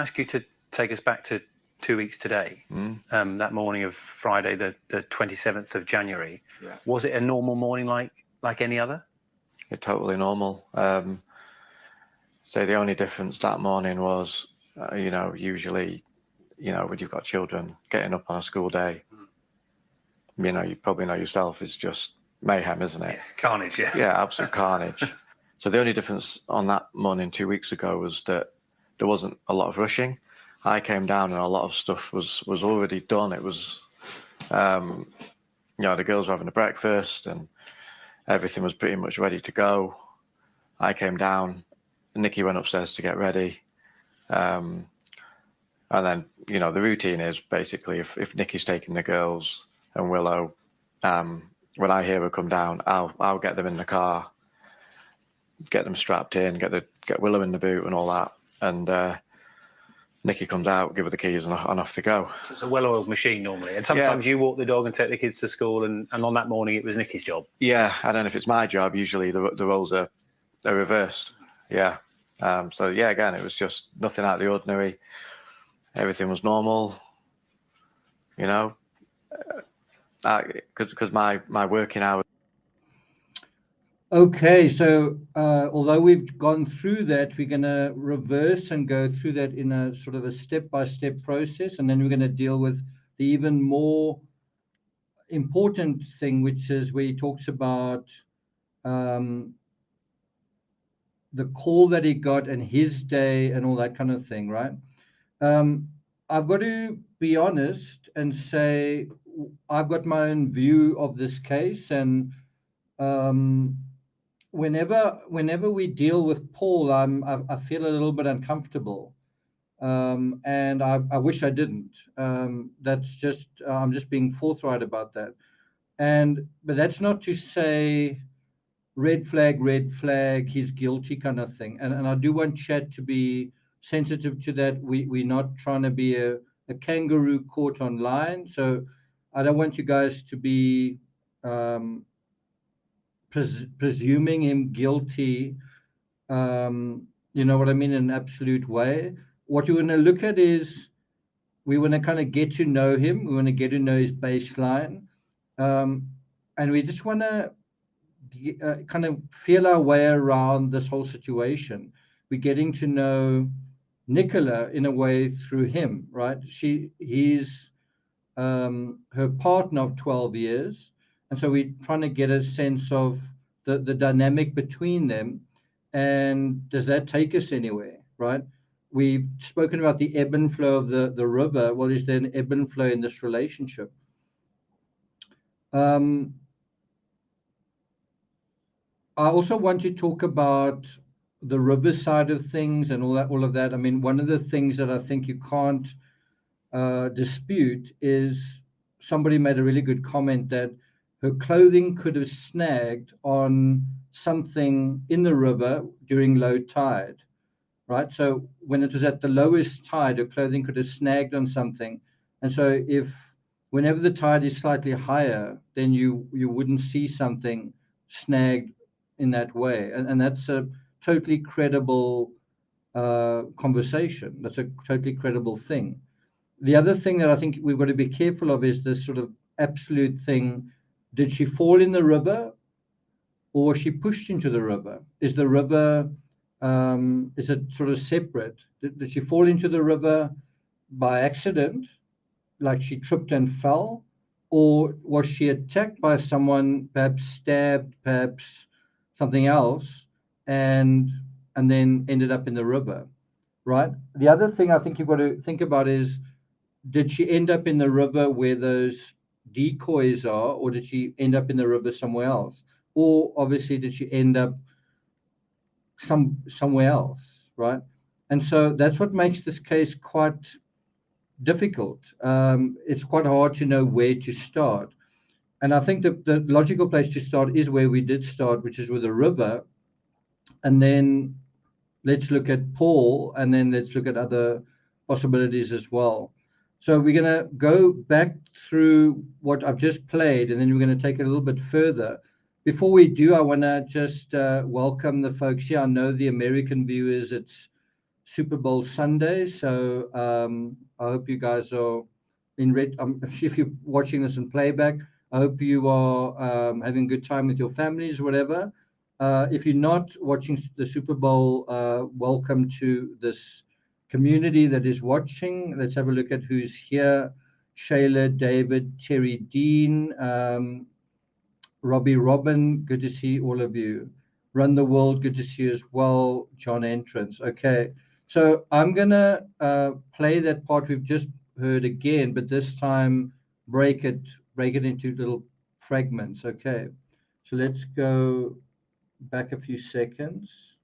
ask you to take us back to 2 weeks today, that morning of Friday, the 27th of January. Yeah. Was it a normal morning like any other? Yeah, totally normal. So the only difference that morning was, usually, when you've got children, getting up on a school day, you probably know yourself, is just mayhem, isn't it? Yeah, carnage, yeah. Yeah, absolute carnage. So the only difference on that morning 2 weeks ago was that there wasn't a lot of rushing. I came down and a lot of stuff was already done. It was, the girls were having a breakfast and everything was pretty much ready to go. I came down, Nikki went upstairs to get ready. And then, the routine is basically if Nikki's taking the girls and Willow, when I hear her come down, I'll get them in the car, get them strapped in, get Willow in the boot and all that. And Nikki comes out, give her the keys, and off they go. It's a well-oiled machine normally. And sometimes you walk the dog and take the kids to school, and on that morning it was Nikki's job. Yeah, and then if it's my job, usually the roles are reversed. Yeah. Again, it was just nothing out of the ordinary. Everything was normal, because my working hours. Okay, so although we've gone through that, we're going to reverse and go through that in a sort of a step-by-step process, and then we're going to deal with the even more important thing, which is where he talks about the call that he got and his day and all that kind of thing, right? I've got to be honest and say I've got my own view of this case, and whenever we deal with Paul, I feel a little bit uncomfortable, and I wish I didn't. That's just I'm just being forthright about that, but that's not to say red flag, he's guilty kind of thing. And I do want Chad to be sensitive to that. We're not trying to be a kangaroo court online, so I don't want you guys to be presuming him guilty, you know what I mean, in an absolute way. What we want to look at is we want to kind of get to know him. We want to get to know his baseline, and we just want to kind of feel our way around this whole situation. We're getting to know Nicola in a way through him, right? He's her partner of 12 years. And so we're trying to get a sense of the dynamic between them. And does that take us anywhere, right? We've spoken about the ebb and flow of the river. Well, is there an ebb and flow in this relationship? I also want to talk about the river side of things and all of that. I mean, one of the things that I think you can't dispute is somebody made a really good comment that her clothing could have snagged on something in the river during low tide, right? So when it was at the lowest tide, her clothing could have snagged on something. And so whenever the tide is slightly higher, then you wouldn't see something snagged in that way. And that's a totally credible conversation. That's a totally credible thing. The other thing that I think we've got to be careful of is this sort of absolute thing. Did she fall in the river, or was she pushed into the river? Is the river, is it sort of separate? Did she fall into the river by accident, like she tripped and fell? Or was she attacked by someone, perhaps stabbed, perhaps something else, and then ended up in the river, right? The other thing I think you've got to think about is, did she end up in the river where those decoys are, or did she end up in the river somewhere else? Or obviously, did she end up somewhere else, right? And so that's what makes this case quite difficult. It's quite hard to know where to start. And I think the logical place to start is where we did start, which is with the river. And then let's look at Paul, and then let's look at other possibilities as well. So we're going to go back through what I've just played, and then we're going to take it a little bit further. Before we do, I want to just welcome the folks here. I know the American viewers, it's Super Bowl Sunday. So I hope you guys are in red. If you're watching this in playback, I hope you are having a good time with your families, whatever. If you're not watching the Super Bowl, welcome to this community that is watching. Let's have a look at who's here. Shayla, David, Terry, Dean, Robbie, Robin, good to see all of you. Run the World, good to see you as well. John Entrance. Okay, so I'm going to play that part we've just heard again, but this time break it into little fragments. Okay, so let's go back a few seconds.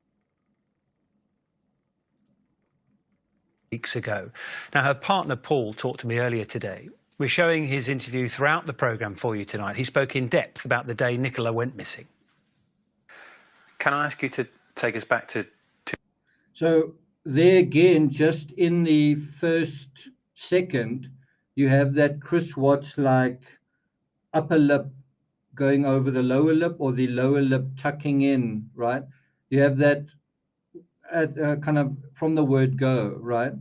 Weeks ago. Now, her partner Paul talked to me earlier today. We're showing his interview throughout the programme for you tonight. He spoke in depth about the day Nicola went missing. Can I ask you to take us back to... So there again, just in the first second, you have that Chris Watts like upper lip going over the lower lip, or the lower lip tucking in, right? You have that kind of from the word go, right?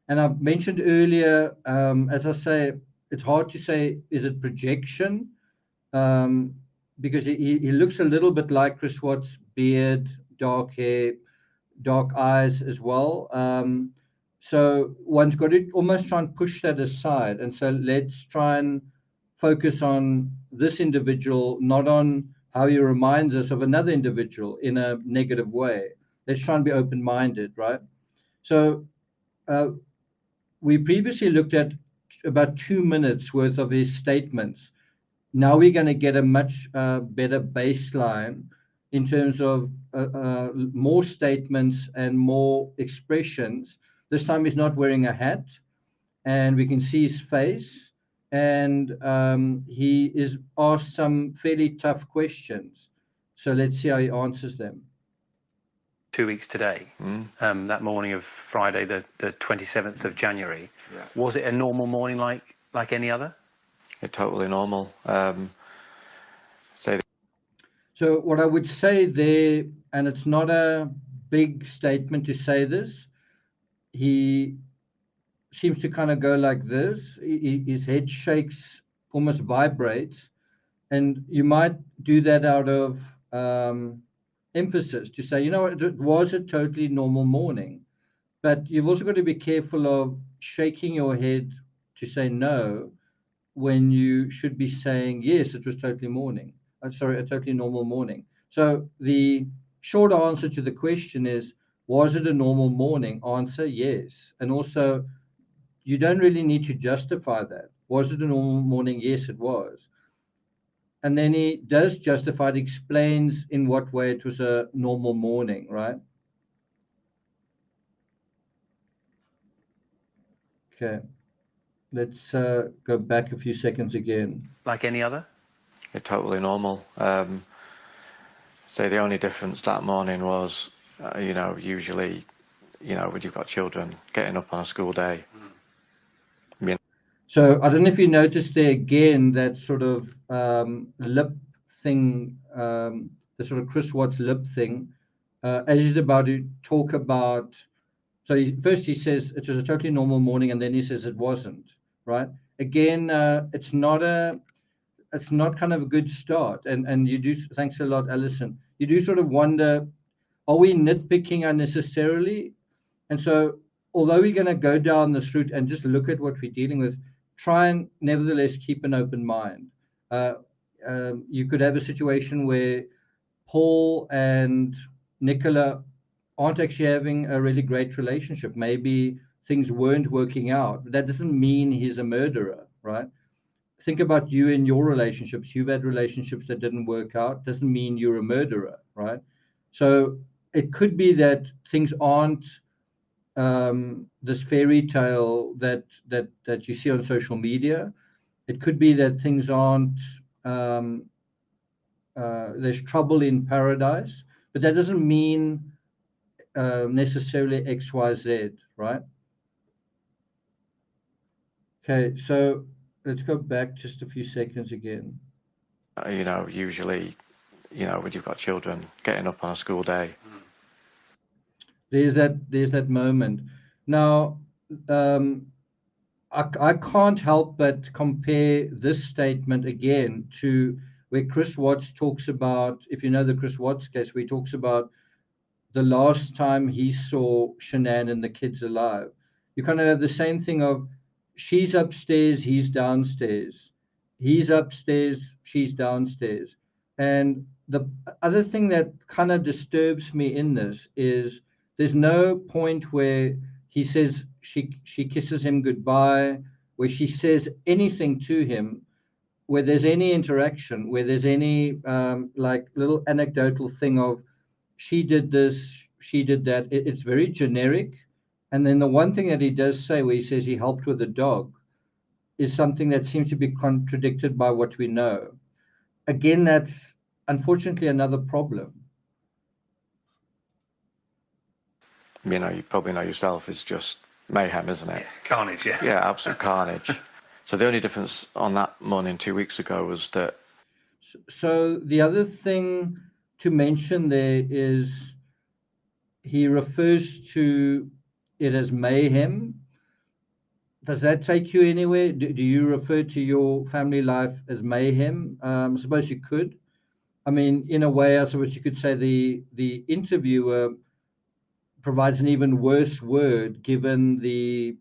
And I've mentioned earlier, as I say, it's hard to say, is it projection? Because he looks a little bit like Chris Watts, beard, dark hair, dark eyes as well. So one's got to almost try and push that aside. And so let's try and focus on this individual, not on how he reminds us of another individual in a negative way. Let's try and be open-minded, right? So we previously looked at about 2 minutes worth of his statements. Now we're going to get a much better baseline in terms of more statements and more expressions. This time he's not wearing a hat, and we can see his face, and he is asked some fairly tough questions. So let's see how he answers them. 2 weeks today, that morning of Friday, the 27th of January. Yeah. Was it a normal morning like any other? Totally normal. So what I would say there, and it's not a big statement to say this, he seems to kind of go like this. His head shakes, almost vibrates, and you might do that out of emphasis to say, you know, it was a totally normal morning. But you've also got to be careful of shaking your head to say no when you should be saying, yes, it was totally morning. A totally normal morning. So the short answer to the question is, was it a normal morning? Answer, yes. And also, you don't really need to justify that. Was it a normal morning? Yes, it was. And then he does justify it, explains in what way it was a normal morning, right? Okay. Let's go back a few seconds again. Like any other? Totally normal. So the only difference that morning was, usually, when you've got children, getting up on a school day. So I don't know if you noticed there again, that sort of lip thing, the sort of Chris Watts lip thing, as he's about to talk about. So first he says it was a totally normal morning, and then he says it wasn't, right? Again, it's not kind of a good start. And you do, thanks a lot, Alison. You do sort of wonder, are we nitpicking unnecessarily? And so although we're going to go down this route and just look at what we're dealing with, try and nevertheless keep an open mind. You could have a situation where Paul and Nicola aren't actually having a really great relationship. Maybe things weren't working out. But that doesn't mean he's a murderer, right? Think about you in your relationships. You've had relationships that didn't work out. Doesn't mean you're a murderer, right? So it could be that things aren't this fairy tale that you see on social media. It could be that things aren't, there's trouble in paradise, but that doesn't mean necessarily X, Y, Z, right? Okay, so let's go back just a few seconds again. Usually, when you've got children, getting up on a school day. there's that moment. Now, I can't help but compare this statement again to where Chris Watts talks about, if you know the Chris Watts case, where he talks about the last time he saw Shanann and the kids alive. You kind of have the same thing of she's upstairs, he's downstairs. He's upstairs, she's downstairs. And the other thing that kind of disturbs me in this is there's no point where he says she kisses him goodbye, where she says anything to him, where there's any interaction, where there's any like little anecdotal thing of she did this, she did that. It's very generic. And then the one thing that he does say, where he says he helped with the dog, is something that seems to be contradicted by what we know. Again, that's unfortunately another problem. You know, you probably know yourself, is just mayhem, isn't it? Yeah, carnage, yeah. Yeah, absolute carnage. So the only difference on that morning 2 weeks ago was that. So the other thing to mention there is he refers to it as mayhem. Does that take you anywhere? Do you refer to your family life as mayhem? I suppose you could. I mean, in a way, I suppose you could say the interviewer provides an even worse word, given the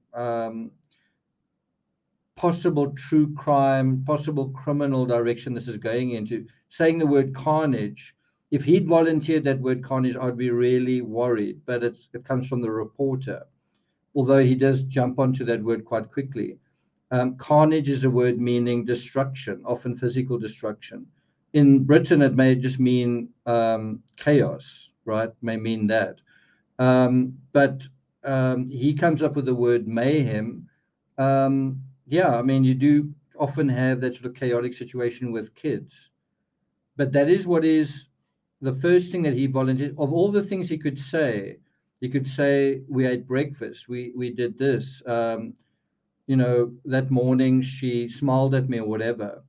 possible true crime, possible criminal direction this is going into. Saying the word carnage, if he'd volunteered that word carnage, I'd be really worried. But it comes from the reporter, although he does jump onto that word quite quickly. Carnage is a word meaning destruction, often physical destruction. In Britain, it may just mean chaos, right? May mean that. But he comes up with the word mayhem. Yeah, I mean, you do often have that sort of chaotic situation with kids. But that is what is the first thing that he volunteered. Of all the things he could say, we ate breakfast, we did this. You know, that morning she smiled at me or whatever.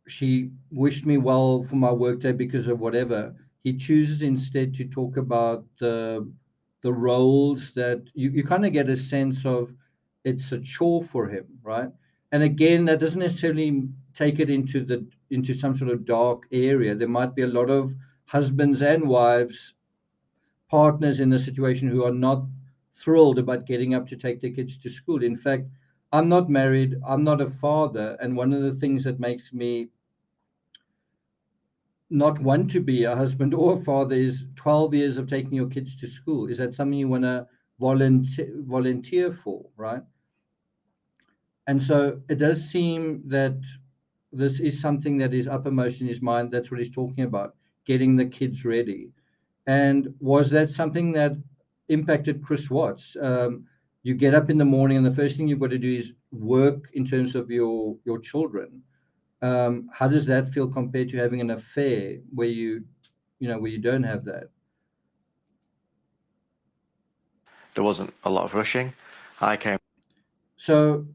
She wished me well for my workday because of whatever. He chooses instead to talk about the roles that you kind of get a sense of it's a chore for him, right? And again, that doesn't necessarily take it into some sort of dark area. There might be a lot of husbands and wives, partners in the situation who are not thrilled about getting up to take their kids to school. In fact, I'm not married, I'm not a father, and one of the things that makes me not want to be a husband or a father is 12 years of taking your kids to school. Is that something you want to volunteer for, right? And so it does seem that this is something that is uppermost in his mind. That's what he's talking about, getting the kids ready. And was that something that impacted Chris Watts? You get up in the morning and the first thing you've got to do is work in terms of your children. How does that feel compared to having an affair where you don't have that? There wasn't a lot of rushing. So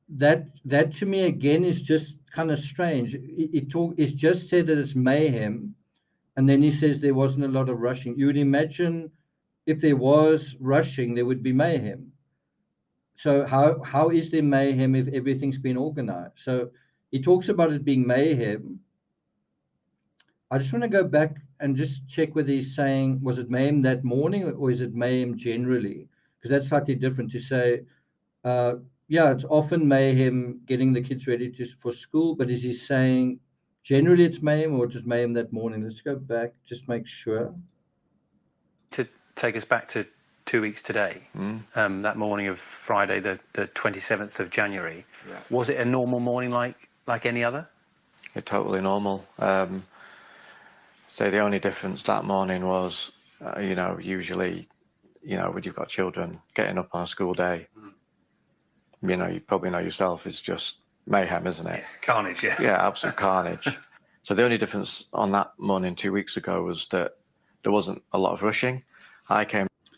that to me again is just kind of strange. It's just said that it's mayhem, and then he says there wasn't a lot of rushing. You would imagine if there was rushing, there would be mayhem. So how is there mayhem if everything's been organized? So he talks about it being mayhem. I just want to go back and just check whether he's saying, was it mayhem that morning or is it mayhem generally? Because that's slightly different to say, yeah, it's often mayhem getting the kids ready for school, but is he saying generally it's mayhem or just mayhem that morning? Let's go back, just make sure. To take us back to 2 weeks today, that morning of Friday, the 27th of January, Yeah. Was it a normal morning like any other? Yeah, totally normal. So the only difference that morning was, usually, when you've got children, getting up on a school day, you probably know yourself, is just mayhem, isn't it? Yeah, carnage, yeah. Yeah, absolute carnage. So the only difference on that morning 2 weeks ago was that there wasn't a lot of rushing.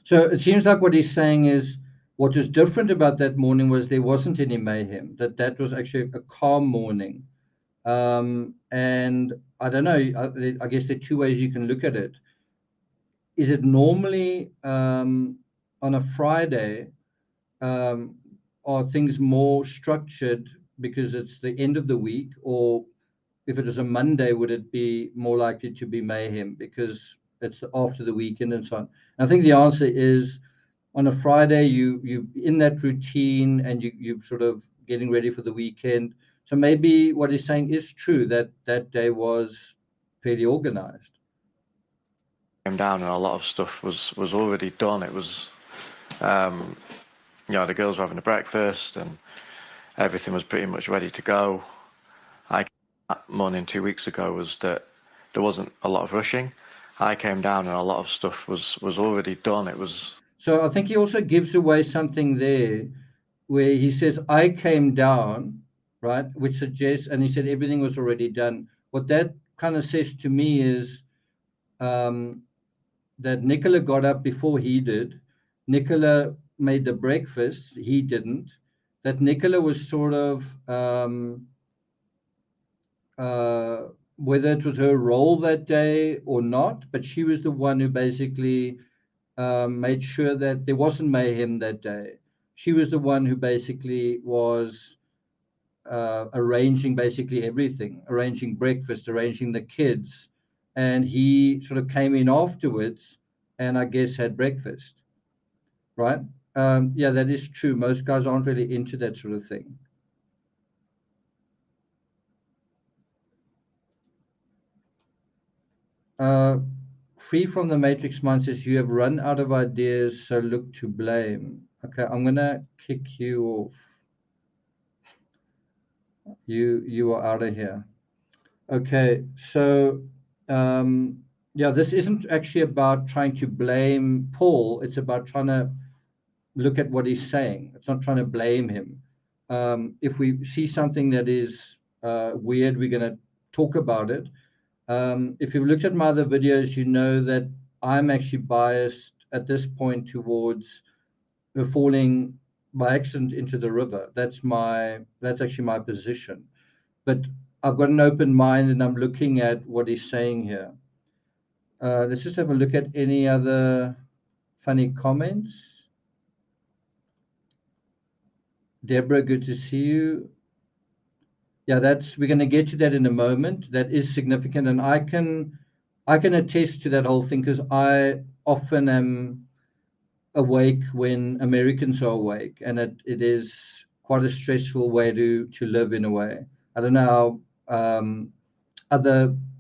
So it seems like what he's saying is what was different about that morning was there wasn't any mayhem, that was actually a calm morning. And I don't know. I guess there are two ways you can look at it. Is it normally on a Friday? Are things more structured because it's the end of the week, or if it was a Monday, would it be more likely to be mayhem because it's after the weekend and so on? And I think the answer is on a Friday, you in that routine and you sort of getting ready for the weekend. So maybe what he's saying is true, that that day was fairly organized. Came down and a lot of stuff was already done. It was, you know, the girls were having a breakfast and everything was pretty much ready to go. That morning 2 weeks ago was that there wasn't a lot of rushing. I came down and a lot of stuff was already done. It was. So I think he also gives away something there where he says, I came down, right? Which suggests, and he said everything was already done. What that kind of says to me is that Nicola got up before he did. Nicola made the breakfast, he didn't. That Nicola was sort of, whether it was her role that day or not, but she was the one who basically made sure that there wasn't mayhem that day. She was the one who basically was arranging basically everything, arranging breakfast, arranging the kids. And he sort of came in afterwards and I guess had breakfast, right? Yeah, that is true. Most guys aren't really into that sort of thing. Free from the Matrix mind says, you have run out of ideas, so look to blame. Okay, I'm going to kick you off. You are out of here. Okay, so yeah, this isn't actually about trying to blame Paul. It's about trying to look at what he's saying. It's not trying to blame him. If we see something that is weird, we're going to talk about it. If you've looked at my other videos, you know that I'm actually biased at this point towards her falling by accident into the river. That's actually my position. But I've got an open mind and I'm looking at what he's saying here. Let's just have a look at any other funny comments. Deborah, good to see you. Yeah, we're going to get to that in a moment. That is significant, and I can attest to that whole thing because I often am awake when Americans are awake, and it is quite a stressful way to live in a way. I don't know how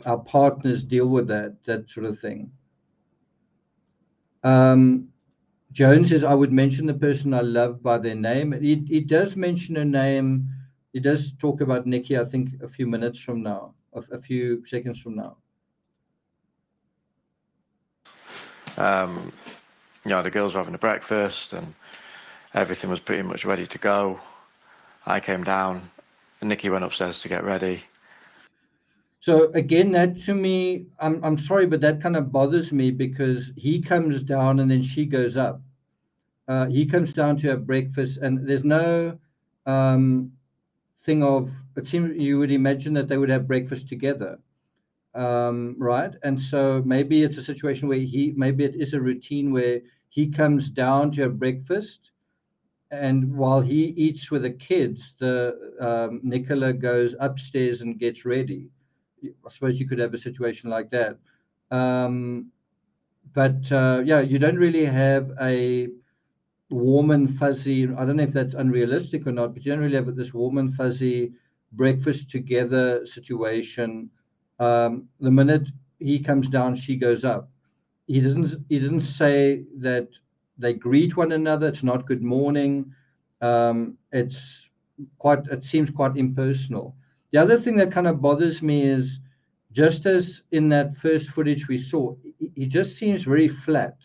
our partners deal with that sort of thing. Joan says, I would mention the person I love by their name. He does mention her name. He does talk about Nikki, I think, a few minutes from now, a few seconds from now. You know, the girls were having a breakfast and everything was pretty much ready to go. I came down and Nikki went upstairs to get ready. So again, that to me, I'm sorry, but that kind of bothers me because he comes down and then she goes up. He comes down to have breakfast, and there's no thing of, it seems you would imagine that they would have breakfast together, right? And so maybe it's a situation where maybe it is a routine where he comes down to have breakfast, and while he eats with the kids, Nicola goes upstairs and gets ready. I suppose you could have a situation like that. But yeah, you don't really have a warm and fuzzy, I don't know if that's unrealistic or not, but you don't really have this warm and fuzzy breakfast together situation. The minute he comes down, she goes up. He doesn't say that they greet one another. It's not good morning. It seems quite impersonal. The other thing that kind of bothers me is, just as in that first footage we saw, he just seems very flat.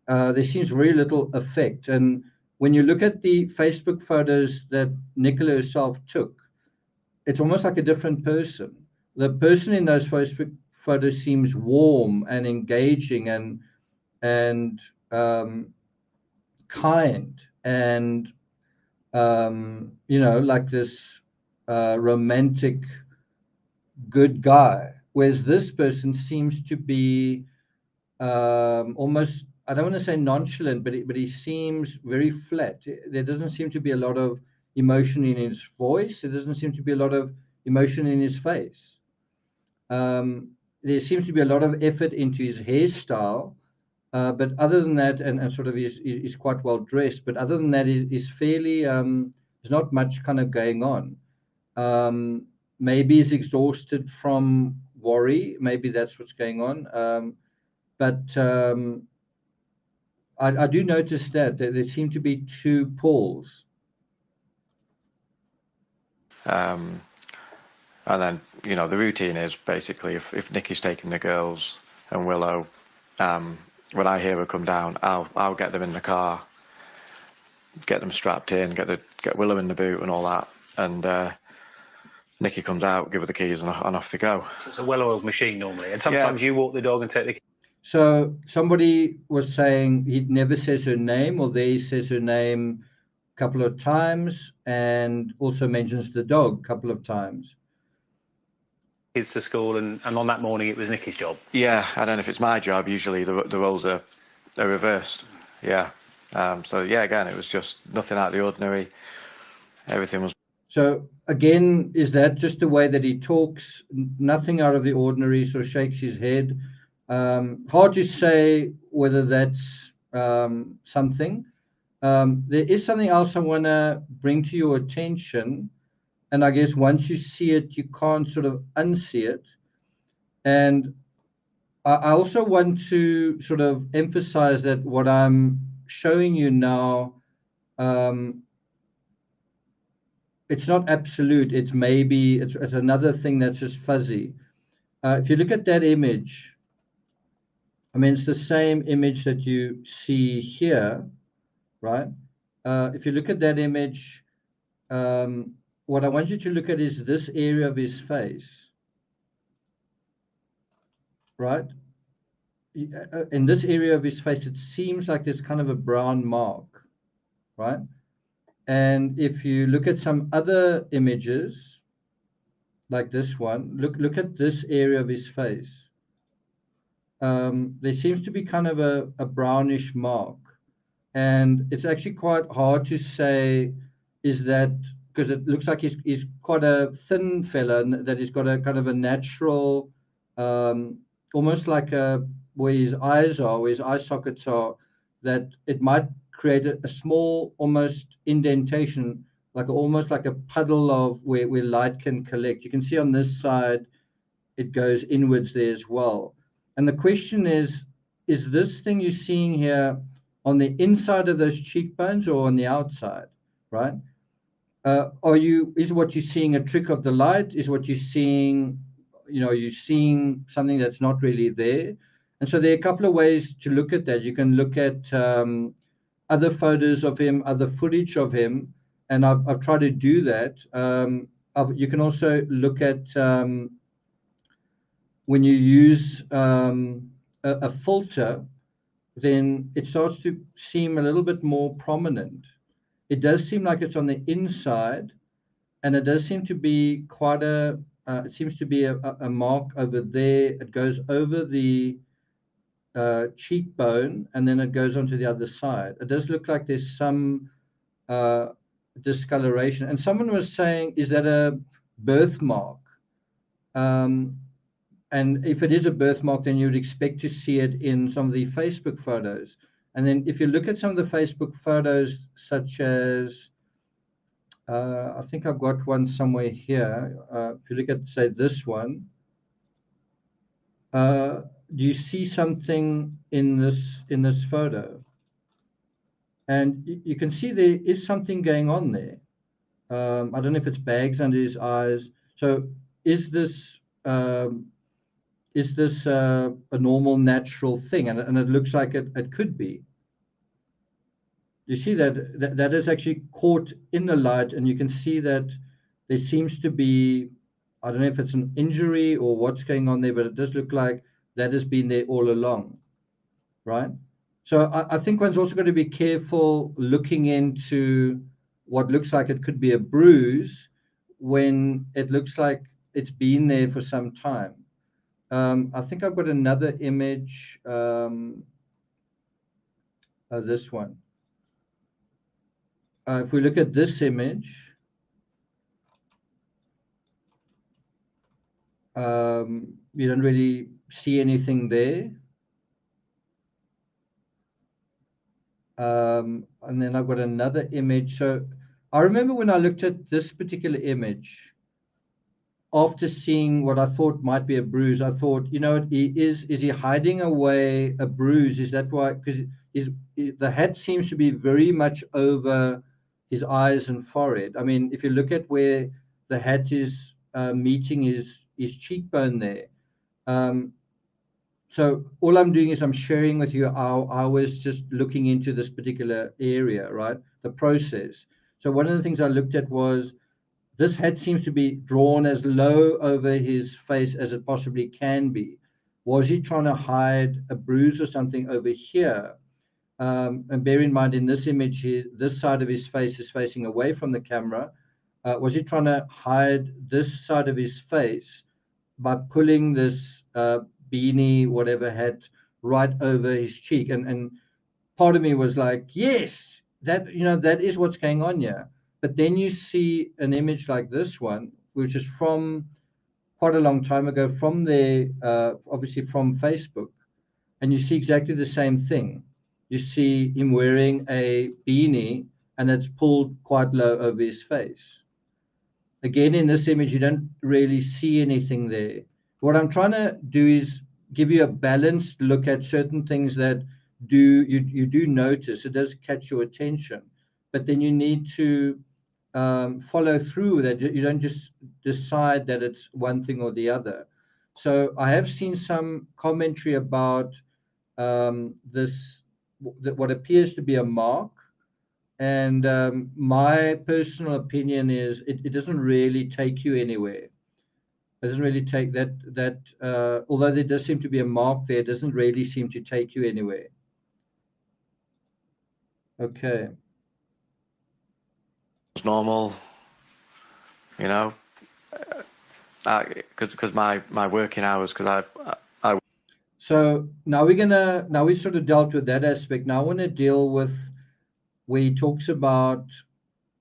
There seems very little effect. And when you look at the Facebook photos that Nicola herself took, it's almost like a different person. The person in those Facebook photos seems warm and engaging and kind and you know, like this romantic good guy. whereas this person seems to be almost, I don't want to say nonchalant, but he seems very flat. There doesn't seem to be a lot of emotion in his voice. There doesn't seem to be a lot of emotion in his face. There seems to be a lot of effort into his hairstyle, but other than that, and sort of he's quite well dressed, but other than that, he's fairly, there's not much kind of going on. Maybe he's exhausted from worry. Maybe that's what's going on. But I do notice that there seem to be two Pauls. And then, you know, the routine is basically if Nicky's taking the girls and Willow, when I hear her come down, I'll get them in the car, get them strapped in, get Willow in the boot and all that, and Nicky comes out, give her the keys, and off they go. It's a well-oiled machine normally, and sometimes you walk the dog and take the keys. So somebody was saying he never says her name, or there he says her name a couple of times, and also mentions the dog a couple of times. Kids to school, and on that morning it was Nicky's job. Yeah, I don't know if it's my job. Usually the roles are reversed. Yeah. So yeah, again, it was just nothing out of the ordinary. Everything was. So again, is that just the way that he talks? Nothing out of the ordinary, sort of shakes his head. Hard to say whether that's something. There is something else I want to bring to your attention. And I guess once you see it, you can't sort of unsee it. And I also want to sort of emphasize that what I'm showing you now, it's not absolute. It's maybe, it's another thing that's just fuzzy. If you look at that image, I mean, it's the same image that you see here, right? If you look at that image, what I want you to look at is this area of his face, right? In this area of his face, it seems like there's kind of a brown mark, right? And if you look at some other images, like this one, look at this area of his face. There seems to be kind of a brownish mark. And it's actually quite hard to say, is that, because it looks like he's quite a thin fella, and that he's got a kind of a natural, almost like where his eyes are, where his eye sockets are, that it might create a small, almost indentation, like almost like a puddle of where light can collect. You can see on this side, it goes inwards there as well. And the question is this thing you're seeing here on the inside of those cheekbones or on the outside, right? Is what you're seeing a trick of the light? Is what you're seeing, you're seeing something that's not really there? And so there are a couple of ways to look at that. You can look at other photos of him, other footage of him, and I've tried to do that. You can also look at when you use a filter, then it starts to seem a little bit more prominent. It does seem like it's on the inside, and it does seem to be quite it seems to be a mark over there. It goes over the cheekbone, and then it goes onto the other side. It does look like there's some discoloration. And someone was saying, is that a birthmark? And if it is a birthmark, then you would expect to see it in some of the Facebook photos. And then if you look at some of the Facebook photos, such as, I think I've got one somewhere here. If you look at, say, this one, do you see something in this photo? And you can see there is something going on there. I don't know if it's bags under his eyes. So is this a normal, natural thing? And it looks like it could be. You see that is actually caught in the light, and you can see that there seems to be, I don't know if it's an injury or what's going on there, but it does look like that has been there all along, right? So I think one's also got to be careful looking into what looks like it could be a bruise when it looks like it's been there for some time. I think I've got another image. This one. If we look at this image, you don't really see anything there. And then I've got another image. So I remember when I looked at this particular image, after seeing what I thought might be a bruise, I thought, you know, is he hiding away a bruise? Is that why? Because the hat seems to be very much over his eyes and forehead. I mean, if you look at where the hat is meeting his cheekbone there. So all I'm doing is I'm sharing with you how I was just looking into this particular area, right? The process. So one of the things I looked at was this hat seems to be drawn as low over his face as it possibly can be. Was he trying to hide a bruise or something over here? And bear in mind, in this image, this side of his face is facing away from the camera. Was he trying to hide this side of his face by pulling this beanie, whatever hat, right over his cheek? And part of me was like, yes, that, you know, that is what's going on here. But then you see an image like this one, which is from quite a long time ago, from there, obviously from Facebook, and you see exactly the same thing. You see him wearing a beanie, and it's pulled quite low over his face. Again, in this image, you don't really see anything there. What I'm trying to do is give you a balanced look at certain things that you do notice. It does catch your attention, but then you need to follow through that. You don't just decide that it's one thing or the other. So I have seen some commentary about what appears to be a mark. And my personal opinion is it doesn't really take you anywhere. It doesn't really take that although there does seem to be a mark there, it doesn't really seem to take you anywhere. Okay. It's normal, you know, because my working hours, because I. So now we sort of dealt with that aspect. Now I want to deal with where he talks about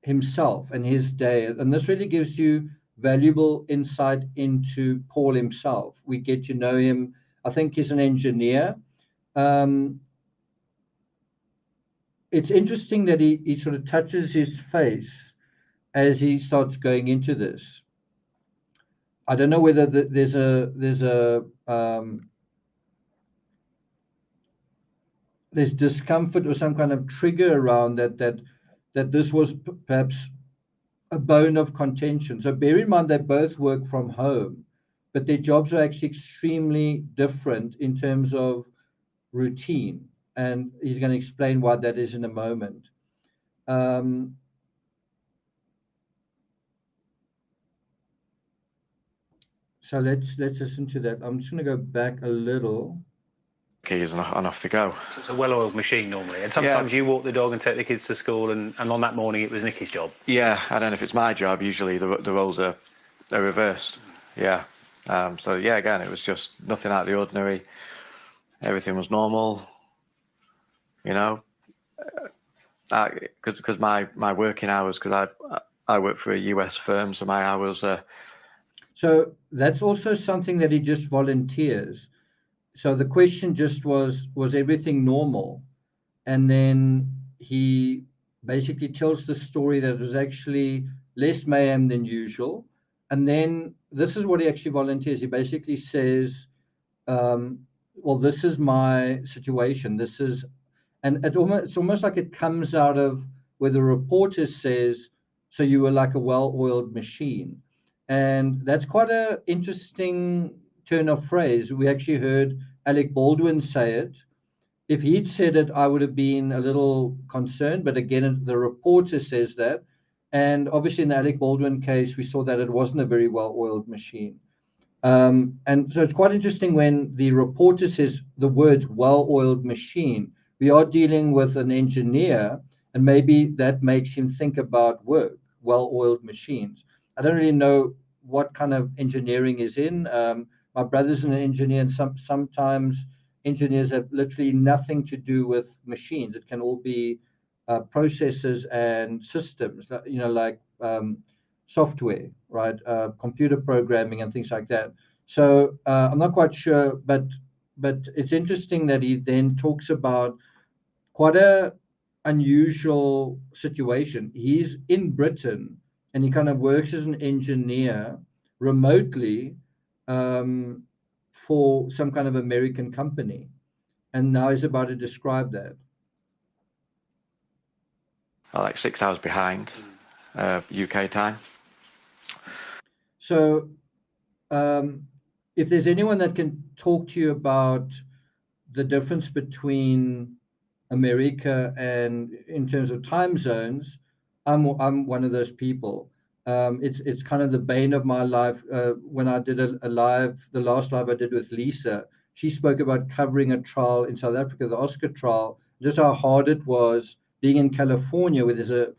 himself and his day, and this really gives you valuable insight into Paul himself. We get to know him. I think he's an engineer. It's interesting that he sort of touches his face as he starts going into this. I don't know whether there's discomfort or some kind of trigger around that this was perhaps a bone of contention. So bear in mind they both work from home, but their jobs are actually extremely different in terms of routine. And he's going to explain why that is in a moment. So let's listen to that. I'm just going to go back a little. Keys and off they go. It's a well-oiled machine normally, and sometimes you walk the dog and take the kids to school, and on that morning it was Nicky's job. Yeah, I don't know if it's my job. Usually the roles are reversed. Yeah. So yeah, again, it was just nothing out of the ordinary. Everything was normal. You know, because my working hours, because I work for a US firm, so my hours are. So that's also something that he just volunteers. So the question just was everything normal? And then he basically tells the story that it was actually less mayhem than usual. And then this is what he actually volunteers. He basically says, well, this is my situation. This is, and it's almost like it comes out of where the reporter says, so you were like a well-oiled machine. And that's quite an interesting turn of phrase. We actually heard Alec Baldwin say it. If he'd said it, I would have been a little concerned. But again, the reporter says that. And obviously in the Alec Baldwin case, we saw that it wasn't a very well-oiled machine. And so it's quite interesting when the reporter says the words well-oiled machine. We are dealing with an engineer, and maybe that makes him think about work, well-oiled machines. I don't really know what kind of engineering is in. my brother's an engineer, and sometimes engineers have literally nothing to do with machines. It can all be processes and systems, like software, right? Computer programming and things like that. So I'm not quite sure, but it's interesting that he then talks about quite a unusual situation. He's in Britain and he kind of works as an engineer remotely for some kind of American company. And now he's about to describe that. Like 6 hours behind UK time. So if there's anyone that can talk to you about the difference between America and in terms of time zones, I'm one of those people. It's kind of the bane of my life. When I did a live, the last live I did with Lisa, she spoke about covering a trial in South Africa, the Oscar trial, just how hard it was being in California, where there's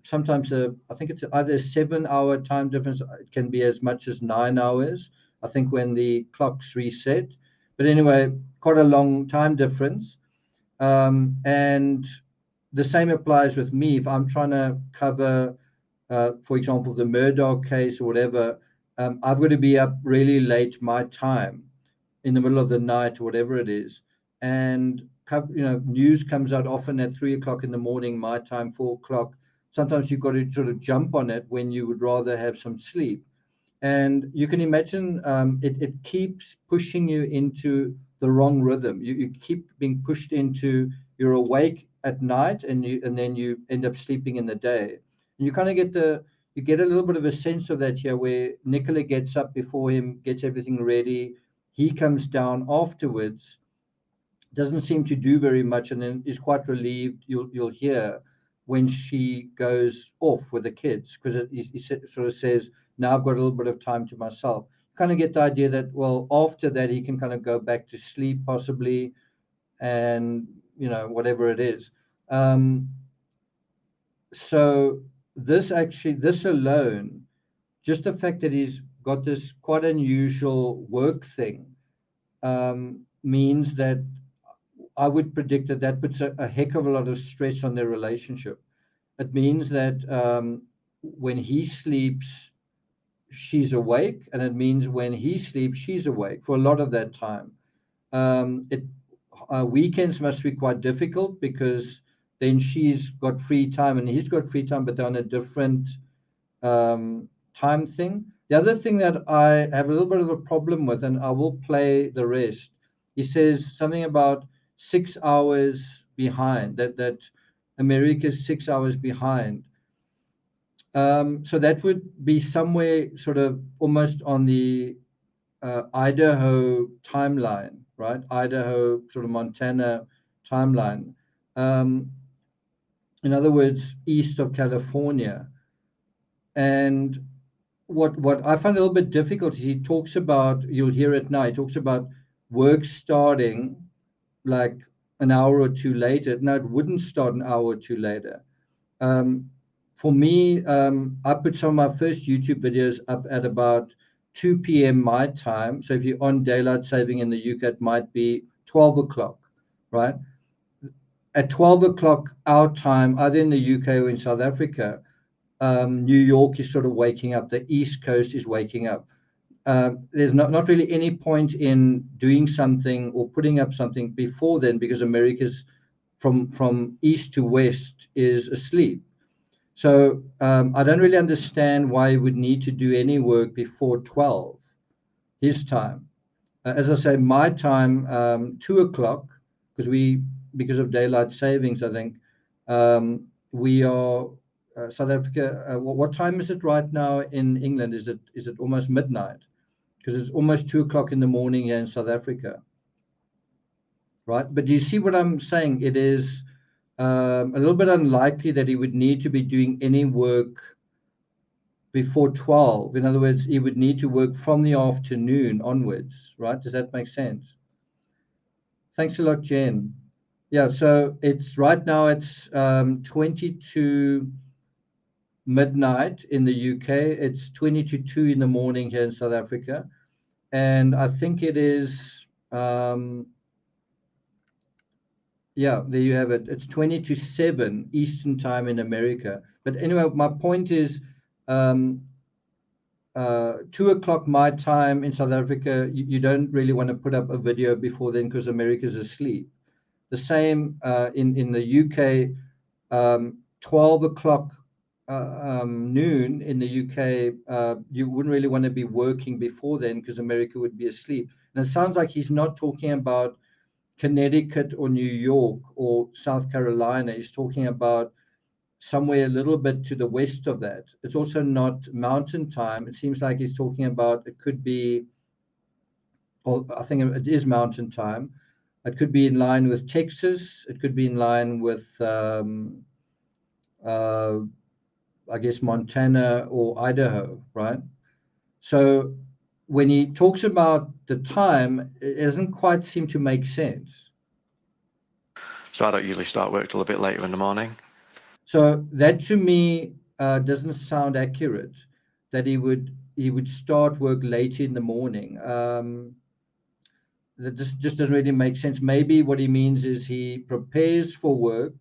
sometimes I think it's either a 7-hour time difference. It can be as much as 9 hours, I think, when the clocks reset. But anyway, quite a long time difference. And the same applies with me. If I'm trying to cover, for example, the Murdoch case or whatever, I've got to be up really late my time, in the middle of the night or whatever it is. And news comes out often at 3 o'clock in the morning, my time, 4 o'clock. Sometimes you've got to sort of jump on it when you would rather have some sleep. And you can imagine it keeps pushing you into the wrong rhythm. You keep being pushed into, you're awake at night and then you end up sleeping in the day. And you kind of get a little bit of a sense of that here, where Nicola gets up before him, gets everything ready. He comes down afterwards, doesn't seem to do very much, and then is quite relieved. You'll hear when she goes off with the kids, because he sort of says, now I've got a little bit of time to myself. Kind of get the idea that, well, after that he can kind of go back to sleep possibly, and whatever it is. So this alone, just the fact that he's got this quite unusual work thing, means that I would predict that puts a heck of a lot of stress on their relationship. It means that when he sleeps, she's awake, and it means when he sleeps, she's awake for a lot of that time. Weekends must be quite difficult, because then she's got free time and he's got free time, but they're on a different time thing. The other thing that I have a little bit of a problem with, and I will play the rest, he says something about 6 hours behind, that America's 6 hours behind. So that would be somewhere sort of almost on the Idaho timeline, right? Idaho, sort of Montana timeline. In other words, east of California. And what I find a little bit difficult is he talks about, you'll hear it now, he talks about work starting like an hour or two later. No, it wouldn't start an hour or two later. For me, I put some of my first YouTube videos up at about 2 p.m. my time. So if you're on daylight saving in the UK, it might be 12 o'clock, right? At 12 o'clock our time, either in the UK or in South Africa, New York is sort of waking up. The East Coast is waking up. There's not really any point in doing something or putting up something before then, because America's from east to west is asleep. So I don't really understand why he would need to do any work before 12, his time. As I say, my time, 2 o'clock, because of daylight savings, I think, we are South Africa. What time is it right now in England? Is it almost midnight? Because it's almost 2 o'clock in the morning here in South Africa, right? But do you see what I'm saying? It is a little bit unlikely that he would need to be doing any work before 12. In other words, he would need to work from the afternoon onwards, right? Does that make sense? Thanks a lot, Jen. Yeah, so it's right now it's 22 midnight in the UK. It's 20 to 2 in the morning here in South Africa. and I think it is, yeah, there you have it. It's 20 to 7 Eastern time in America. But anyway, my point is 2 o'clock my time in South Africa, you don't really want to put up a video before then because America's asleep. The same in the UK, 12 o'clock noon in the UK, you wouldn't really want to be working before then because America would be asleep. And it sounds like he's not talking about Connecticut or New York or South Carolina. He's talking about somewhere a little bit to the west of that. It's also not mountain time. It seems like he's talking about, it could be, or I think it is mountain time. It could be in line with Texas. It could be in line with, I guess, Montana or Idaho, right? So when he talks about the time, it doesn't quite seem to make sense. So I don't usually start work till a bit later in the morning. So that to me doesn't sound accurate, that he would start work late in the morning. That just doesn't really make sense. Maybe what he means is he prepares for work,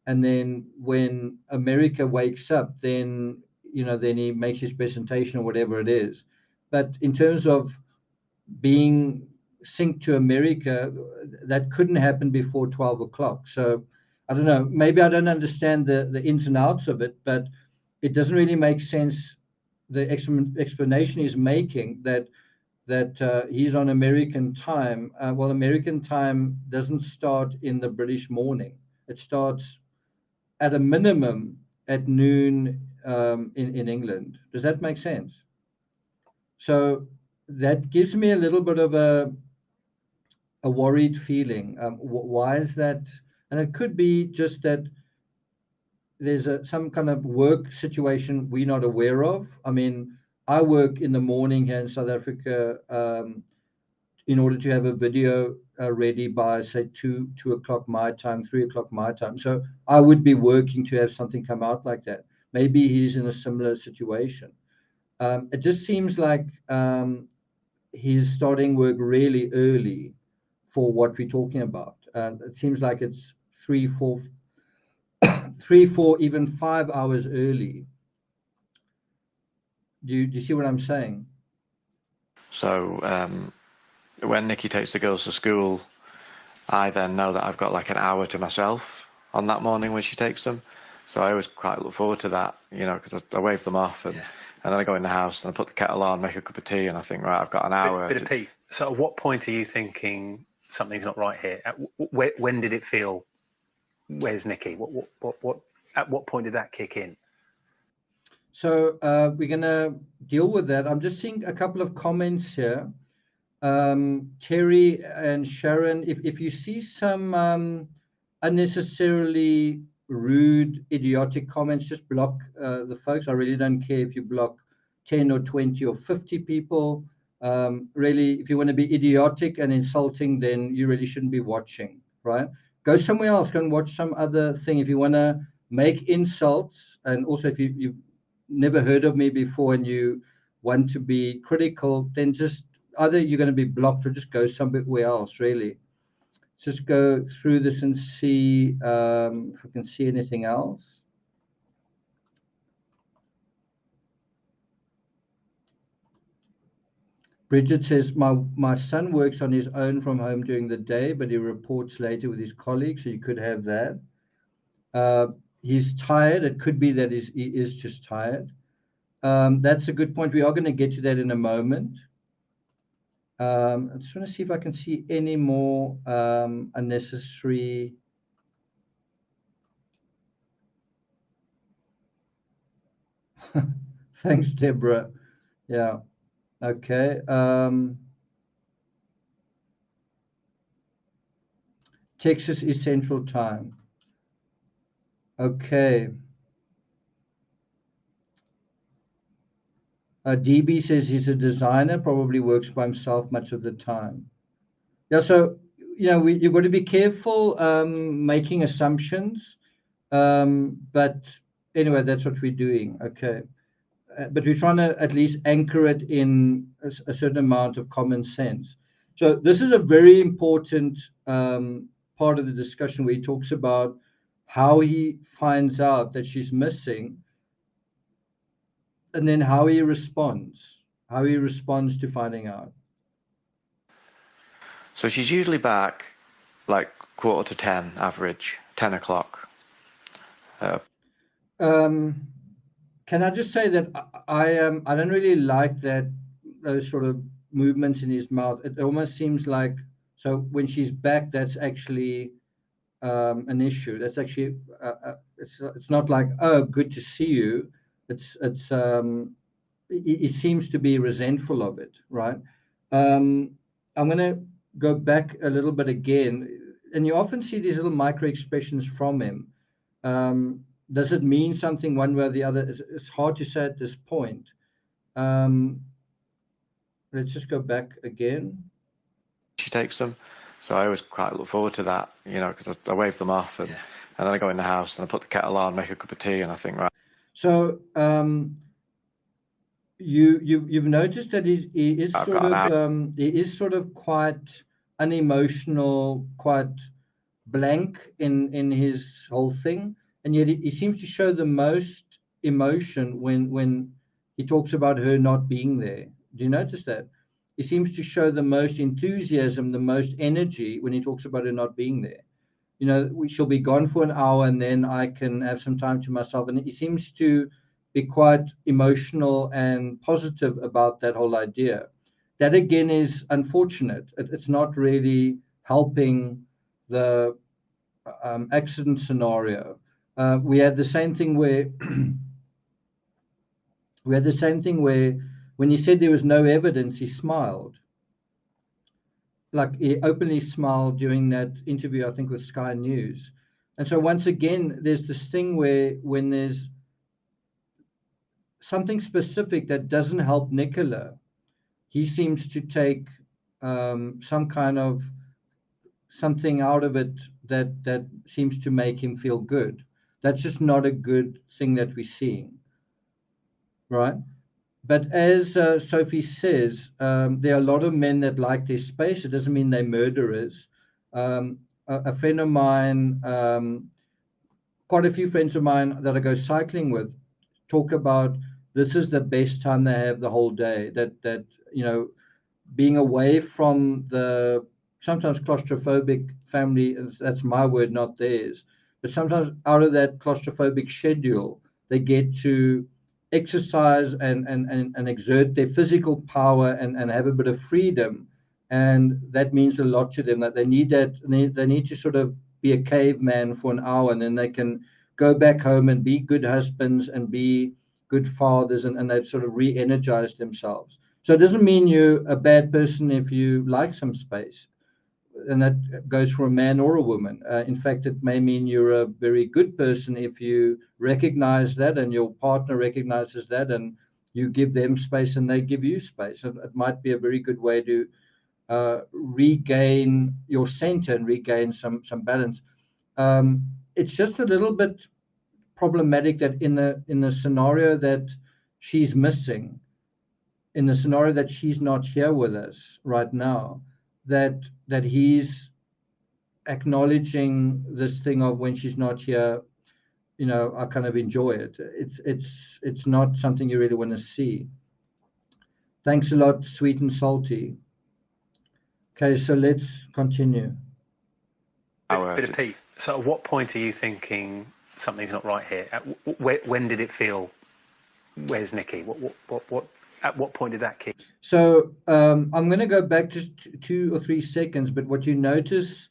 and then when America wakes up, then then he makes his presentation or whatever it is. But in terms of being synced to America, that couldn't happen before 12 o'clock. So I don't know, maybe I don't understand the ins and outs of it, but it doesn't really make sense. The explanation he's making that he's on American time. Well, American time doesn't start in the British morning. It starts at a minimum at noon in England. Does that make sense? So that gives me a little bit of a worried feeling. Why is that? And it could be just that there's some kind of work situation we're not aware of. I mean, I work in the morning here in South Africa in order to have a video ready by, say, 2 o'clock my time, 3 o'clock my time. So I would be working to have something come out like that. Maybe he's in a similar situation. It just seems like he's starting work really early for what we're talking about. It seems like it's 3, 4, even 5 hours early. Do you see what I'm saying? So when Nikki takes the girls to school, I then know that I've got like an hour to myself on that morning when she takes them. So I always quite look forward to that, because I wave them off and then I go in the house and I put the kettle on, make a cup of tea, and I think, right, I've got an hour. Bit of peace. So at what point are you thinking something's not right here? When did it feel, where's Nikki? At what point did that kick in? So we're going to deal with that. I'm just seeing a couple of comments here. Terry and Sharon, if you see some unnecessarily rude, idiotic comments, just block the folks. I really don't care if you block 10 or 20 or 50 people. Really, if you want to be idiotic and insulting, then you really shouldn't be watching, right? Go somewhere else, go and watch some other thing. If you want to make insults, and also if you've never heard of me before and you want to be critical, then just either you're going to be blocked or just go somewhere else, really. Just go through this and see if we can see anything else. Bridget says, my son works on his own from home during the day, but he reports later with his colleagues, so you could have that. He's tired. It could be that he is just tired. That's a good point. We are going to get to that in a moment. I just want to see if I can see any more unnecessary. Thanks, Deborah. Yeah. Okay. Texas is Central Time. Okay. DB says he's a designer, probably works by himself much of the time. Yeah, so you've got to be careful making assumptions. But anyway, that's what we're doing. Okay. but we're trying to at least anchor it in a certain amount of common sense. So this is a very important part of the discussion where he talks about how he finds out that she's missing, and then how he responds to finding out. So she's usually back like 9:45 average, 10 o'clock. Can I just say that I don't really like those sort of movements in his mouth. It almost seems like, so when she's back, that's actually an issue. That's actually it's not like, oh, good to see you. It seems to be resentful of it, right? I'm going to go back a little bit again, and you often see these little micro expressions from him. Does it mean something one way or the other? It's hard to say at this point. Let's just go back again. She takes them. So I always quite look forward to that, because I wave them off, and then I go in the house and I put the kettle on, make a cup of tea, and I think, right. So you've noticed that he is sort of quite unemotional, quite blank in his whole thing, and yet he seems to show the most emotion when he talks about her not being there. Do you notice that? He seems to show the most enthusiasm, the most energy when he talks about her not being there. She'll be gone for an hour and then I can have some time to myself. And he seems to be quite emotional and positive about that whole idea. That again is unfortunate. It's not really helping the accident scenario. We had the same thing where when he said there was no evidence, he smiled. Like he openly smiled during that interview, I think, with Sky News. And so once again, there's this thing where when there's something specific that doesn't help Nicola, he seems to take some kind of something out of it that seems to make him feel good. That's just not a good thing that we're seeing, right? But as Sophie says, there are a lot of men that like their space. It doesn't mean they're murderers. A friend of mine, quite a few friends of mine that I go cycling with, talk about this is the best time they have the whole day. That being away from the sometimes claustrophobic family, that's my word, not theirs, but sometimes out of that claustrophobic schedule, they get to exercise and exert their physical power and have a bit of freedom. And that means a lot to them, that they need to sort of be a caveman for an hour, and then they can go back home and be good husbands and be good fathers, and they've sort of re-energized themselves. So it doesn't mean you're a bad person if you like some space, and that goes for a man or a woman. In fact, it may mean you're a very good person if you recognize that and your partner recognizes that, and you give them space and they give you space. It might be a very good way to regain your center and regain some balance. It's just a little bit problematic that in the scenario that she's missing, in the scenario that she's not here with us right now, that he's acknowledging this thing of when she's not here, I kind of enjoy it. It's not something you really want to see. Thanks a lot, Sweet and Salty. Okay, so let's continue. Bit of peace. So at what point are you thinking something's not right here? When did it feel, where's Nikki? At what point did that kick? So I'm going to go back just 2 or 3 seconds, but what you notice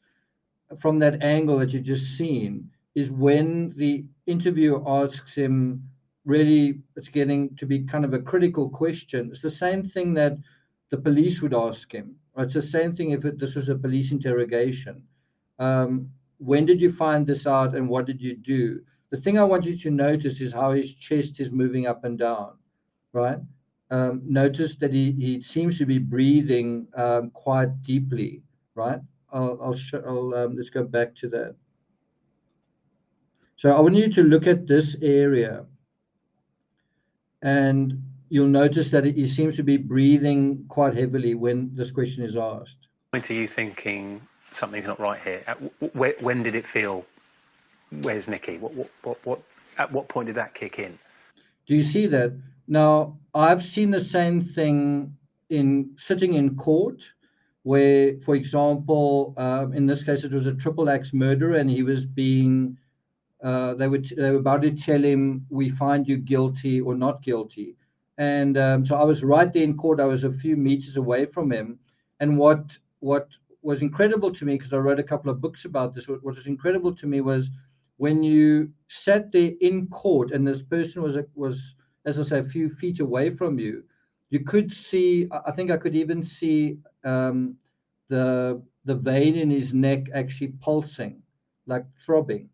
from that angle that you've just seen is when the interviewer asks him, really, it's getting to be kind of a critical question. It's the same thing that the police would ask him. Right? It's the same thing if this was a police interrogation. When did you find this out and what did you do? The thing I want you to notice is how his chest is moving up and down, right? Notice that he seems to be breathing quite deeply, right? Let's go back to that. So I want you to look at this area. And you'll notice that he seems to be breathing quite heavily when this question is asked. When are you thinking something's not right here? When did it feel, where's Nicky? At what point did that kick in? Do you see that? Now, I've seen the same thing in sitting in court, where, for example, in this case, it was a triple axe murderer, and he was being, they were about to tell him, we find you guilty or not guilty. And so I was right there in court. I was a few meters away from him. And what was incredible to me, because I wrote a couple of books about this, what was incredible to me was when you sat there in court and this person was, as I say, a few feet away from you, you could see, I think I could even see the vein in his neck actually pulsing, like throbbing.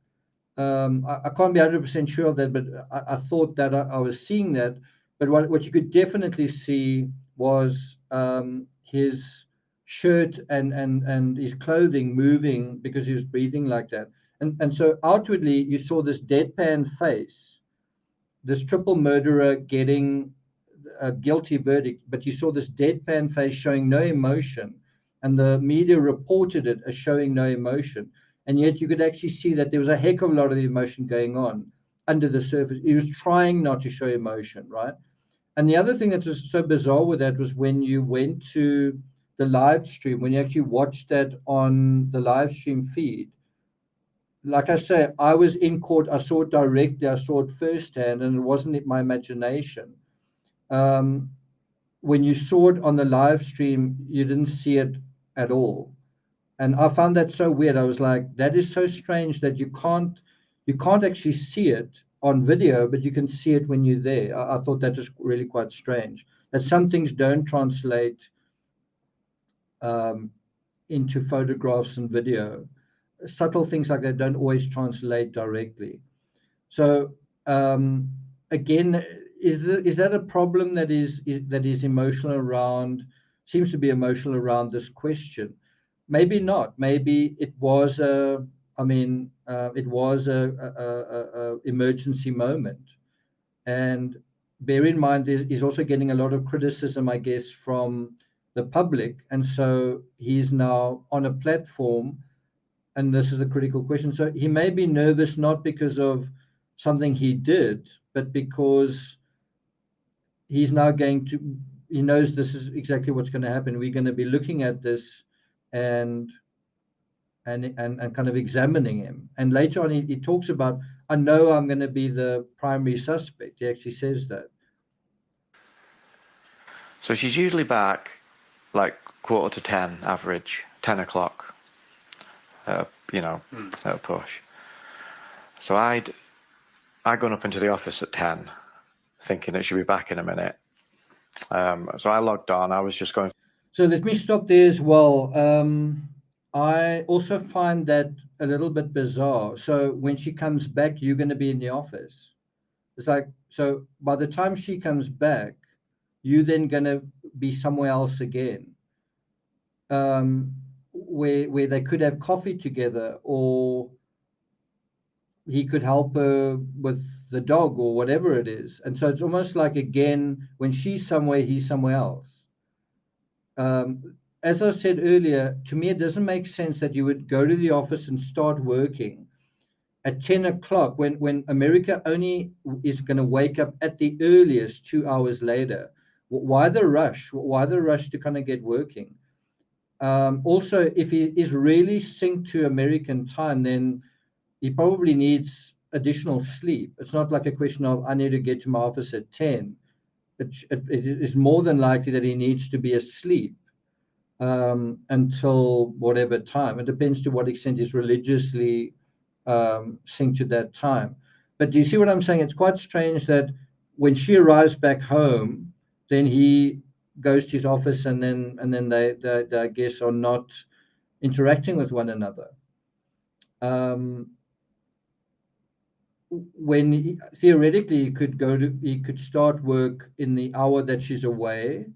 I can't be 100% sure of that, but I thought that I was seeing that. But what you could definitely see was his shirt and his clothing moving because he was breathing like that. And so outwardly, you saw this deadpan face, this triple murderer getting a guilty verdict, but you saw this deadpan face showing no emotion. And the media reported it as showing no emotion. And yet you could actually see that there was a heck of a lot of emotion going on under the surface. He was trying not to show emotion, right? And the other thing that was so bizarre with that was when you went to the live stream, when you actually watched that on the live stream feed, like I say, I was in court. I saw it directly. I saw it firsthand, and it wasn't my imagination. When you saw it on the live stream, you didn't see it at all. And I found that so weird. I was like, that is so strange that you can't actually see it on video, but you can see it when you're there. I thought that was really quite strange, that some things don't translate into photographs and video. Subtle things like that don't always translate directly. So again, is that a problem that is emotional around, seems to be emotional around this question? Maybe not. Maybe it was a emergency moment. And bear in mind, he's also getting a lot of criticism, I guess, from the public. And so he's now on a platform, and this is the critical question. So he may be nervous, not because of something he did, but because he's now he knows this is exactly what's going to happen. We're going to be looking at this and kind of examining him. And later on, he talks about, I know I'm going to be the primary suspect. He actually says that. So she's usually back like 9:45 average, 10 o'clock, at a push. So I'd gone up into the office at 10, thinking that she'd be back in a minute. So I logged on. I was just going. So let me stop there as well. I also find that a little bit bizarre. So when she comes back, you're going to be in the office. It's like, so by the time she comes back, you're then going to be somewhere else again, where they could have coffee together, or he could help her with the dog or whatever it is. And so it's almost like, again, when she's somewhere, he's somewhere else. As I said earlier, to me, it doesn't make sense that you would go to the office and start working at 10 o'clock when America only is going to wake up at the earliest 2 hours later. Why the rush? Why the rush to kind of get working? Also, if he is really synced to American time, then he probably needs additional sleep. It's not like a question of, I need to get to my office at 10. It is more than likely that he needs to be asleep until whatever time. It depends to what extent he's religiously synced to that time. But do you see what I'm saying? It's quite strange that when she arrives back home, then he goes to his office, and then they I guess are not interacting with one another. When theoretically he could start work in the hour that she's away,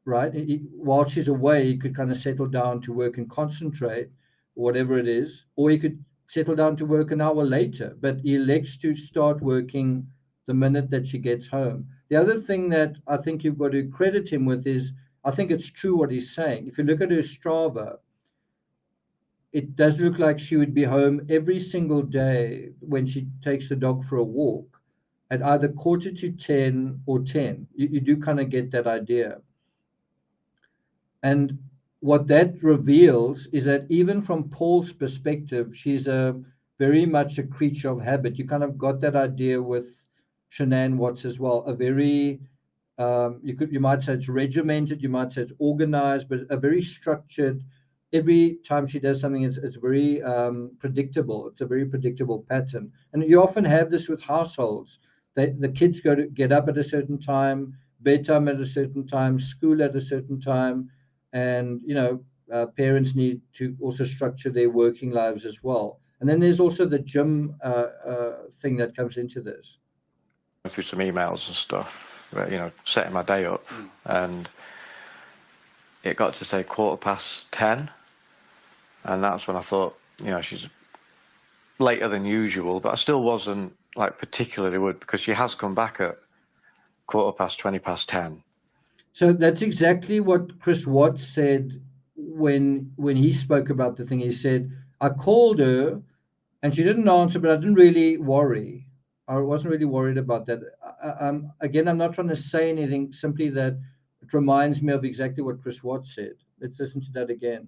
right? While she's away, he could kind of settle down to work and concentrate, whatever it is, or he could settle down to work an hour later. But he elects to start working the minute that she gets home. The other thing that I think you've got to credit him with is, I think it's true what he's saying. If you look at her Strava, it does look like she would be home every single day when she takes the dog for a walk at either 9:45 or 10. You do kind of get that idea. And what that reveals is that even from Paul's perspective, she's very much a creature of habit. You kind of got that idea with Shanann Watts as well. A very, you might say it's regimented, you might say it's organized, but a very structured. Every time she does something, it's very predictable. It's a very predictable pattern. And you often have this with households. The kids get up at a certain time, bedtime at a certain time, school at a certain time, and parents need to also structure their working lives as well. And then there's also the gym thing that comes into this. Through some emails and stuff, setting my day up, and it got to say 10:15, and that's when I thought, she's later than usual, but I still wasn't particularly worried because she has come back at 10:15. So that's exactly what Chris Watts said when he spoke about the thing. He said, I called her and she didn't answer, but I didn't really worry. I wasn't really worried about that. Again, I'm not trying to say anything, simply that it reminds me of exactly what Chris Watts said. Let's listen to that again.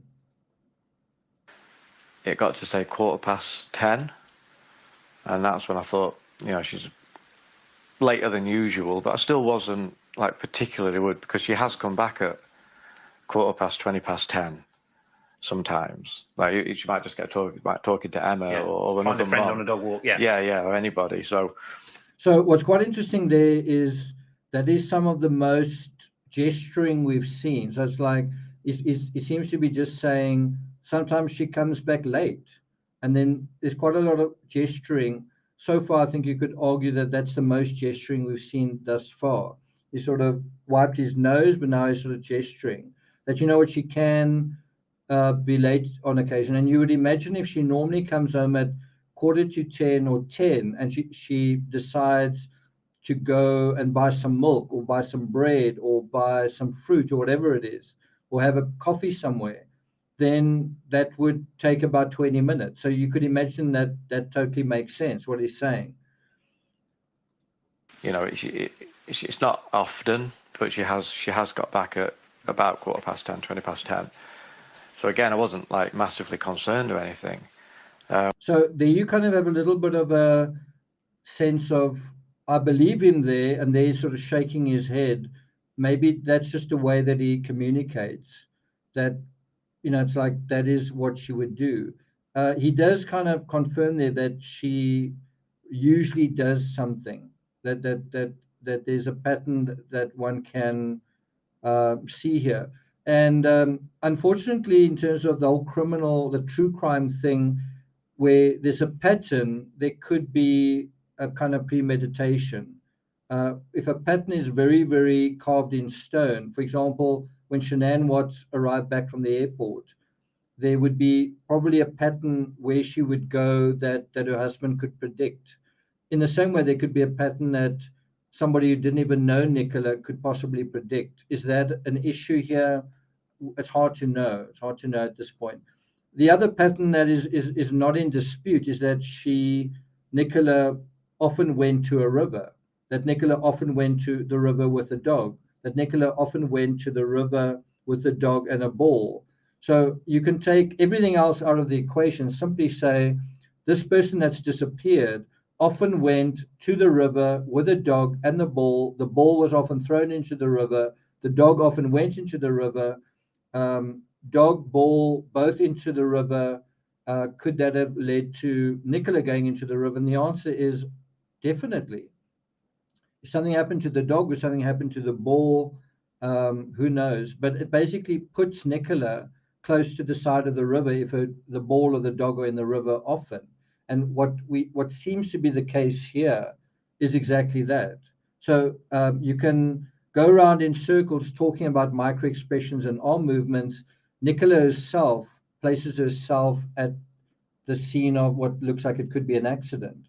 It got to say 10:15, and that's when I thought, she's later than usual, but I still wasn't particularly worried because she has come back at 10:15 sometimes. She might just get talking to Emma or find another a friend mom. on a dog walk. or anybody. So what's quite interesting there is that is some of the most gesturing we've seen. So it's like it seems to be just saying sometimes she comes back late, and then there's quite a lot of gesturing. So far, I think you could argue that that's the most gesturing we've seen thus far. He sort of wiped his nose, but now he's sort of gesturing that, she can be late on occasion. And you would imagine if she normally comes home at 9:45 or 10, and she decides to go and buy some milk or buy some bread or buy some fruit or whatever it is, or have a coffee somewhere, then that would take about 20 minutes. So you could imagine that totally makes sense, what he's saying. It's not often, but she has got back at about 10:15. So again, I wasn't massively concerned or anything. So there you kind of have a little bit of a sense of, I believe him there, and there he's sort of shaking his head. Maybe that's just a way that he communicates, that, it's like that is what she would do. He does kind of confirm there that she usually does something, that there's a pattern that one can see here. And unfortunately, in terms of the whole the true crime thing, where there's a pattern, there could be a kind of premeditation. If a pattern is very, very carved in stone, for example, when Shanann Watts arrived back from the airport, there would be probably a pattern where she would go that her husband could predict. In the same way, there could be a pattern that somebody who didn't even know Nicola could possibly predict. Is that an issue here? It's hard to know. It's hard to know at this point. The other pattern that is not in dispute is that Nicola often went to a river, that Nicola often went to the river with a dog, that Nicola often went to the river with a dog and a ball. So you can take everything else out of the equation, simply say this person that's disappeared often went to the river with a dog and the ball. The ball was often thrown into the river. The dog often went into the river. Dog, ball, both into the river. Could that have led to Nicola going into the river? And the answer is definitely. If something happened to the dog or something happened to the ball, who knows? But it basically puts Nicola close to the side of the river if the ball or the dog are in the river often. And what seems to be the case here is exactly that. So you can go around in circles talking about micro expressions and arm movements. Nicola herself places herself at the scene of what looks like it could be an accident.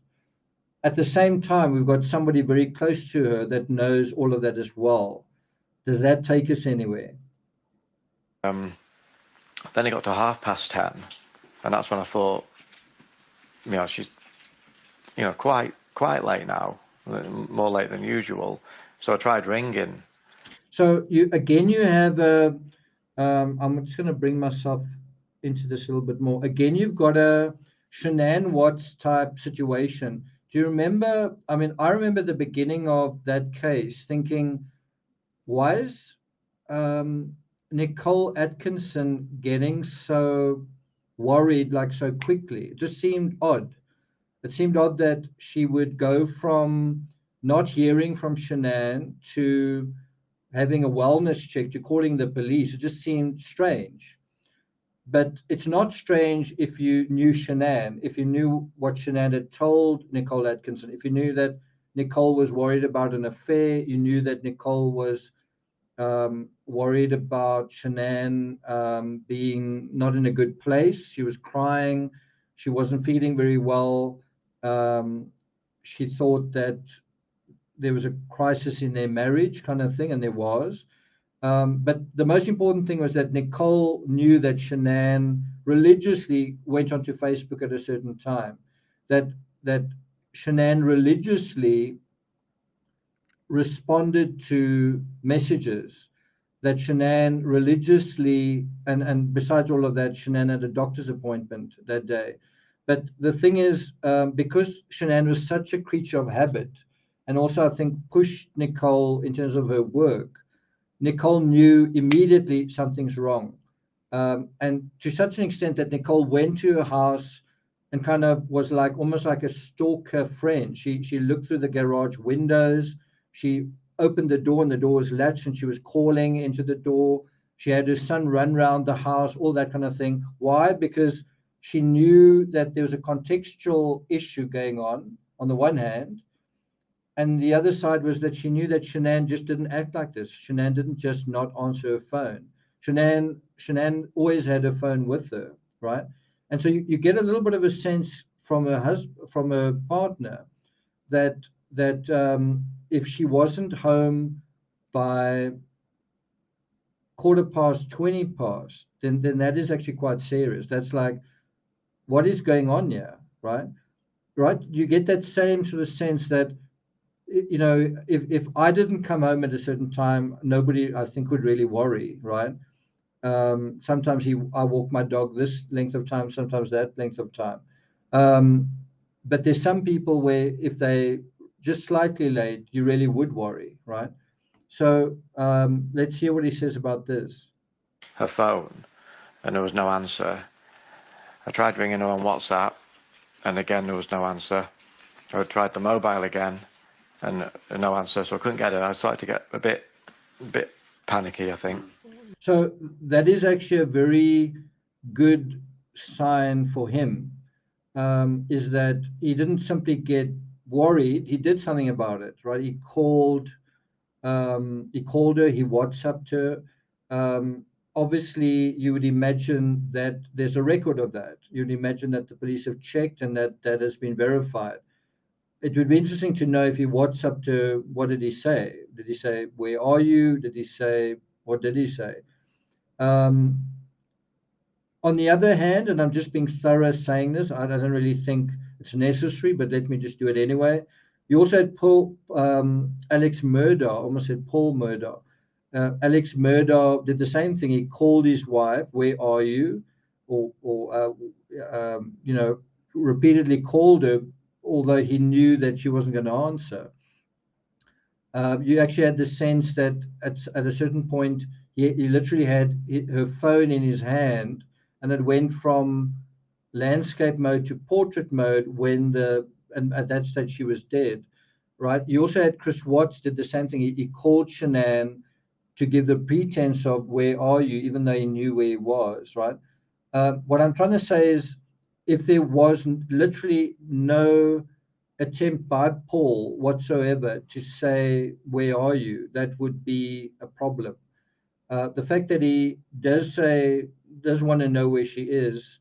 At the same time, we've got somebody very close to her that knows all of that as well. Does that take us anywhere? Then it got to 10:30, and that's when I thought, she's, quite late now, more late than usual. So I tried ringing. So you have a, I'm just going to bring myself into this a little bit more. Again, you've got a Shanann Watts type situation. Do you remember? I mean, I remember the beginning of that case thinking, why is Nicole Atkinson getting so worried like so quickly? It just seemed odd. It seemed odd that she would go from not hearing from Shanann to having a wellness check to calling the police. It just seemed strange. But it's not strange if you knew Shanann, if you knew what Shanann had told Nicole Atkinson, if you knew that Nicole was worried about an affair, you knew that Nicole was worried about Shanann being not in a good place. She was crying. She wasn't feeling very well. She thought that there was a crisis in their marriage kind of thing, and there was. But the most important thing was that Nicole knew that Shanann religiously went onto Facebook at a certain time, that Shanann religiously responded to messages, that Shanann religiously, and besides all of that, Shanann had a doctor's appointment that day. But the thing is, because Shanann was such a creature of habit, and also I think pushed Nicole in terms of her work, Nicole knew immediately something's wrong. And to such an extent that Nicole went to her house and kind of was like almost like a stalker friend. She looked through the garage windows. She opened the door and the door was latched and she was calling into the door. She had her son run around the house, all that kind of thing. Why? Because she knew that there was a contextual issue going on the one hand. And the other side was that she knew that Shanann just didn't act like this. Shanann didn't just not answer her phone. Shanann always had her phone with her, right? And so you get a little bit of a sense from her husband, from her partner, that if she wasn't home by 20 past, then that is actually quite serious. That's like, what is going on here, right? Right? You get that same sort of sense that, if I didn't come home at a certain time, nobody, I think, would really worry, right? Sometimes I walk my dog this length of time, sometimes that length of time. But there's some people where if they just slightly late, you really would worry, right? So let's hear what he says about this. Her phone, and there was no answer. I tried ringing her on WhatsApp, and again there was no answer. I tried the mobile again, and no answer, so I couldn't get her. I started to get a bit panicky, I think. So that is actually a very good sign for him, is that he didn't simply get worried. He did something about it, right? He called her, he WhatsApped her. Obviously, you would imagine that there's a record of that. You'd imagine that the police have checked and that has been verified. It would be interesting to know if he WhatsApped her, what did he say? Did he say, where are you? Did he say, what did he say? On the other hand, and I'm just being thorough saying this, I don't really think it's necessary, but let me just do it anyway. You also had Alex Murdaugh, almost said Paul Murdaugh. Alex Murdaugh did the same thing. He called his wife, where are you? Or repeatedly called her, although he knew that she wasn't going to answer. You actually had the sense that at a certain point, he literally had her phone in his hand, and it went from landscape mode to portrait mode and at that stage she was dead, right? You also had Chris Watts did the same thing. He called Shanann to give the pretense of where are you, even though he knew where he was, right? What I'm trying to say is, if there was literally no attempt by Paul whatsoever to say, where are you, that would be a problem. The fact that he does want to know where she is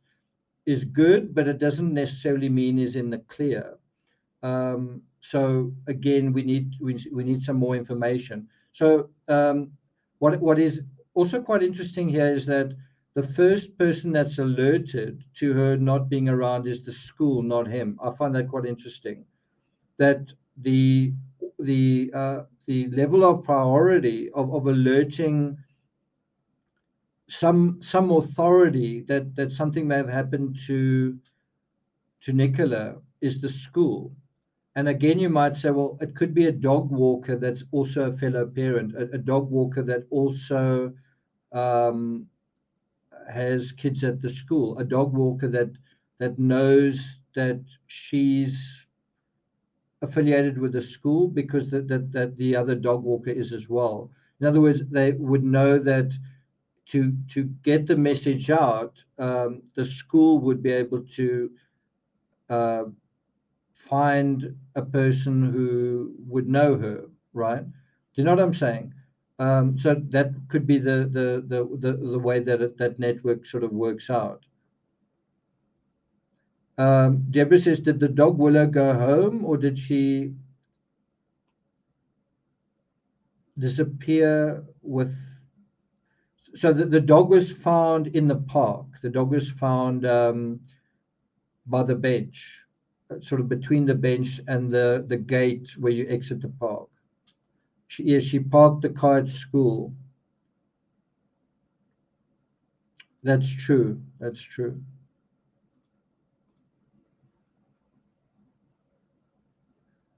good, but it doesn't necessarily mean he's in the clear. So again, we need some more information. So what is also quite interesting here is that the first person that's alerted to her not being around is the school, not him. I find that quite interesting. That the level of priority of alerting some authority that something may have happened to Nicola is the school. And again, you might say, well, it could be a dog walker that's also a fellow parent, a dog walker that also has kids at the school, a dog walker that knows that she's affiliated with the school because that the other dog walker is as well. In other words, they would know that to get the message out, the school would be able to find a person who would know her, right? Do you know what I'm saying? So that could be the way that that network sort of works out. Deborah says, did the dog Willow go home, or did she disappear with? So the dog was found in the park. The dog was found by the bench, sort of between the bench and the gate where you exit the park. She parked the car at school. That's true. That's true.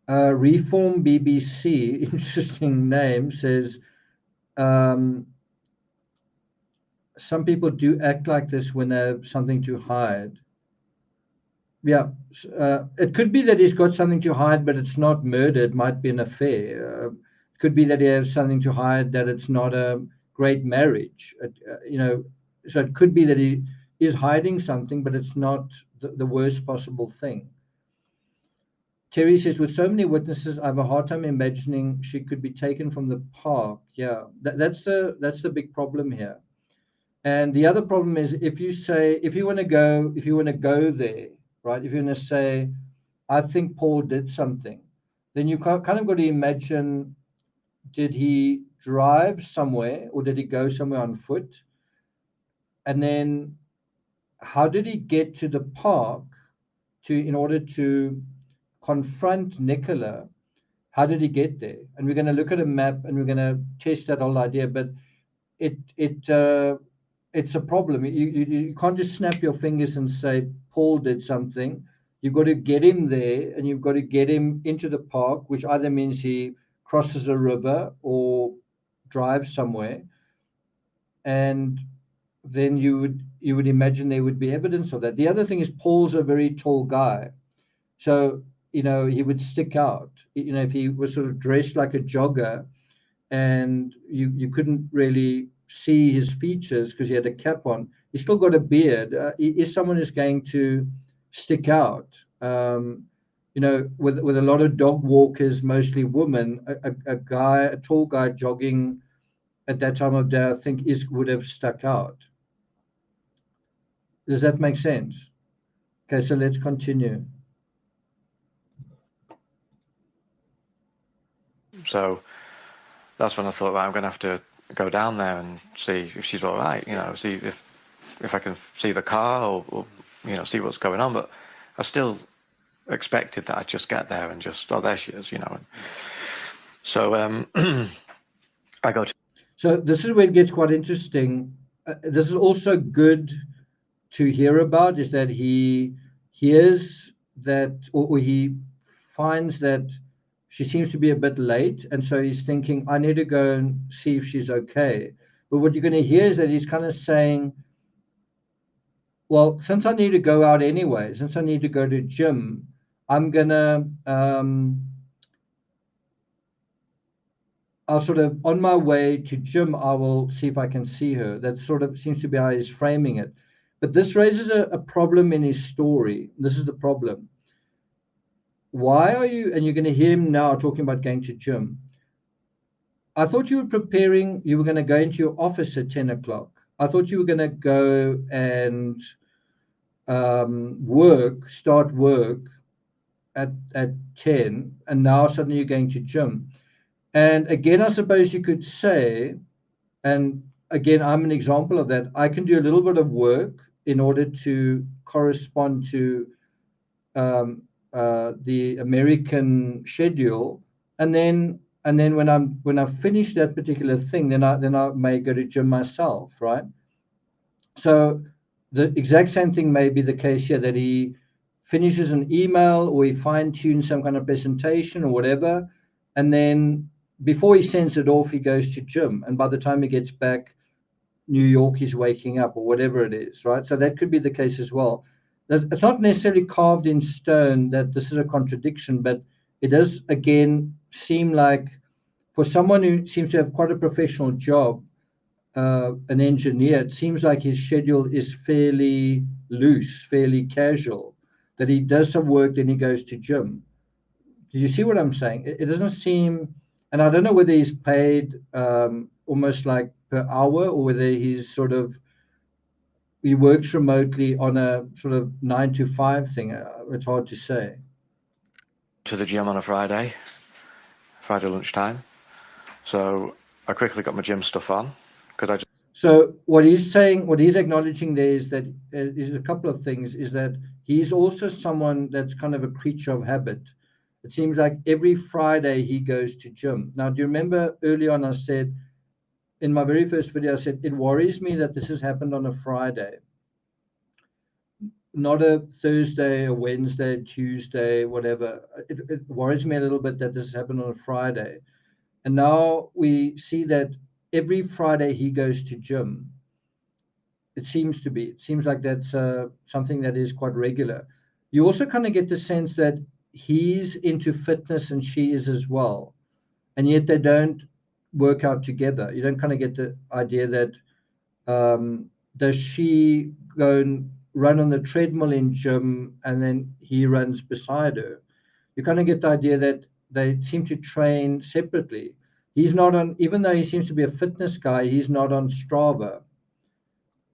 Reform BBC, interesting name, says some people do act like this when they have something to hide. Yeah, it could be that he's got something to hide, but it's not murder. It might be an affair. It could be that he has something to hide, that it's not a great marriage. So it could be that he is hiding something, but it's not the worst possible thing. Terry says, with so many witnesses, I have a hard time imagining she could be taken from the park. Yeah, that's the big problem here. And the other problem is if you want to go there, right? If you want to say, I think Paul did something, then you kind of got to imagine, did he drive somewhere or did he go somewhere on foot? And then how did he get to the park in order to confront Nicola? How did he get there? And we're going to look at a map and we're going to test that whole idea, but it's a problem. You can't just snap your fingers and say Paul did something. You've got to get him there, and you've got to get him into the park, which either means he crosses a river or drives somewhere. And then you would imagine there would be evidence of that. The other thing is Paul's a very tall guy, so he would stick out. If he was sort of dressed like a jogger, and you couldn't really see his features because he had a cap on. He's still got a beard. Is someone who's going to stick out? With a lot of dog walkers, mostly women, a tall guy jogging at that time of day, I think would have stuck out. Does that make sense? Okay, so let's continue. So that's when I thought, right, I'm going to have to go down there and see if she's all right, see if I can see the car or see what's going on. But I still expected that I'd just get there and just, oh, there she is, And so I go to... So this is where it gets quite interesting. This is also good to hear about, is that he hears that, or he finds that she seems to be a bit late, and so he's thinking, I need to go and see if she's okay. But what you're going to hear is that he's kind of saying, well, since I need to go out anyway, since I need to go to gym, I'm going to, I'll sort of, on my way to gym, I will see if I can see her. That sort of seems to be how he's framing it. But this raises a problem in his story. This is the problem. Why are you, and you're going to hear him now talking about going to gym. I thought you were going to go into your office at 10 o'clock. I thought you were going to go and start work at 10, and now suddenly you're going to gym. And again, I suppose you could say, and again, I'm an example of that. I can do a little bit of work in order to correspond to the American schedule, and then when I finish that particular thing, then I may go to gym myself, right? So the exact same thing may be the case here, that he finishes an email or he fine-tunes some kind of presentation or whatever, and then before he sends it off, he goes to gym, and by the time he gets back, New York is waking up or whatever it is, right? So that could be the case as well. It's not necessarily carved in stone that this is a contradiction, but it does again seem like, for someone who seems to have quite a professional job, an engineer, it seems like his schedule is fairly loose, fairly casual, that he does some work, then he goes to gym. Do you see what I'm saying? It doesn't seem, and I don't know whether he's paid almost like per hour, or whether he's sort of, he works remotely on a sort of 9 to 5 thing. It's hard to say. To the gym on a Friday lunchtime. So I quickly got my gym stuff on because I just. So what he's saying, what he's acknowledging there is that is a couple of things. Is that he's also someone that's kind of a creature of habit. It seems like every Friday he goes to gym. Now, do you remember early on I said, in my very first video, I said, it worries me that this has happened on a Friday, not a Thursday, a Wednesday, Tuesday, whatever. It worries me a little bit that this has happened on a Friday. And now we see that every Friday he goes to gym. It seems like that's something that is quite regular. You also kind of get the sense that he's into fitness and she is as well, and yet they don't work out together. You don't kind of get the idea that does she go and run on the treadmill in gym and then he runs beside her. You kind of get the idea that they seem to train separately. He's not on, even though he seems to be a fitness guy, he's not on Strava.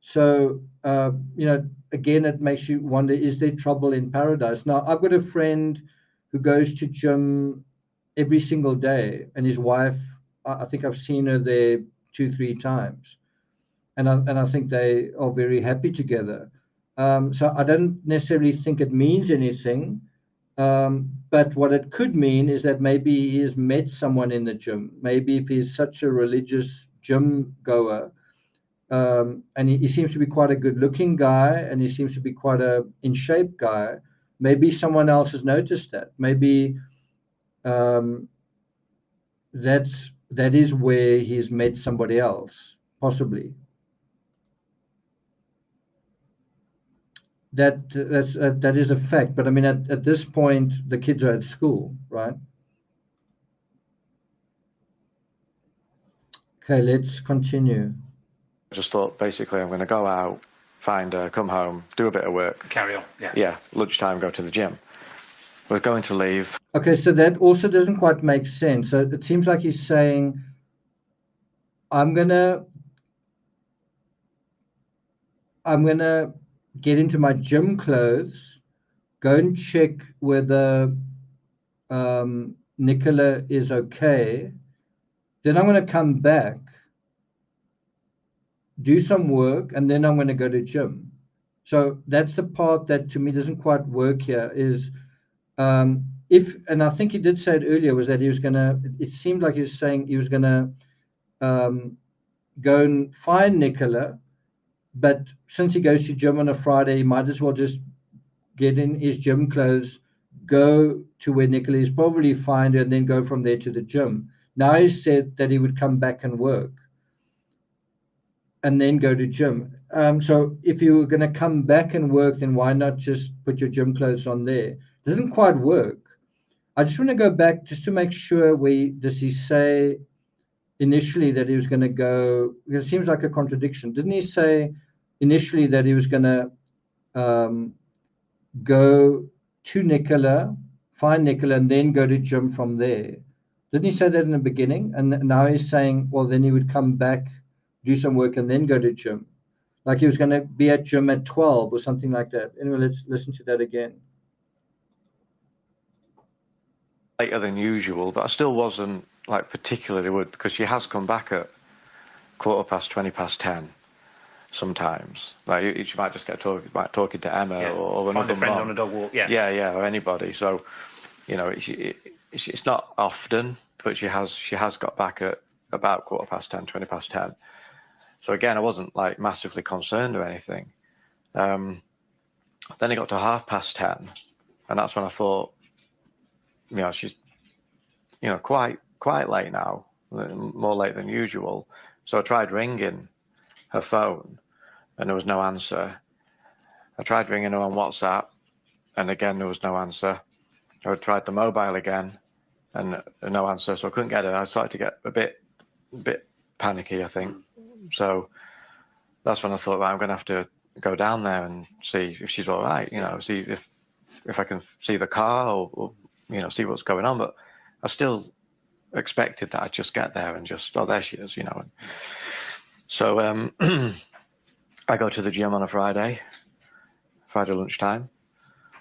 So, again, it makes you wonder, is there trouble in paradise? Now, I've got a friend who goes to gym every single day, and his wife, I think I've seen her there 2-3 times. And I think they are very happy together. So I don't necessarily think it means anything. But what it could mean is that maybe he has met someone in the gym. Maybe if he's such a religious gym goer, and he seems to be quite a good-looking guy, and he seems to be quite a in-shape guy, maybe someone else has noticed that. Maybe that is where he's met somebody else, possibly. That is a fact. But I mean, at this point, the kids are at school, right? Okay, let's continue. I just thought, basically, I'm going to go out, find her, come home, do a bit of work. Carry on. Yeah. Yeah, lunchtime, go to the gym. We're going to leave. Okay, so that also doesn't quite make sense. So it seems like he's saying, I'm gonna get into my gym clothes, go and check whether Nicola is okay. Then I'm going to come back, do some work, and then I'm going to go to gym. So that's the part that to me doesn't quite work here, is and I think he did say it earlier, was that he was going to, it seemed like he was saying he was going to go and find Nicola, but since he goes to gym on a Friday, he might as well just get in his gym clothes, go to where Nicola is, probably find her, and then go from there to the gym. Now he said that he would come back and work and then go to gym. So if you were going to come back and work, then why not just put your gym clothes on there? It doesn't quite work. I just want to go back just to make sure, does he say initially that he was going to go, because it seems like a contradiction. Didn't he say initially that he was going to go to Nicola, find Nicola, and then go to gym from there? Didn't he say that in the beginning? And now he's saying, well, then he would come back, do some work, and then go to gym. Like he was going to be at gym at 12 or something like that. Anyway, let's listen to that again. later than usual, but I still wasn't like particularly worried because she has come back at 10:15 sometimes. Like she might just get talking to Emma or find another a friend mum. on a dog walk. Yeah, yeah, or anybody. So, you know, it's not often, but she has got back at about 10:15, 10:20. So again, I wasn't like massively concerned or anything. Then it got to 10:30, and that's when I thought, you know, she's, you know, quite late now, more late than usual. So I tried ringing her phone, and there was no answer. I tried ringing her on WhatsApp, and again there was no answer. I tried the mobile again, and no answer. So I couldn't get her. I started to get a bit panicky, I think. So that's when I thought, right, I'm going to have to go down there and see if she's all right. You know, see if I can see the car or you know, see what's going on. But I still expected that I'd just get there and just, oh, there she is, you know. And so I go to the gym on a Friday lunchtime.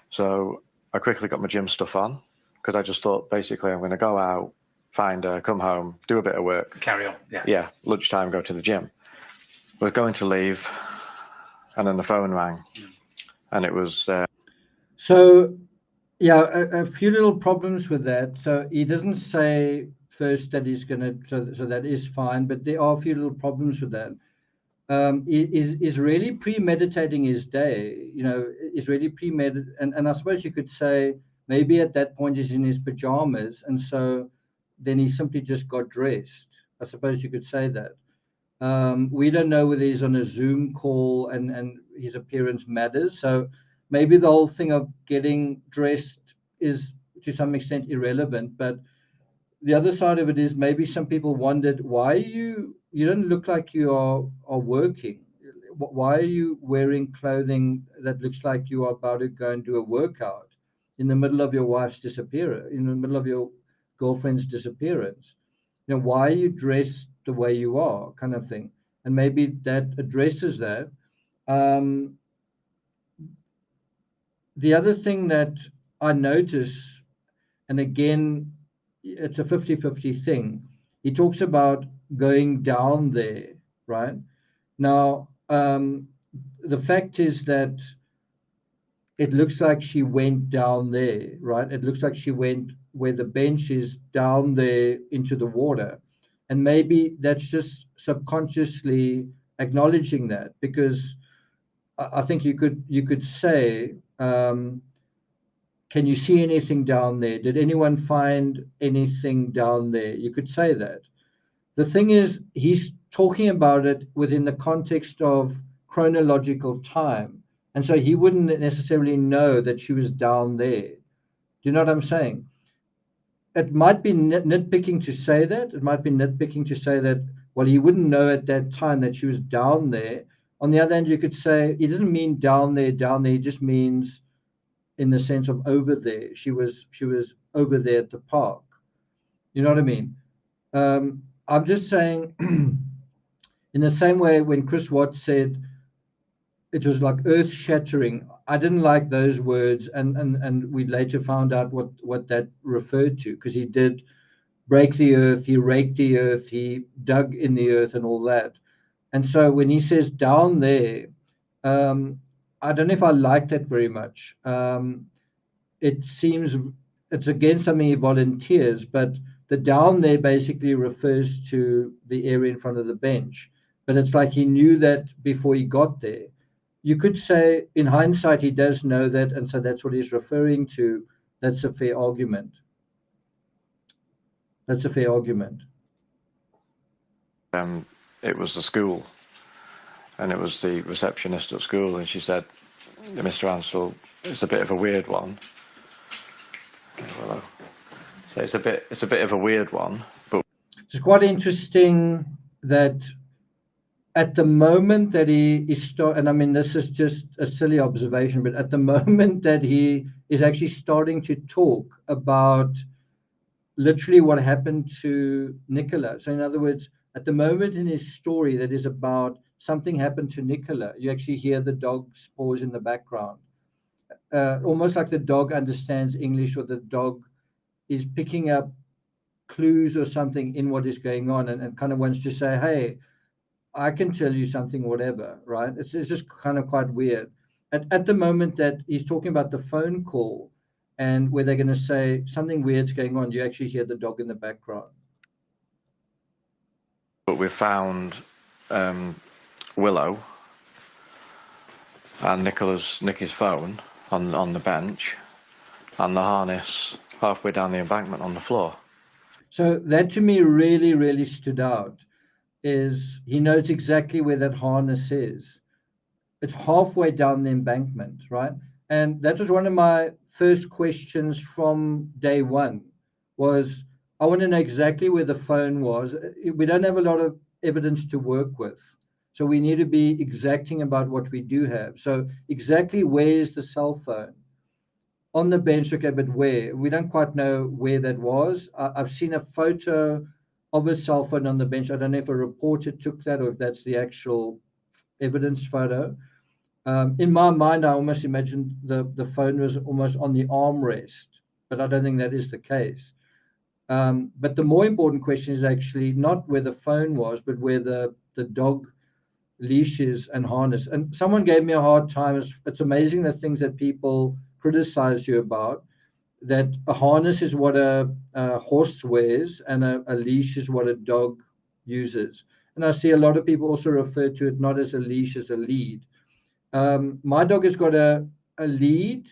So I quickly got my gym stuff on because I just thought, basically, I'm going to go out, find her, come home, do a bit of work. carry on. Yeah, lunchtime, go to the gym. I was going to leave, and then the phone rang, and it was... So, yeah, a few little problems with that. So he doesn't say first that he's going to, so that is fine, but there are a few little problems with that. Is really premeditating his day, you know, is really premeditated. And I suppose you could say maybe at that point he's in his pajamas, and so then he simply just got dressed. I suppose you could say that. We don't know whether he's on a Zoom call and his appearance matters. So maybe the whole thing of getting dressed is to some extent irrelevant. But the other side of it is maybe some people wondered, why you don't look like you are working. Why are you wearing clothing that looks like you are about to go and do a workout in the middle of your wife's disappearance, in the middle of your girlfriend's disappearance? You know, why are you dressed the way you are, kind of thing? And maybe that addresses that. The other thing that I notice, and again, it's a 50-50 thing. He talks about going down there, right? Now, the fact is that it looks like she went down there, right? It looks like she went where the bench is, down there into the water. And maybe that's just subconsciously acknowledging that, because I think you could say, can you see anything down there? Did anyone find anything down there? You could say that. The thing is, he's talking about it within the context of chronological time. And so he wouldn't necessarily know that she was down there. Do you know what I'm saying? It might be nitpicking to say that. It might be nitpicking to say that, well, he wouldn't know at that time that she was down there. On the other hand, you could say, it doesn't mean down there, down there. It just means in the sense of over there. She was over there at the park. You know what I mean? I'm just saying, in the same way when Chris Watts said it was like earth shattering, I didn't like those words, and we later found out what that referred to, because he did break the earth, he raked the earth, he dug in the earth and all that. And so when he says down there, I don't know if I like that very much. It seems it's again something he volunteers, but the down there basically refers to the area in front of the bench. But it's like he knew that before he got there. You could say, in hindsight, he does know that, and so that's what he's referring to. That's a fair argument. That's a fair argument. It was the school, and it was the receptionist at school, and she said, Mr. Ansell, it's a bit of a weird one. Hello. So it's a bit of a weird one, but it's quite interesting that at the moment that he is and I mean, this is just a silly observation, but at the moment that he is actually starting to talk about literally what happened to Nicola. So in other words, at the moment in his story that is about something happened to Nicola, you actually hear the dog's paws in the background. Almost like the dog understands English, or the dog is picking up clues or something in what is going on, and kind of wants to say, hey, I can tell you something, whatever, right? It's just kind of quite weird. At the moment that he's talking about the phone call and where they're going to say something weird's going on, you actually hear the dog in the background. But we found Willow and Nicky's phone on the bench, and the harness halfway down the embankment on the floor. So that to me really, really stood out, is he knows exactly where that harness is. It's halfway down the embankment, right? And that was one of my first questions from day one, was I want to know exactly where the phone was. We don't have a lot of evidence to work with, so we need to be exacting about what we do have. So exactly where is the cell phone? On the bench, okay, but where? We don't quite know where that was. I've seen a photo of a cell phone on the bench. I don't know if a reporter took that or if that's the actual evidence photo. In my mind, I almost imagined the phone was almost on the armrest, but I don't think that is the case. But the more important question is actually not where the phone was, but where the dog leashes and harness. And someone gave me a hard time. It's amazing the things that people criticize you about, that a harness is what a horse wears and a leash is what a dog uses. And I see a lot of people also refer to it not as a leash, as a lead. My dog has got a lead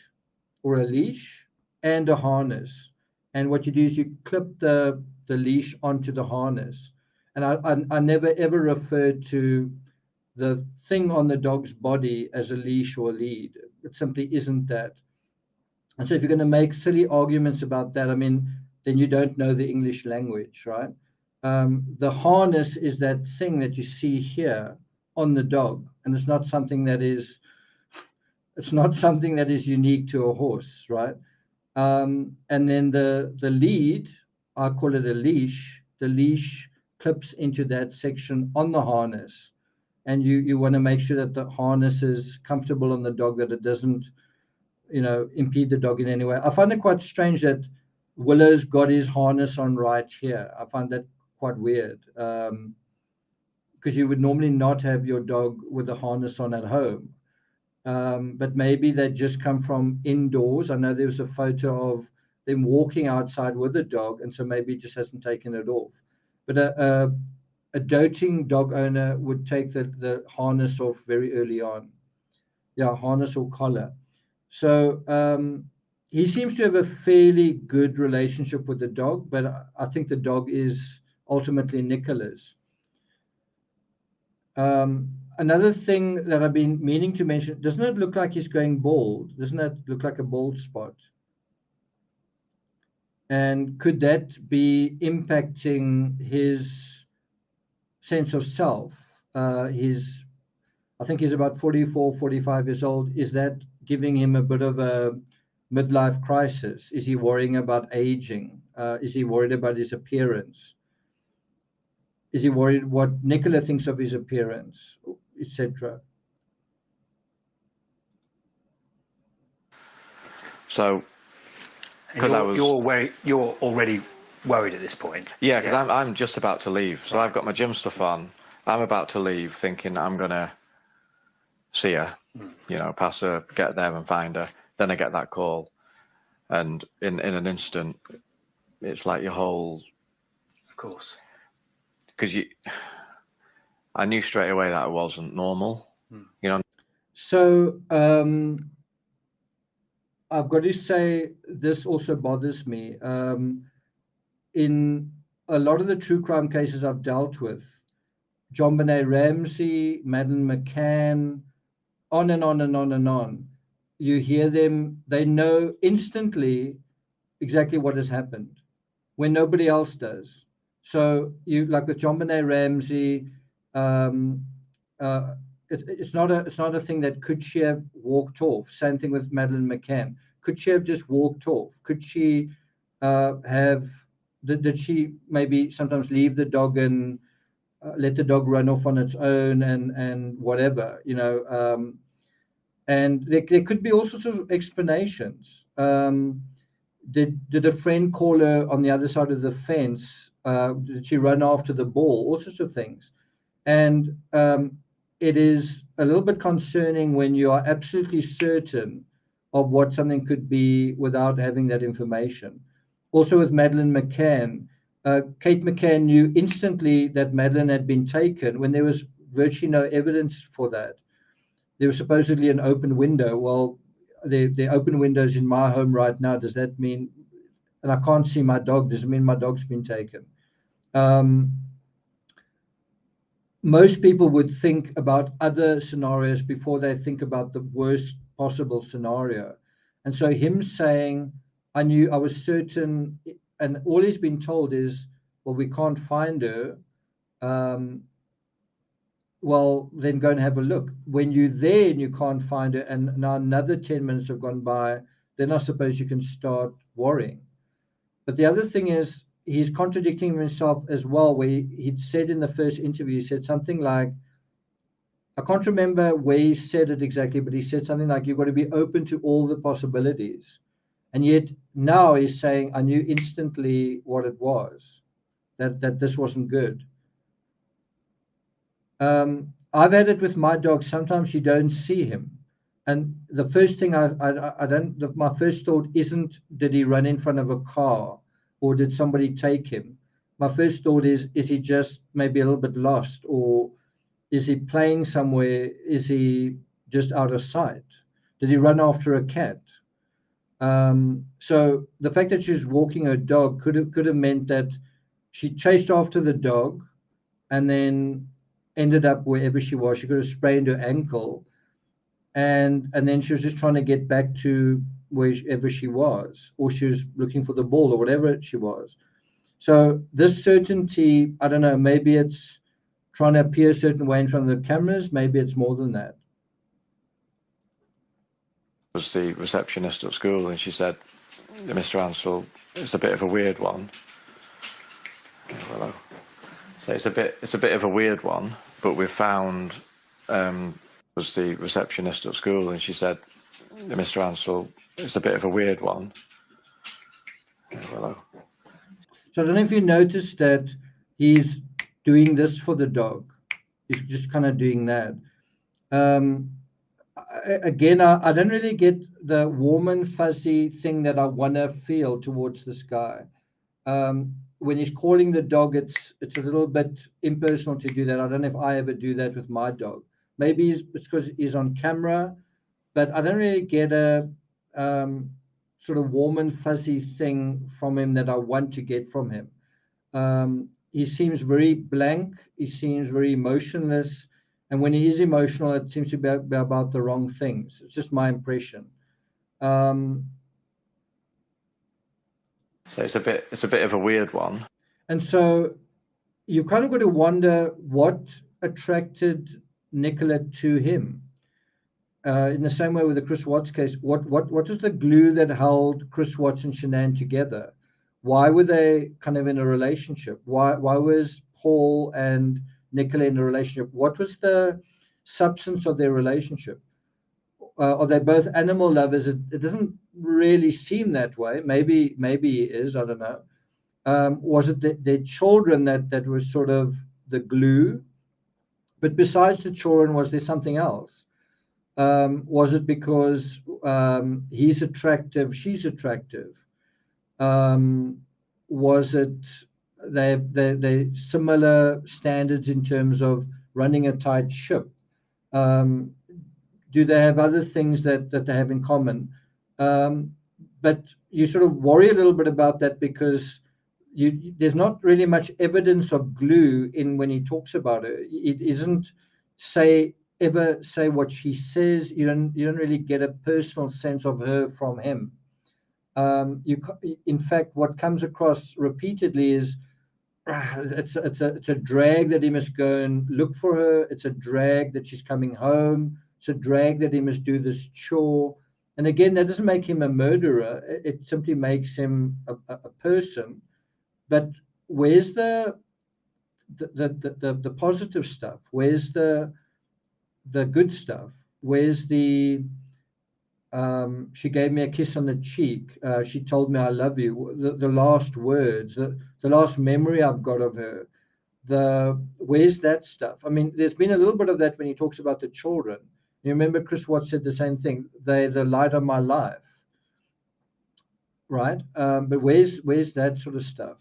or a leash and a harness. And what you do is you clip the leash onto the harness. And I never ever referred to the thing on the dog's body as a leash or a lead. It simply isn't that. And so if you're going to make silly arguments about that, I mean, then you don't know the English language, right? The harness is that thing that you see here on the dog, and it's not something that is unique to a horse, right? And then the lead, I call it a leash. The leash clips into that section on the harness, and you want to make sure that the harness is comfortable on the dog, that it doesn't, impede the dog in any way. I find it quite strange that Willow's got his harness on right here. I find that quite weird, because you would normally not have your dog with a harness on at home. But maybe they just come from indoors. I know there was a photo of them walking outside with the dog, and so maybe he just hasn't taken it off. But a doting dog owner would take the harness off very early on. Yeah, harness or collar. So he seems to have a fairly good relationship with the dog, but I think the dog is ultimately Nicola's. Another thing that I've been meaning to mention, doesn't it look like he's going bald? Doesn't that look like a bald spot? And could that be impacting his sense of self? I think he's about 44, 45 years old. Is that giving him a bit of a midlife crisis? Is he worrying about aging? Is he worried about his appearance? Is he worried what Nicola thinks of his appearance, etc.? So, because you're already worried at this point. Yeah, because I'm just about to leave. So I've got my gym stuff on. I'm about to leave, thinking I'm gonna see her, pass her, get there and find her. Then I get that call, and in an instant, it's like your whole. Of course. Because I knew straight away that it wasn't normal, So I've got to say, this also bothers me. In a lot of the true crime cases I've dealt with, John Benet Ramsey, Madeleine McCann, on and on and on and on, you hear them, they know instantly exactly what has happened when nobody else does. So you, like with John Benet Ramsey, it's not a thing that could she have walked off. Same thing with Madeleine McCann. Could she have just walked off? Could she did she maybe sometimes leave the dog and let the dog run off on its own and whatever, and there could be all sorts of explanations. Did a friend call her on the other side of the fence? Did she run after the ball? All sorts of things. And it is a little bit concerning when you are absolutely certain of what something could be without having that information. Also with Madeleine McCann, Kate McCann knew instantly that Madeleine had been taken when there was virtually no evidence for that. There was supposedly an open window. Well, the open windows in my home right now. Does that mean, and I can't see my dog, does it mean my dog's been taken? Most people would think about other scenarios before they think about the worst possible scenario. And so him saying, I was certain, and all he's been told is, well, we can't find her. Well, then go and have a look. When you're there and you can't find her, and now another 10 minutes have gone by, then I suppose you can start worrying. But the other thing is, he's contradicting himself as well, where he'd said in the first interview, he said something like, I can't remember where he said it exactly, but he said something like, you've got to be open to all the possibilities. And yet now he's saying, I knew instantly what it was, that this wasn't good. I've had it with my dog. Sometimes you don't see him. And the first thing my first thought isn't, did he run in front of a car or did somebody take him? My first thought is he just maybe a little bit lost, or is he playing somewhere? Is he just out of sight? Did he run after a cat? So the fact that she was walking her dog could have meant that she chased after the dog and then ended up wherever she was. She could have sprained her ankle, and then she was just trying to get back to wherever she was, or she was looking for the ball or whatever she was. So this certainty, I don't know, maybe it's trying to appear a certain way in front of the cameras. Maybe it's more than that. Was the receptionist at school, and she said, Mr. Ansell, it's a bit of a weird one. Hello. So it's a bit of a weird one, but we've found, was the receptionist at school, and she said, Mr. Ansell, it's a bit of a weird one. Hello. So I don't know if you noticed that he's doing this for the dog. He's just kind of doing that. Again, I don't really get the warm and fuzzy thing that I want to feel towards this guy. When he's calling the dog, it's a little bit impersonal to do that. I don't know if I ever do that with my dog. Maybe it's because he's on camera, but I don't really get a sort of warm and fuzzy thing from him that I want to get from him. He seems very blank. He seems very emotionless. And when he is emotional, it seems to be about the wrong things. It's just my impression. So it's a bit of a weird one. And so you kind of got to wonder what attracted Nicola to him. In the same way with the Chris Watts case, what was the glue that held Chris Watts and Shanann together? Why were they kind of in a relationship? Why was Paul and Nicola in a relationship? What was the substance of their relationship? Are they both animal lovers? It doesn't really seem that way. Maybe he is. I don't know. Was it their children that was sort of the glue? But besides the children, was there something else? Was it because he's attractive, she's attractive? Was it they similar standards in terms of running a tight ship? Do they have other things that they have in common? But you sort of worry a little bit about that because there's not really much evidence of glue in when he talks about her. It isn't ever say what she says. You don't really get a personal sense of her from him. In fact, what comes across repeatedly is it's a drag that he must go and look for her. It's a drag that she's coming home. It's a drag that he must do this chore. And again, that doesn't make him a murderer. It simply makes him a person. But where's the positive stuff? Where's the good stuff? Where's the She gave me a kiss on the cheek. She told me I love you. The last words, the last memory I've got of her. Where's that stuff? I mean, there's been a little bit of that when he talks about the children. You remember Chris Watts said the same thing. They're the light of my life, right? But where's that sort of stuff?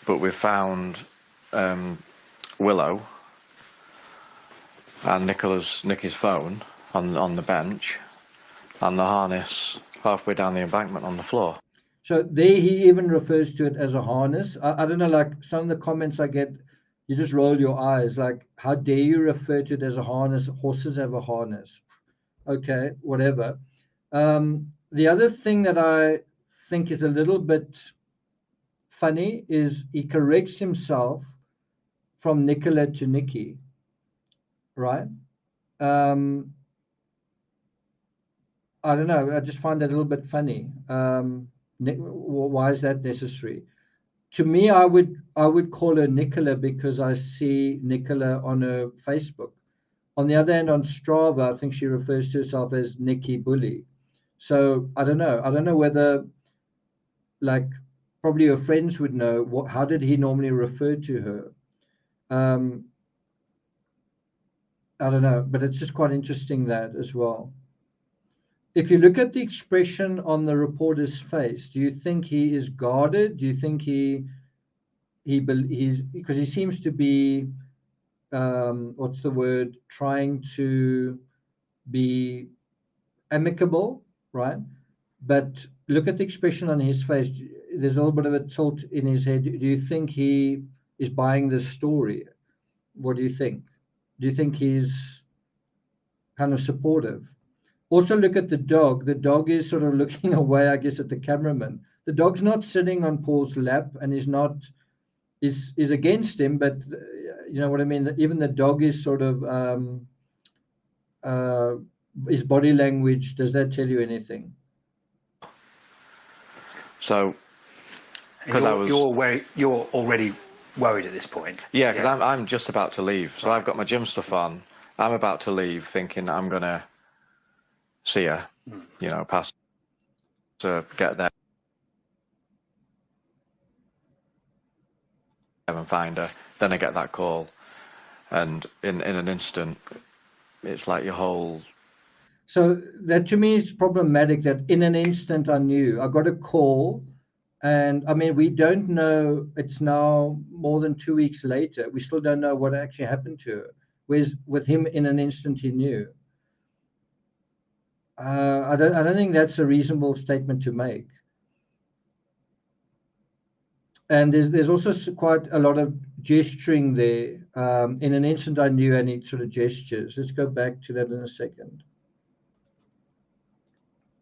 But we found Willow and Nicky's phone on the bench, and the harness halfway down the embankment on the floor. So there he even refers to it as a harness. I don't know, like some of the comments I get, you just roll your eyes, like, how dare you refer to it as a harness? Horses have a harness. Okay, whatever. The other thing that I think is a little bit funny is he corrects himself from Nicola to Nicky, right? I don't know. I just find that a little bit funny. Why is that necessary? To me, I would call her Nicola because I see Nicola on her Facebook. On the other hand, on Strava, I think she refers to herself as Nikki Bulley. So I don't know. I don't know whether, like, probably her friends would know. How did he normally refer to her? I don't know, but it's just quite interesting that as well. If you look at the expression on the reporter's face, do you think he is guarded? Do you think he's because he seems to be what's the word? Trying to be amicable, right? But look at the expression on his face. There's a little bit of a tilt in his head. Do you think he is buying this story? What do you think? Do you think he's kind of supportive? Also, look at the dog. The dog is sort of looking away, I guess, at the cameraman. The dog's not sitting on Paul's lap and is against him, but you know what I mean? Even the dog is sort of his body language. Does that tell you anything? So, you're already worried at this point. Yeah, because I'm just about to leave. So I've got my gym stuff on. I'm about to leave, thinking I'm gonna see her, you know, pass to get there and find her. Then I get that call, and in an instant, it's like your whole. So that to me is problematic. That in an instant I knew. I got a call, and I mean we don't know. It's now more than 2 weeks later. We still don't know what actually happened to her. Whereas with him, in an instant he knew. I don't think that's a reasonable statement to make. And there's also quite a lot of gesturing there. In an instant I knew, and he sort of gestures. Let's go back to that in a second.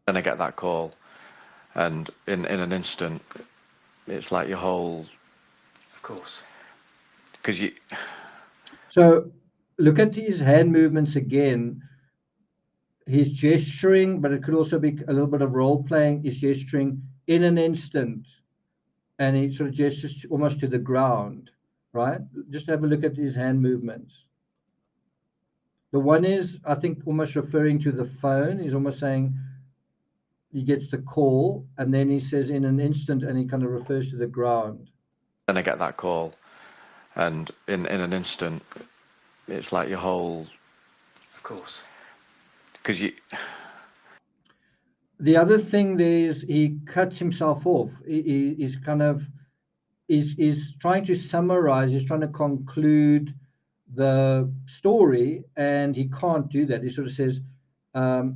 Then I get that call, and in an instant, it's like your whole. Of course. Because you. So look at his hand movements again. He's gesturing, but it could also be a little bit of role playing. He's gesturing in an instant, and he sort of gestures almost to the ground, right? Just have a look at his hand movements. The one is, I think, almost referring to the phone. He's almost saying he gets the call, and then he says in an instant, and he kind of refers to the ground. Then I get that call, and in an instant, it's like your whole. Of course. Because you. The other thing there is he cuts himself off. He's kind of is trying to summarize. He's trying to conclude the story, and he can't do that. He sort of says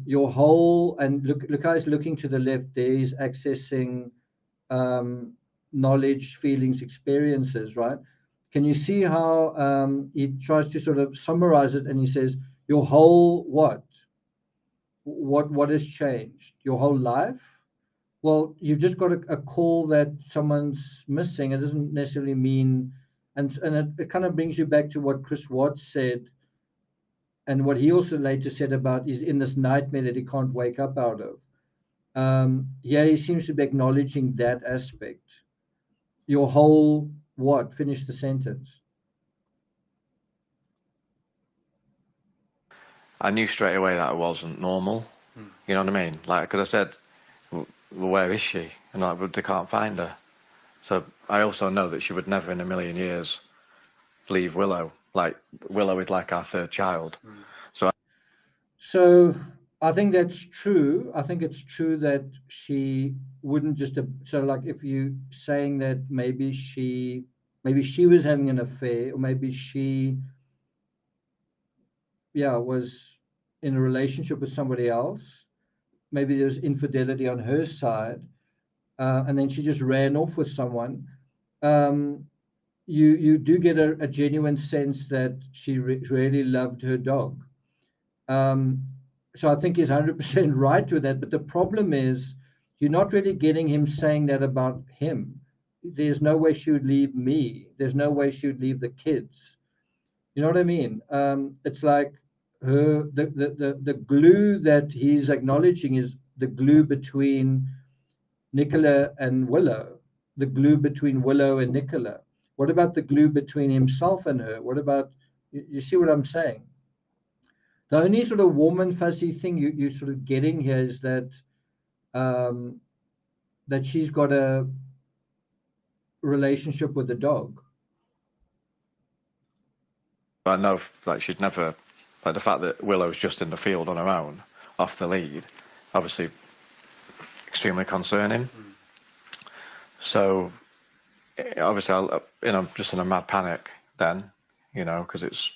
your whole, and look how he's looking to the left there. He's accessing knowledge, feelings, experiences, right? Can you see how he tries to sort of summarize it, and he says your whole what has changed? Your whole life? Well, you've just got a call that someone's missing. It doesn't necessarily mean, and it kind of brings you back to what Chris Watts said, and what he also later said about is in this nightmare that he can't wake up out of. Yeah, he seems to be acknowledging that aspect. Your whole what? Finish the sentence. I knew straight away that it wasn't normal. You know what I mean? Like, because I said, well, where is she? And like, but they can't find her. So I also know that she would never in a million years leave Willow. Like, Willow is like our third child. So I think that's true. I think it's true that she wouldn't just, so like if you saying that maybe she was having an affair, or maybe she, was in a relationship with somebody else. Maybe there's infidelity on her side, and then she just ran off with someone. You do get a genuine sense that she really loved her dog. So I think he's 100% right with that. But the problem is, you're not really getting him saying that about him. There's no way she would leave me. There's no way she would leave the kids. You know what I mean? It's like the glue that he's acknowledging is the glue between Nicola and Willow, the glue between Willow and Nicola. What about the glue between himself and her? What about, you see what I'm saying? The only sort of warm and fuzzy thing you're sort of getting here is that that she's got a relationship with the dog. I know, like, she'd never, like, the fact that Willow's just in the field on her own, off the lead, obviously extremely concerning. So, obviously, I'm just in a mad panic then, because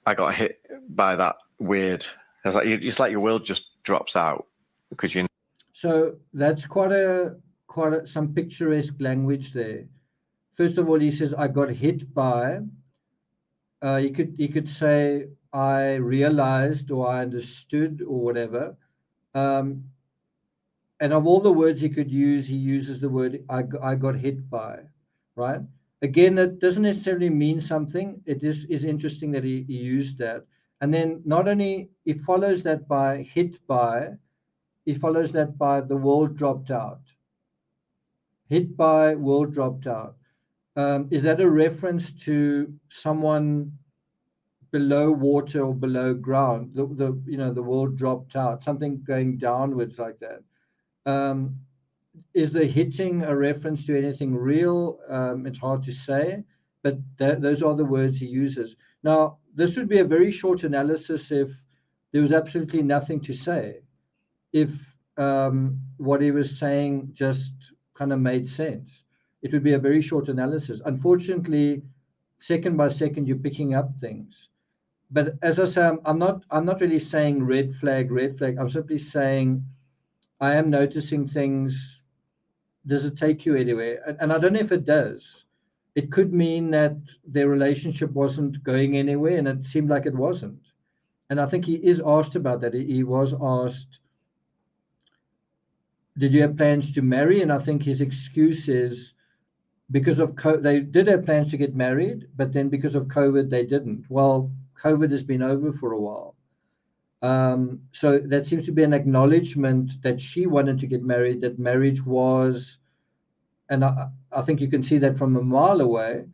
I got hit by that weird, it's like your world just drops out because you. So that's quite some picturesque language there. First of all, he says, I got hit by, you could say, I realized or I understood or whatever. And of all the words he could use, he uses the word I got hit by, right? Again, it doesn't necessarily mean something. It is interesting that he used that. And then not only, he follows that by hit by, he follows that by the world dropped out. Hit by, world dropped out. Is that a reference to someone below water or below ground? The world dropped out, something going downwards like that. Is the hitting a reference to anything real? It's hard to say, but those are the words he uses. Now, this would be a very short analysis if there was absolutely nothing to say. If what he was saying just kind of made sense, it would be a very short analysis. Unfortunately, second by second, you're picking up things. But as I say, I'm not really saying red flag, red flag. I'm simply saying I am noticing things. Does it take you anywhere? And I don't know if it does. It could mean that their relationship wasn't going anywhere, and it seemed like it wasn't. And I think he is asked about that. He was asked, did you have plans to marry? And I think his excuse is because of they did have plans to get married, but then because of COVID, they didn't. Well, COVID has been over for a while. So that seems to be an acknowledgement that she wanted to get married, that marriage was, and I think you can see that from a mile away.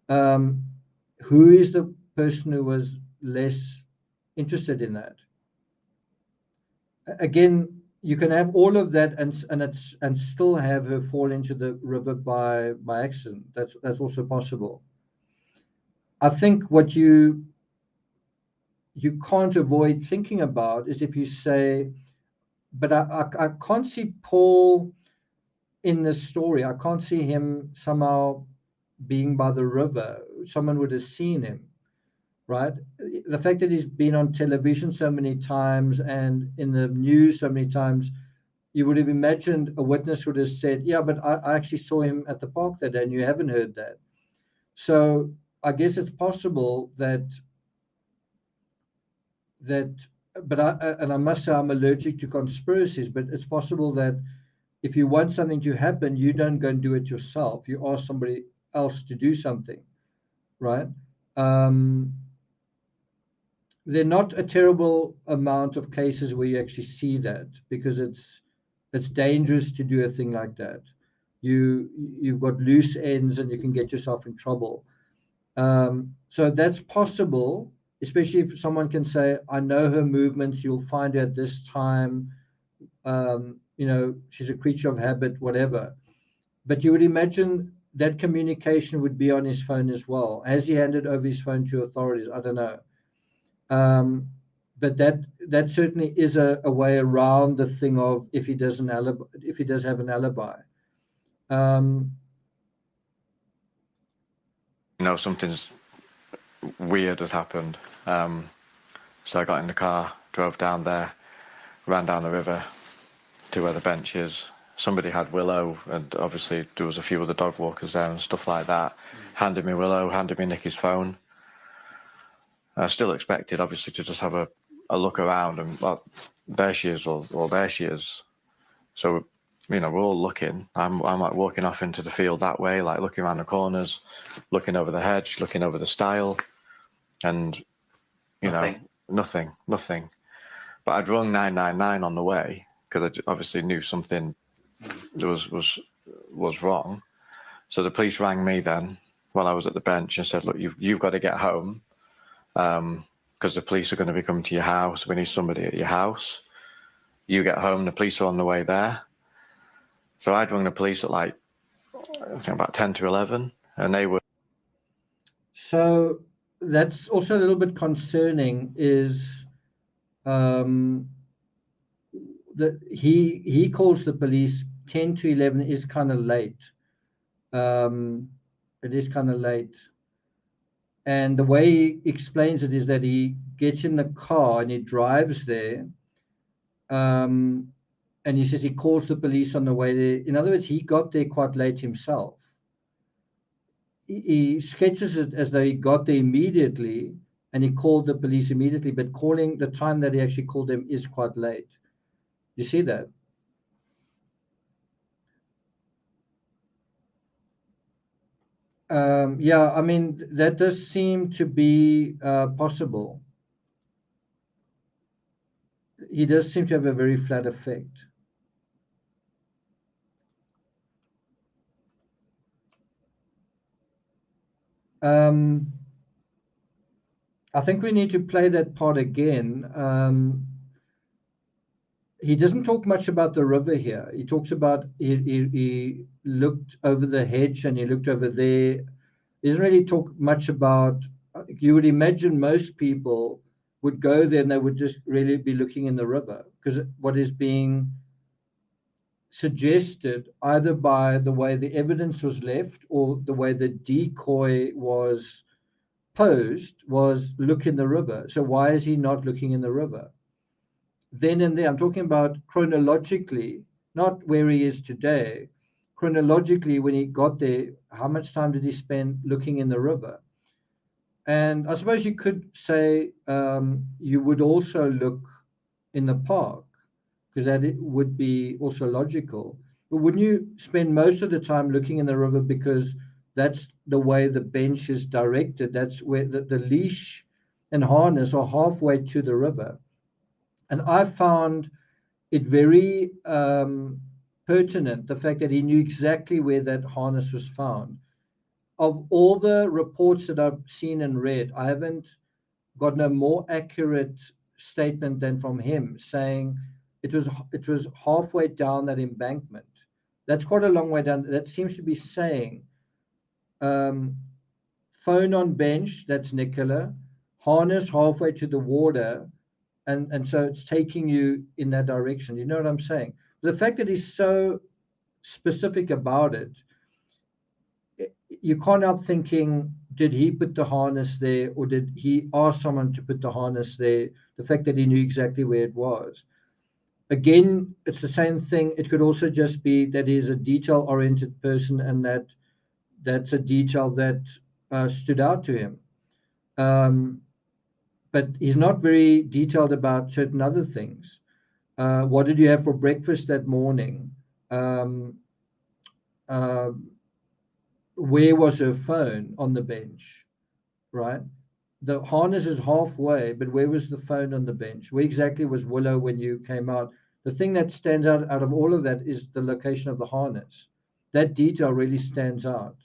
Who is the person who was less interested in that? Again, you can have all of that and still have her fall into the river by accident. That's also possible. I think what you can't avoid thinking about is if you say, but I can't see Paul in this story. I can't see him somehow being by the river. Someone would have seen him, right? The fact that he's been on television so many times and in the news so many times, you would have imagined a witness would have said, yeah, but I actually saw him at the park that day, and you haven't heard that. So I guess it's possible that but I must say I'm allergic to conspiracies, but it's possible that if you want something to happen, you don't go and do it yourself. You ask somebody else to do something, right? They're not a terrible amount of cases where you actually see that, because it's dangerous to do a thing like that. You've got loose ends and you can get yourself in trouble. So that's possible. especially if someone can say, I know her movements, you'll find her at this time, she's a creature of habit, whatever. But you would imagine that communication would be on his phone as well. Has he handed over his phone to authorities? I don't know. But that certainly is a way around the thing of if he does have an alibi. Something's weird has happened. So I got in the car, drove down there, ran down the river to where the bench is. Somebody had Willow, and obviously there was a few other dog walkers there and stuff like that. Handed me Willow, handed me Nicky's phone. I still expected, obviously, to just have a look around and, well, there she is, or there she is. So, we're all looking. I'm like walking off into the field that way, like looking around the corners, looking over the hedge, looking over the stile, and, nothing. But I'd rung 999 on the way because I obviously knew something was wrong. So the police rang me then while I was at the bench and said, look, you've got to get home because the police are going to be coming to your house. We need somebody at your house. You get home, the police are on the way there. So I'd rung the police at I think about 10 to 11, and they were. So that's also a little bit concerning, is that he calls the police 10 to 11 is kind of late. It is kind of late. And the way he explains it is that he gets in the car and he drives there. And he says he calls the police on the way there. In other words, he got there quite late himself. He sketches it as though he got there immediately and he called the police immediately, but calling the time that he actually called them is quite late. You see that? Yeah, I mean, that does seem to be possible. He does seem to have a very flat effect. I think we need to play that part again. He doesn't talk much about the river here. He talks about he looked over the hedge and he looked over there. He doesn't really talk much about. You would imagine most people would go there and they would just really be looking in the river, because what is being suggested either by the way the evidence was left or the way the decoy was posed was look in the river. So why is he not looking in the river? Then and there, I'm talking about chronologically, not where he is today. Chronologically, when he got there, how much time did he spend looking in the river? And I suppose you could say you would also look in the park, because that it would be also logical. But wouldn't you spend most of the time looking in the river because that's the way the bench is directed? That's where the leash and harness are halfway to the river. And I found it very pertinent, the fact that he knew exactly where that harness was found. Of all the reports that I've seen and read, I haven't gotten a more accurate statement than from him, saying it was halfway down that embankment. That's quite a long way down. That seems to be saying phone on bench, that's Nicola, harness halfway to the water, and so it's taking you in that direction. You know what I'm saying? The fact that he's so specific about it, you can't help thinking, did he put the harness there, or did he ask someone to put the harness there? The fact that he knew exactly where it was. Again, it's the same thing. It could also just be that he's a detail-oriented person and that's a detail that stood out to him. But he's not very detailed about certain other things. What did you have for breakfast that morning? Where was her phone? On the bench, right? The harness is halfway, but where was the phone on the bench? Where exactly was Willow when you came out? The thing that stands out of all of that is the location of the harness. That detail really stands out.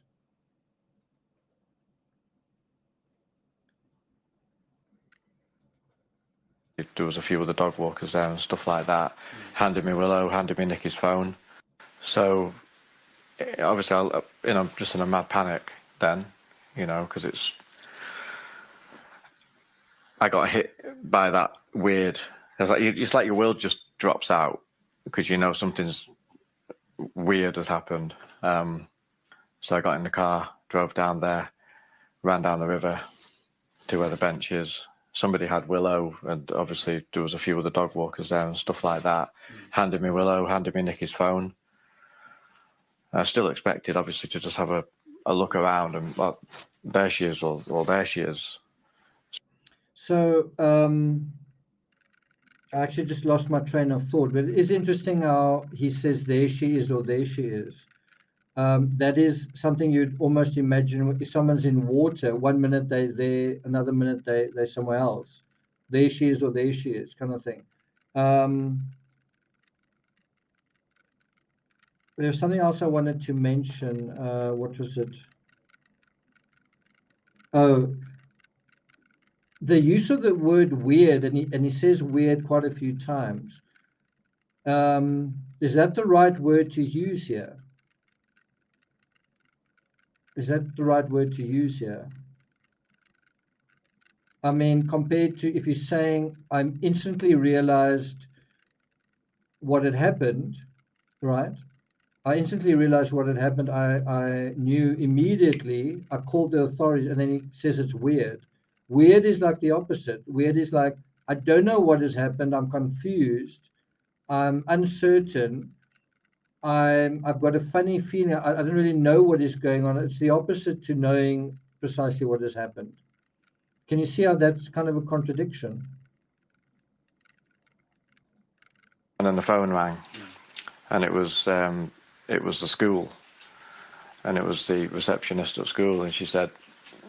There was a few other dog walkers there and stuff like that. Handed me Willow, handed me Nicky's phone. So obviously, just in a mad panic then, because I got hit by that weird. It's like your world just drops out because something's weird has happened. So I got in the car, drove down there, ran down the river to where the bench is. Somebody had Willow, and obviously there was a few other dog walkers there and stuff like that. Handed me Willow, handed me Nicky's phone. I still expected, obviously, to just have a look around and, well, there she is, or there she is. So I actually just lost my train of thought, but it is interesting how he says there she is or there she is. That is something you'd almost imagine if someone's in water, 1 minute they're there, another minute they're somewhere else. There she is or there she is, kind of thing. There's something else I wanted to mention. What was it? Oh, the use of the word weird, and he says weird quite a few times. Is that the right word to use here? Is that the right word to use here? I mean, compared to if you're saying, I instantly realized what had happened, right? I instantly realized what had happened. I knew immediately. I called the authorities, and then he says it's weird. Weird is like the opposite. Weird is like, I don't know what has happened. I'm confused. I'm uncertain. I've got a funny feeling. I don't really know what is going on. It's the opposite to knowing precisely what has happened. Can you see how that's kind of a contradiction? And then the phone rang, and it was the school, and it was the receptionist at school, and she said,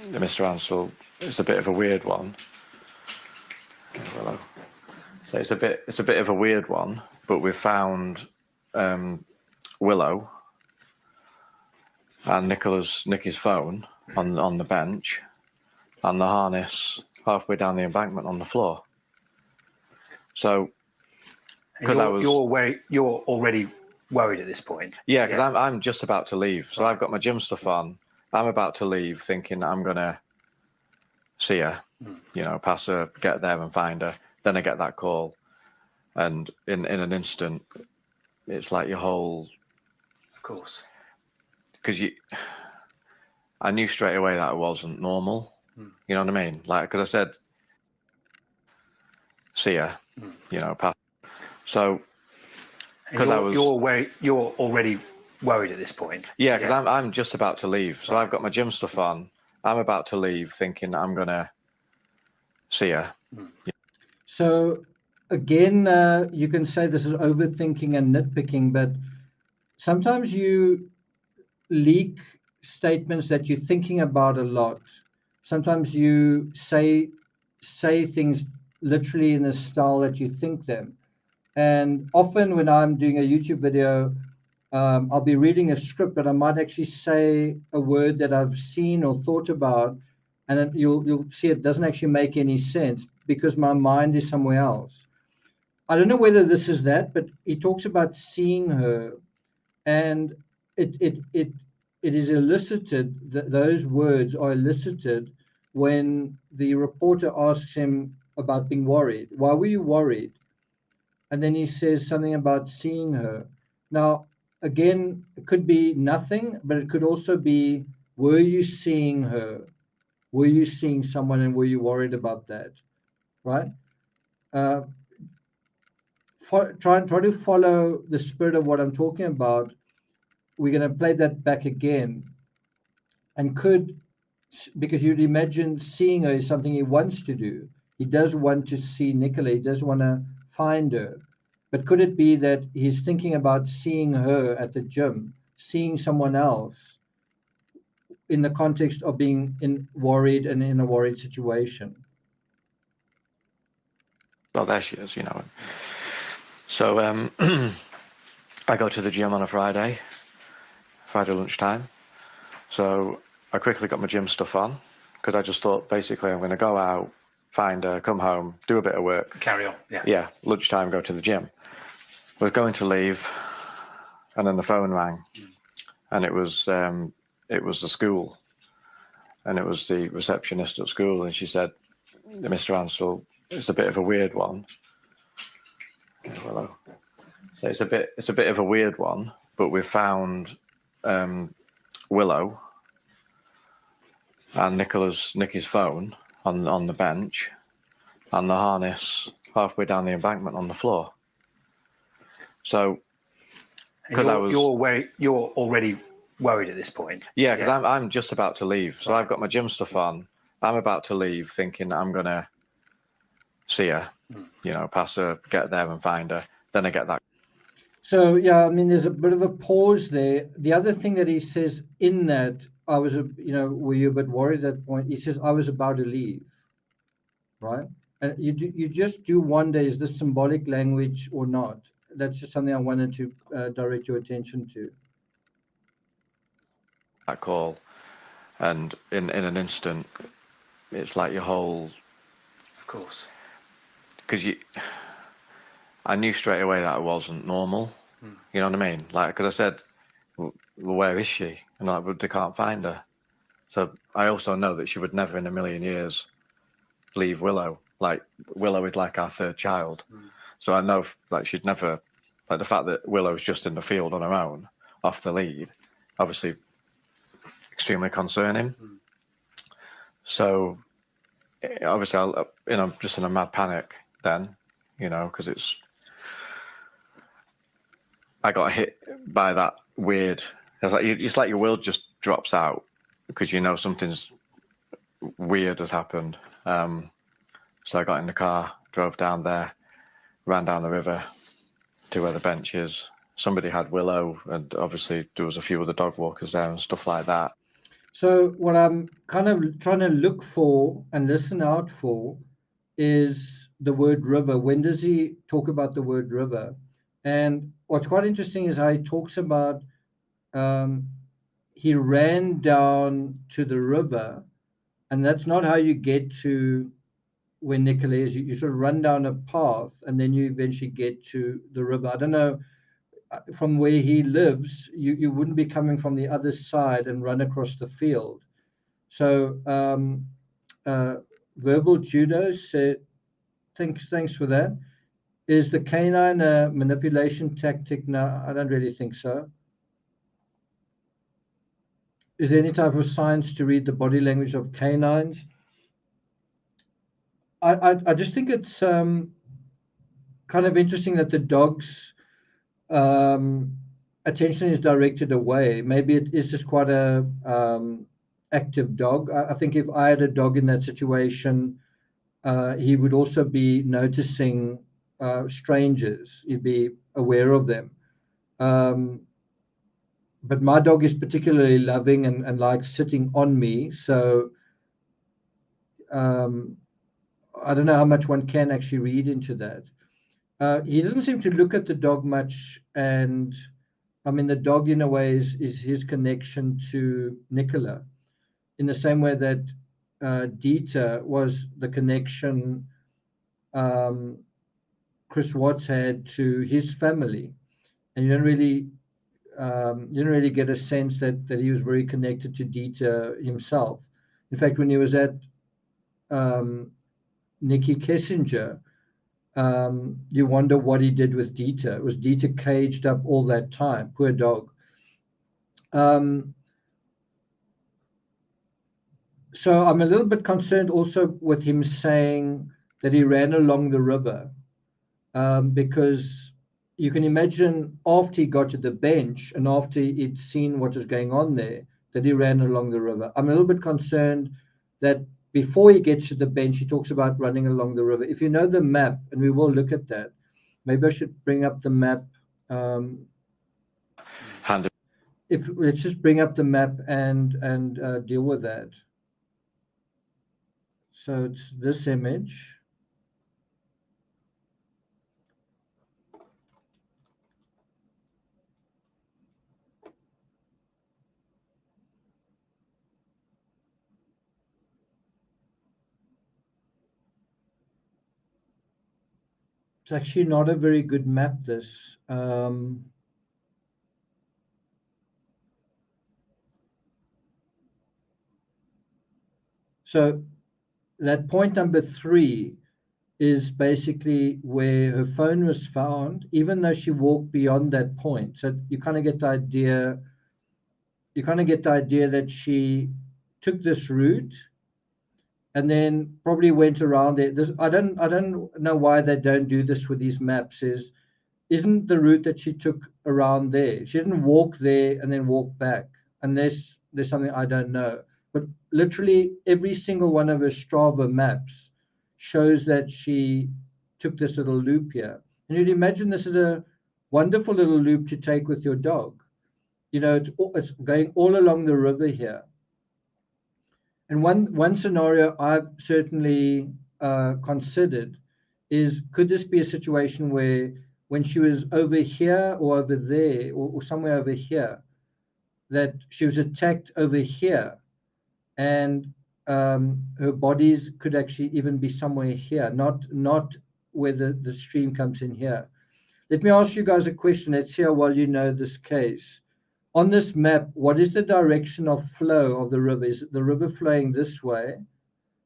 "Mr. Ansell, it's a bit of a weird one." Hello. So it's a bit of a weird one, but we've found Willow and Nicky's phone on the bench, and the harness halfway down the embankment on the floor. So, because you're already worried at this point. Yeah, because I'm just about to leave. So I've got my gym stuff on. I'm about to leave, thinking I'm gonna see her, pass her, get there and find her. Then I get that call, and in an instant, it's like your whole. Of course. Because I knew straight away that it wasn't normal. You know what I mean? Like, because I said, see her, pass. So. You're already worried at this point. Yeah, because I'm just about to leave. So I've got my gym stuff on. I'm about to leave, thinking I'm gonna see her. So again, you can say this is overthinking and nitpicking, but sometimes you leak statements that you're thinking about a lot. Sometimes you say things literally in the style that you think them. And often when I'm doing a YouTube video, I'll be reading a script, but I might actually say a word that I've seen or thought about, and you'll see it doesn't actually make any sense because my mind is somewhere else. I don't know whether this is that, but he talks about seeing her, and it is elicited, those words are elicited when the reporter asks him about being worried. Why were you worried? And then he says something about seeing her. Now, again, it could be nothing, but it could also be, were you seeing her? Were you seeing someone, and were you worried about that? Right? Try to follow the spirit of what I'm talking about. We're going to play that back again. And because you'd imagine seeing her is something he wants to do. He does want to see Nicola. He does want to find her. But could it be that he's thinking about seeing her at the gym, seeing someone else in the context of being worried and in a worried situation? Well, there she is, So I go to the gym on a Friday lunchtime. So I quickly got my gym stuff on because I just thought basically I'm going to go out find her, come home, do a bit of work. Carry on. Yeah. Yeah, lunchtime, go to the gym. I was going to leave, and then the phone rang, and it was the school, and it was the receptionist at school, and she said, "Mr. Ansell, it's a bit of a weird one." Hello. So it's a bit of a weird one, but we found Willow and Nicky's phone on the bench, and the harness halfway down the embankment on the floor. So, because you're already worried at this point. Yeah, because I'm just about to leave. So I've got my gym stuff on. I'm about to leave, thinking that I'm gonna see her, pass her, get there and find her. Then I get that. So yeah, I mean, there's a bit of a pause there. The other thing that he says in that, I was, were you a bit worried at that point? He says, I was about to leave, right? And you just do wonder, is this symbolic language or not? That's just something I wanted to direct your attention to. That call, and in an instant, it's like your whole. Of course. Because I knew straight away that it wasn't normal. You know what I mean? Like, because I said, well, where is she? And I'm like, but they can't find her. So I also know that she would never in a million years leave Willow. Like, Willow is like our third child. So I know, like, she'd never, like, the fact that Willow's just in the field on her own, off the lead, obviously extremely concerning. So obviously, I'm just in a mad panic then, because I got hit by that weird. It's like your world just drops out because something's weird has happened. So I got in the car, drove down there, ran down the river to where the bench is. Somebody had Willow, and obviously there was a few other dog walkers there and stuff like that. So what I'm kind of trying to look for and listen out for is the word river. When does he talk about the word river? And what's quite interesting is how he talks about he ran down to the river, and that's not how you get to where Nicola is. You sort of run down a path, and then you eventually get to the river. I don't know, from where he lives, you wouldn't be coming from the other side and run across the field. So verbal judo said, thanks for that. Is the canine a manipulation tactic? No, I don't really think so. Is there any type of science to read the body language of canines? I just think it's kind of interesting that the dog's attention is directed away. Maybe it is just quite a active dog. I think if I had a dog in that situation, he would also be noticing strangers. He'd be aware of them. But my dog is particularly loving and likes sitting on me. So I don't know how much one can actually read into that. He doesn't seem to look at the dog much. And I mean, the dog in a way is his connection to Nicola, in the same way that Dieter was the connection Chris Watts had to his family. And you don't really get a sense that he was very connected to Dieter himself. In fact, when he was at Nikki Kessinger, you wonder what he did with Dieter. Was Dieter caged up all that time? Poor dog. So I'm a little bit concerned also with him saying that he ran along the river, because you can imagine after he got to the bench and after he'd seen what was going on there, that he ran along the river. I'm a little bit concerned that before he gets to the bench, he talks about running along the river. If you know the map, and we will look at that, maybe I should bring up the map. Let's just bring up the map and deal with that. So it's this image. actually not a very good map, this. So that point number 3 is basically where her phone was found, even though she walked beyond that point. So you kind of get the idea. You kind of get the idea that she took this route and then probably went around there. I don't know why they don't do this with these maps. Isn't the route that she took around there? She didn't walk there and then walk back, unless there's something I don't know. But literally every single one of her Strava maps shows that she took this little loop here. And you'd imagine this is a wonderful little loop to take with your dog. You know, it's going all along the river here. And one scenario I've certainly considered is, could this be a situation where when she was over here or over there or somewhere over here, that she was attacked over here, and her bodies could actually even be somewhere here, not where the stream comes in here. Let me ask you guys a question. Let's see how well you know this case. On this map, what is the direction of flow of the river? Is the river flowing this way?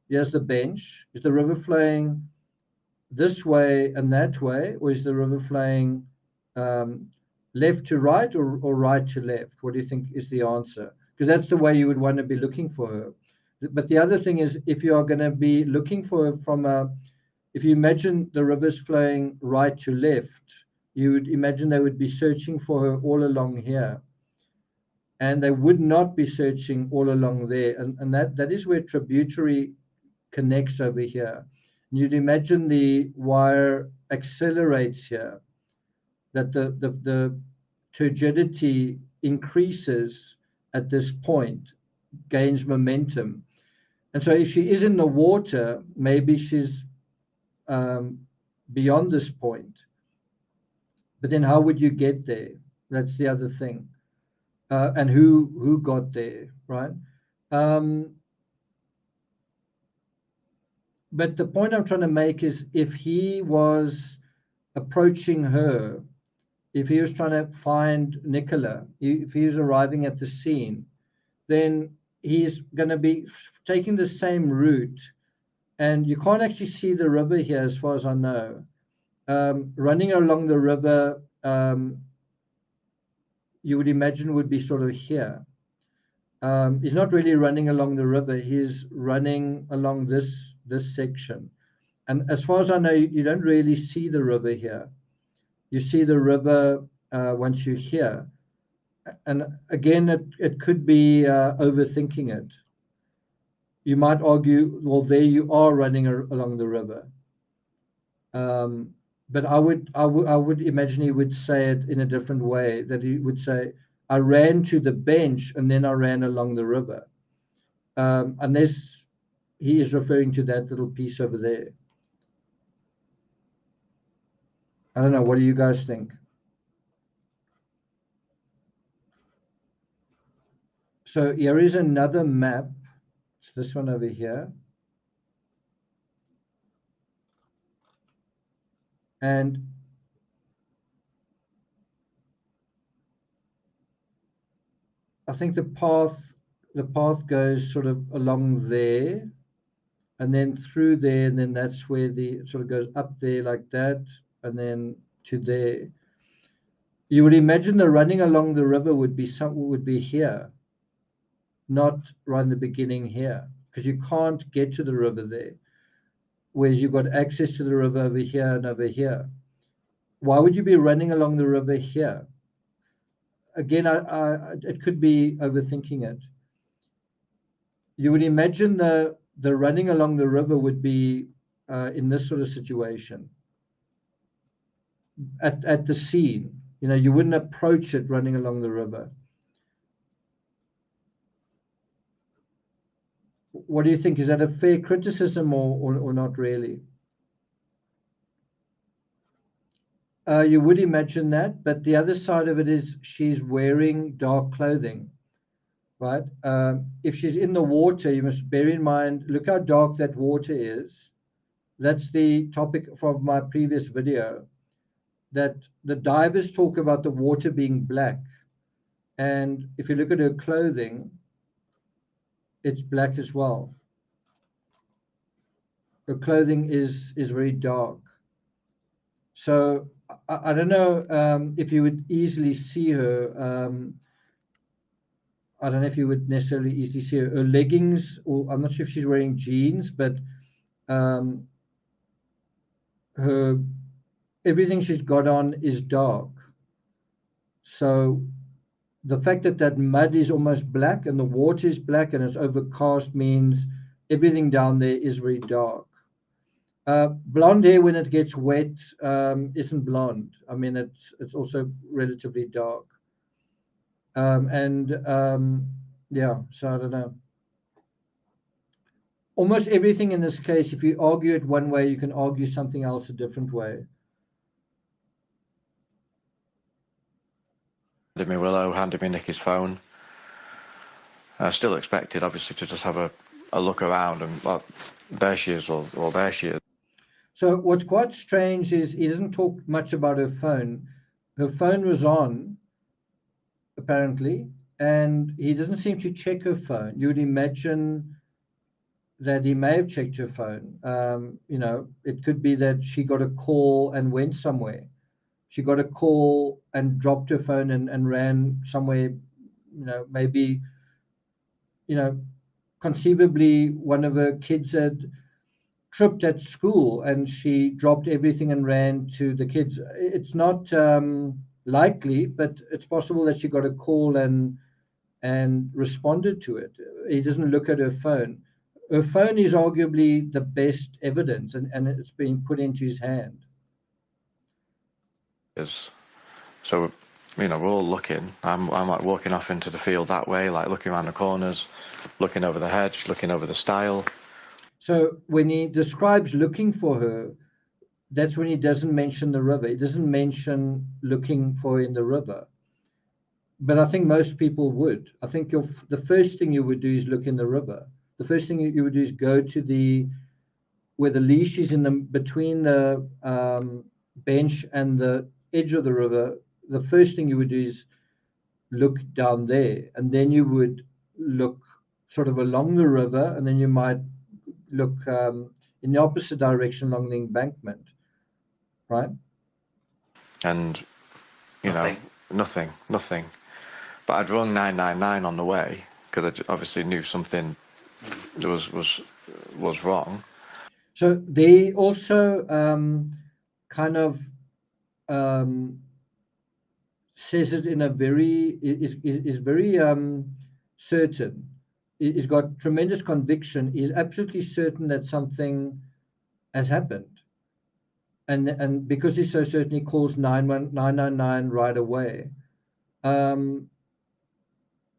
Here's the bench. Is the river flowing this way and that way, or is the river flowing left to right or right to left? What do you think is the answer? Because that's the way you would want to be looking for her. But the other thing is, if you are going to be looking for her if you imagine the river's flowing right to left, you would imagine they would be searching for her all along here. And they would not be searching all along there. And that is where tributary connects over here. And you'd imagine the wire accelerates here, that the turgidity increases at this point, gains momentum. And so if she is in the water, maybe she's beyond this point. But then how would you get there? That's the other thing. And who got there, right? But the point I'm trying to make is, if he was approaching her, if he was trying to find Nicola, if he was arriving at the scene, then he's going to be taking the same route. And you can't actually see the river here, as far as I know. Running along the river, you would imagine would be sort of here. He's not really running along the river. He's running along this section. And as far as I know, you don't really see the river here. You see the river once you're here. And again, it could be overthinking it. You might argue, well, there you are running along the river. But I would imagine he would say it in a different way, that he would say, I ran to the bench and then I ran along the river. Unless he is referring to that little piece over there. I don't know. What do you guys think? So here is another map. It's this one over here. And I think the path goes sort of along there and then through there, and then that's where the sort of goes up there like that, and then to there. You would imagine the running along the river would be here, not right in the beginning here, because you can't get to the river there. Whereas you've got access to the river over here and over here. Why would you be running along the river here? Again, it could be overthinking it. You would imagine the running along the river would be in this sort of situation. At the scene, you know, you wouldn't approach it running along the river. What do you think? Is that a fair criticism or not really? You would imagine that, but the other side of it is she's wearing dark clothing, right? If she's in the water, you must bear in mind, look how dark that water is. That's the topic from my previous video, that the divers talk about the water being black. And if you look at her clothing, it's black as well. Her clothing is very dark. So I don't know if you would easily see her. I don't know if you would necessarily easily see her leggings, or I'm not sure if she's wearing jeans, but her everything she's got on is dark. So the fact that that mud is almost black and the water is black and it's overcast means everything down there is very dark. Blonde hair when it gets wet isn't blonde. I mean, it's also relatively dark. Yeah, so I don't know. Almost everything in this case, if you argue it one way, you can argue something else a different way. Handed me Willow, handed me Nicky's phone. I still expected, obviously, to just have a look around and, well, there she is, or there she is. So what's quite strange is he doesn't talk much about her phone. Her phone was on, apparently, and he doesn't seem to check her phone. You would imagine that he may have checked her phone. You know, it could be that she got a call and went somewhere. She got a call and dropped her phone and ran somewhere, you know, maybe, you know, conceivably one of her kids had tripped at school and she dropped everything and ran to the kids. It's not likely, but it's possible that she got a call and responded to it. He doesn't look at her phone. Her phone is arguably the best evidence, and it's been put into his hand. So, you know, we're all looking. I'm like walking off into the field that way, like looking around the corners, looking over the hedge, looking over the stile. So when he describes looking for her, that's when he doesn't mention the river. He doesn't mention looking for her in the river. But I think most people would. I think the first thing you would do is look in the river. The first thing you would do is go to where the leash is between the bench and the edge of the river. The first thing you would do is look down there, and then you would look sort of along the river, and then you might look in the opposite direction along the embankment, right? And, you know, nothing. But I'd rung 999 on the way because I obviously knew something was wrong. So they also kind of says it in a very is very certain. He's got tremendous conviction. He's absolutely certain that something has happened, and because he's so certain, he calls 999 right away.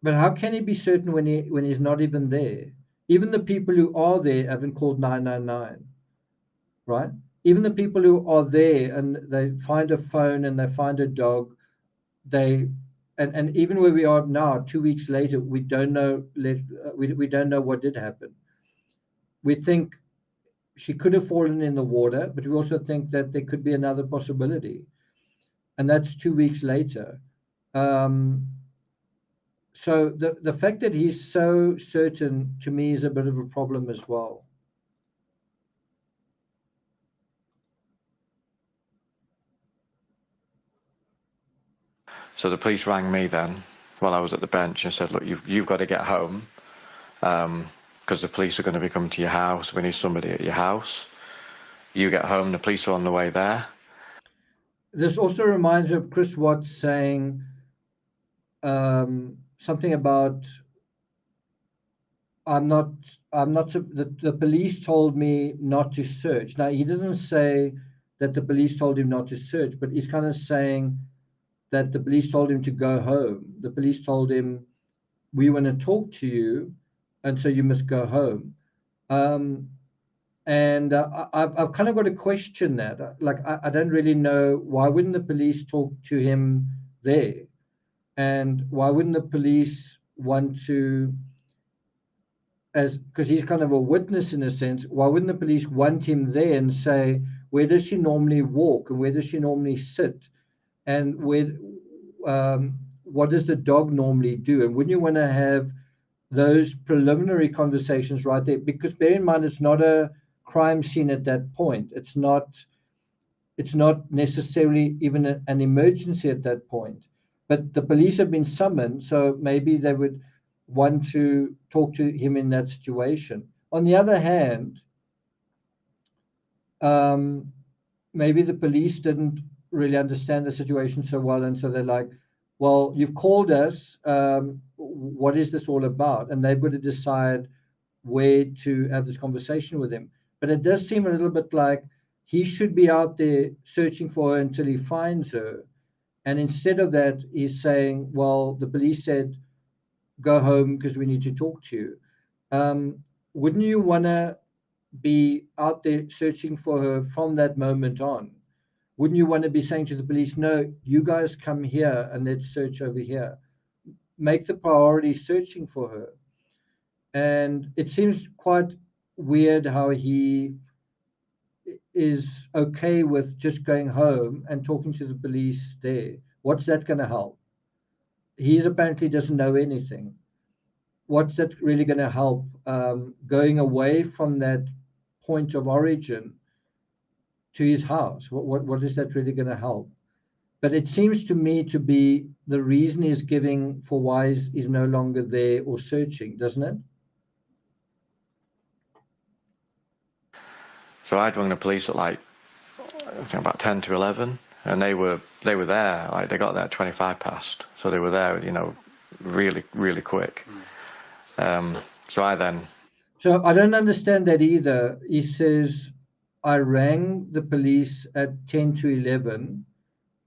But how can he be certain when he's not even there? Even the people who are there haven't called 999, right? Even the people who are there and they find a phone and they find a dog, and even where we are now, 2 weeks later, we don't know we don't know what did happen. We think she could have fallen in the water, but we also think that there could be another possibility, and that's 2 weeks later. So the fact that he's so certain, to me, is a bit of a problem as well. So the police rang me then while I was at the bench and said, look, you've got to get home because the police are going to be coming to your house. We need somebody at your house. You get home, the police are on the way there. This also reminds me of Chris Watts saying something about the police told me not to search. Now, he doesn't say that the police told him not to search, but he's kind of saying that the police told him to go home. The police told him, we want to talk to you, and so you must go home. And I've kind of got to question that. Like, I don't really know, why wouldn't the police talk to him there? And why wouldn't the police want to because he's kind of a witness in a sense, why wouldn't the police want him there and say, where does she normally walk and where does she normally sit? And what does the dog normally do? And wouldn't you want to have those preliminary conversations right there? Because bear in mind, it's not a crime scene at that point. It's not necessarily even an emergency at that point. But the police have been summoned, so maybe they would want to talk to him in that situation. On the other hand, maybe the police didn't really understand the situation so well, and so they're like, well, you've called us, what is this all about? And they've got to decide where to have this conversation with him. But it does seem a little bit like he should be out there searching for her until he finds her. And instead of that, he's saying, well, the police said, go home because we need to talk to you. Wouldn't you want to be out there searching for her from that moment on? Wouldn't you want to be saying to the police, no, you guys come here and let's search over here? Make the priority searching for her. And it seems quite weird how he is okay with just going home and talking to the police there. What's that going to help? He apparently doesn't know anything. What's that really going to help? Going away from that point of origin to his house, what is that really going to help? But it seems to me to be the reason he's giving for why he's no longer there or searching, doesn't it? So I'd rung the police at like, I think about 10 to 11, and they were there, like they got there at 25 past. So they were there, really, really quick. So I don't understand that either. He says, I rang the police at 10 to 11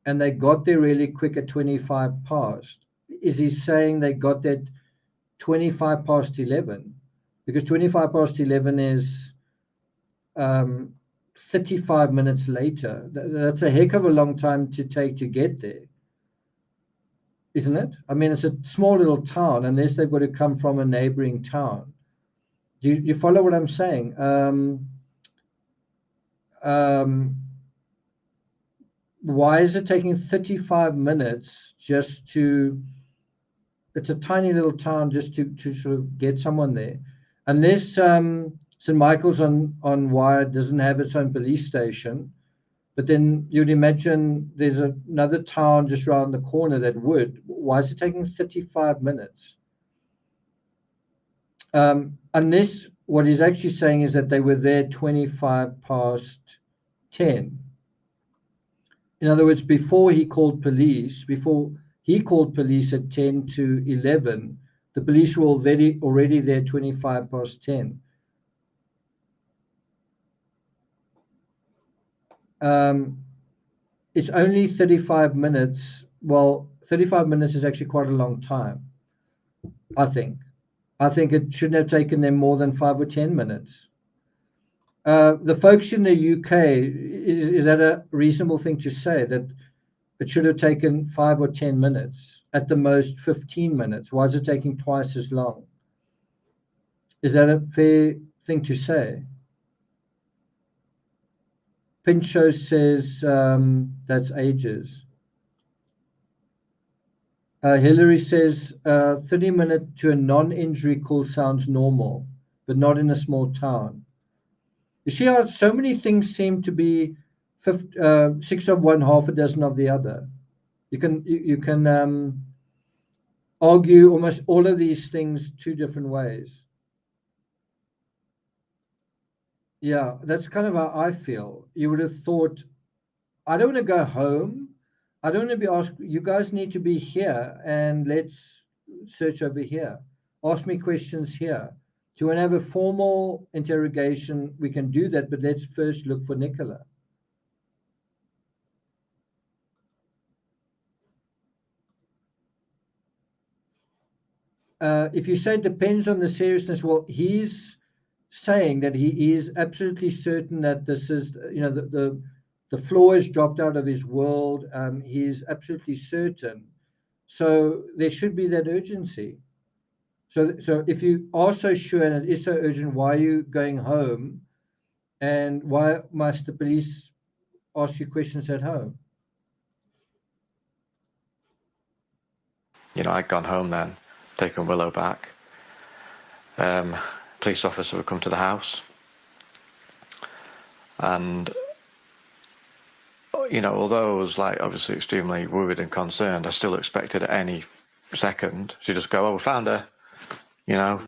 and they got there really quick at 25 past. Is he saying they got there 25 past 11? Because 25 past 11 is 35 minutes later. That's a heck of a long time to take to get there, isn't it? I mean, it's a small little town, unless they've got to come from a neighboring town. You follow what I'm saying? Why is it taking 35 minutes just to, it's a tiny little town, just to sort of get someone there? Unless St. Michael's on Wire doesn't have its own police station, but then you'd imagine there's another town just around the corner that would. Why is it taking 35 minutes? Unless what he's actually saying is that they were there 25 past 10. In other words, before he called police at 10 to 11, the police were already there 25 past 10. It's only 35 minutes. Well, 35 minutes is actually quite a long time, I think. I think it shouldn't have taken them more than 5 or 10 minutes. The folks in the UK, is that a reasonable thing to say, that it should have taken 5 or 10 minutes, at the most 15 minutes? Why is it taking twice as long? Is that a fair thing to say? Pinchot says that's ages. Hillary says 30-minute to a non-injury call sounds normal, but not in a small town. You see how so many things seem to be 6 of one, half a dozen of the other. You can argue almost all of these things two different ways. Yeah, that's kind of how I feel. You would have thought, I don't want to go home. I don't want to be asked, you guys need to be here and let's search over here. Ask me questions here. Do you want to have a formal interrogation? We can do that, but let's first look for Nicola. If you say it depends on the seriousness, well, he's saying that he is absolutely certain that this is, the floor has dropped out of his world. He's absolutely certain. So there should be that urgency. So if you are so sure and it is so urgent, why are you going home? And why must the police ask you questions at home? You know, I'd gone home then, taken Willow back. Police officer would come to the house. And, you know, although I was like obviously extremely worried and concerned, I still expected at any second she'd just go, "Oh, we found her," you know.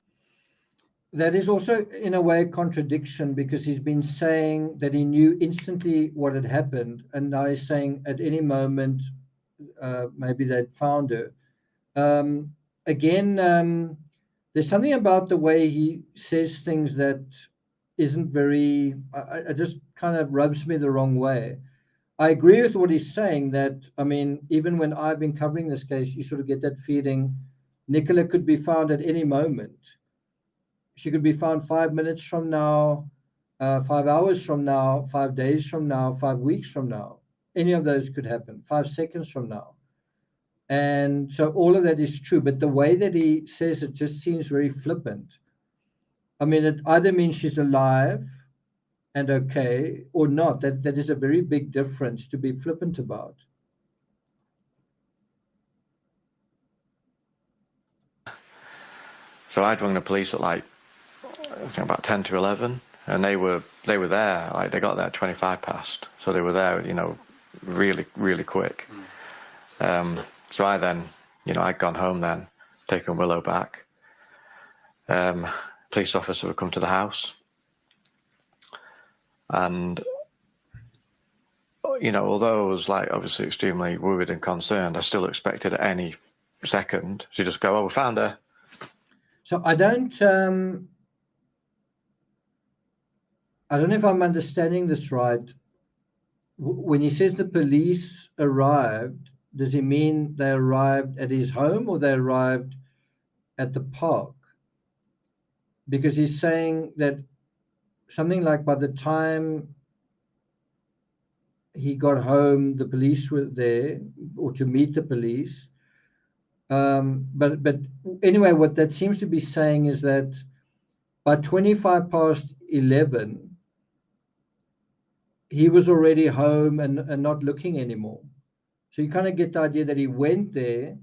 That is also in a way a contradiction, because he's been saying that he knew instantly what had happened, and now he's saying at any moment maybe they'd found her. Again, there's something about the way he says things that isn't very, I just kind of rubs me the wrong way. I agree with what he's saying, that, I mean, even when I've been covering this case, you sort of get that feeling Nicola could be found at any moment. She could be found 5 minutes from now, 5 hours from now, 5 days from now, 5 weeks from now. Any of those could happen, 5 seconds from now. And so all of that is true, but the way that he says it just seems very flippant. I mean, it either means she's alive and okay or not. That is a very big difference to be flippant about. So I'd rung the police at like, I think about 10 to 11, and they were there, like they got there 25 past. So they were there, you know, really, really quick. So I then, you know, I'd gone home then, taken Willow back. Police officer would come to the house. And, you know, although I was like obviously extremely worried and concerned, I still expected at any second she'd just go, "Oh, we found her." So I don't know if I'm understanding this right. When he says the police arrived, does he mean they arrived at his home or they arrived at the park? Because he's saying that something like by the time he got home, the police were there, or to meet the police. But anyway, what that seems to be saying is that by 25 past 11, he was already home and not looking anymore. So you kind of get the idea that he went there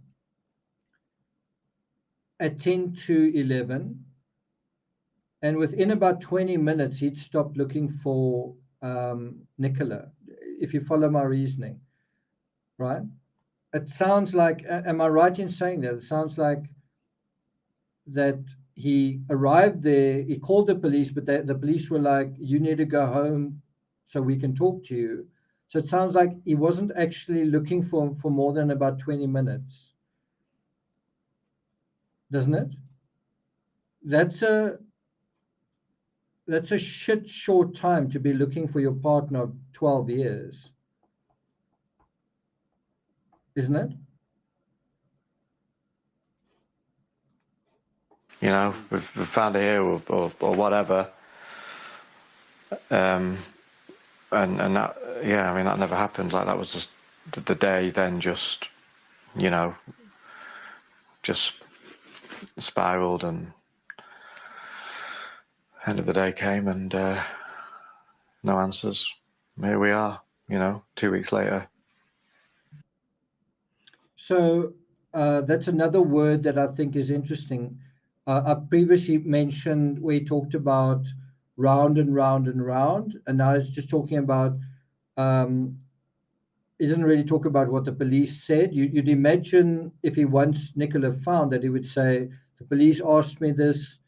at 10 to 11, and within about 20 minutes, he'd stopped looking for Nicola, if you follow my reasoning, right? It sounds like, am I right in saying that? It sounds like that he arrived there, he called the police, but the police were like, "You need to go home so we can talk to you." So it sounds like he wasn't actually looking for more than about 20 minutes. Doesn't it? That's a shit short time to be looking for your partner of 12 years. Isn't it? You know, we've found her here or whatever. And that, yeah, I mean, that never happened. Like, that was just the day then just, you know, just spiraled, and end of the day came and no answers. Here we are, you know, 2 weeks later. So that's another word that I think is interesting. I previously mentioned, we talked about round and round and round, and now it's just talking about, he doesn't really talk about what the police said. You'd imagine if he wants Nicola found, that he would say, "The police asked me this.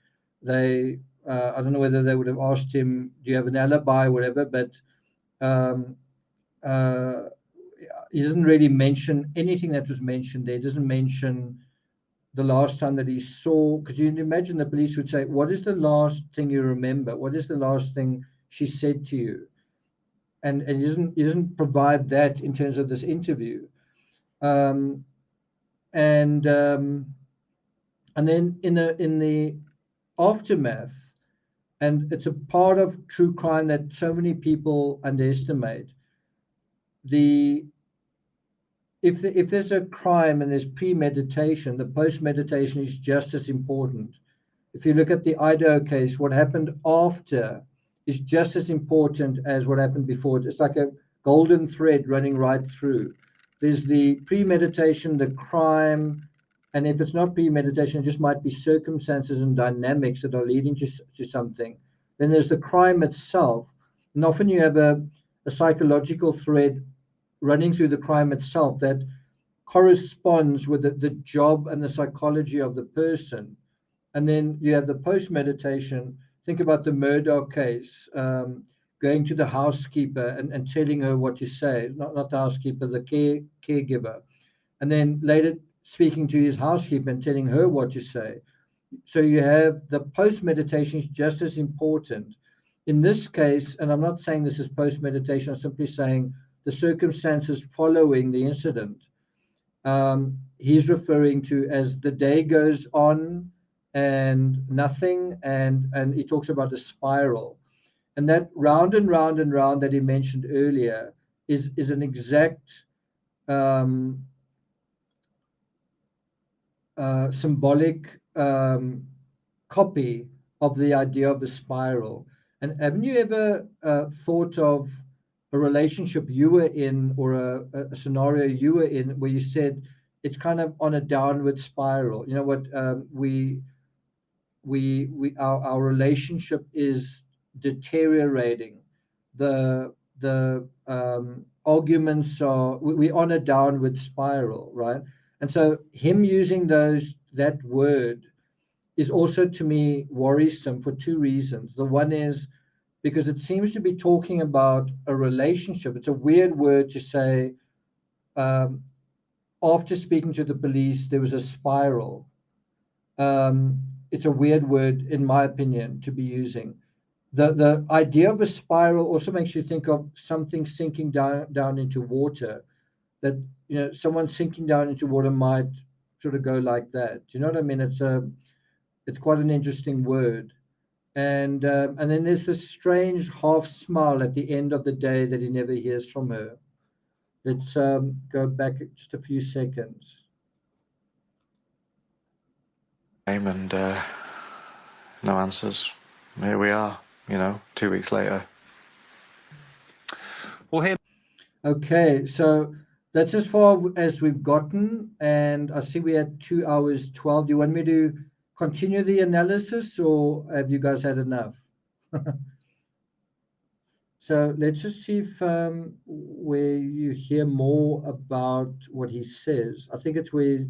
They, I don't know whether they would have asked him, do you have an alibi," whatever, but he doesn't really mention anything that was mentioned there. He doesn't mention the last time that he saw, because you'd imagine the police would say, "What is the last thing you remember? What is the last thing she said to you?" And he doesn't provide that in terms of this interview. And then in the aftermath, and it's a part of true crime that so many people underestimate, the if there's a crime and there's premeditation, the post-meditation is just as important. If you look at the Idaho case, what happened after is just as important as what happened before. It's like a golden thread running right through. There's the premeditation, the crime, and if it's not premeditation, it just might be circumstances and dynamics that are leading to something. Then there's the crime itself. And often you have a psychological thread running through the crime itself that corresponds with the job and the psychology of the person. And then you have the post-meditation. Think about the Murdoch case, going to the housekeeper and telling her what you say, not the housekeeper, the caregiver. And then later speaking to his housekeeper and telling her what you say. So you have the post-meditation is just as important. In this case, and I'm not saying this is post-meditation, I'm simply saying the circumstances following the incident. He's referring to as the day goes on and nothing, and he talks about a spiral. And that round and round and round that he mentioned earlier is an exact symbolic copy of the idea of a spiral. And haven't you ever thought of a relationship you were in, or a scenario you were in, where you said it's kind of on a downward spiral? You know what? Our relationship is deteriorating. The arguments are, we're on a downward spiral, right? And so him using that word is also, to me, worrisome for two reasons. The one is because it seems to be talking about a relationship. It's a weird word to say. After speaking to the police, there was a spiral. It's a weird word, in my opinion, to be using. The idea of a spiral also makes you think of something sinking down into water. That, you know, someone sinking down into water might sort of go like that. Do you know what I mean? It's quite an interesting word. And then there's this strange half smile at the end of the day that he never hears from her. Let's go back just a few seconds. And no answers. Here we are, 2 weeks later. Well, here. Okay, so that's as far as we've gotten, and I see we had 2 hours 12. Do you want me to continue the analysis, or have you guys had enough? So let's just see if where you hear more about what he says. I think it's where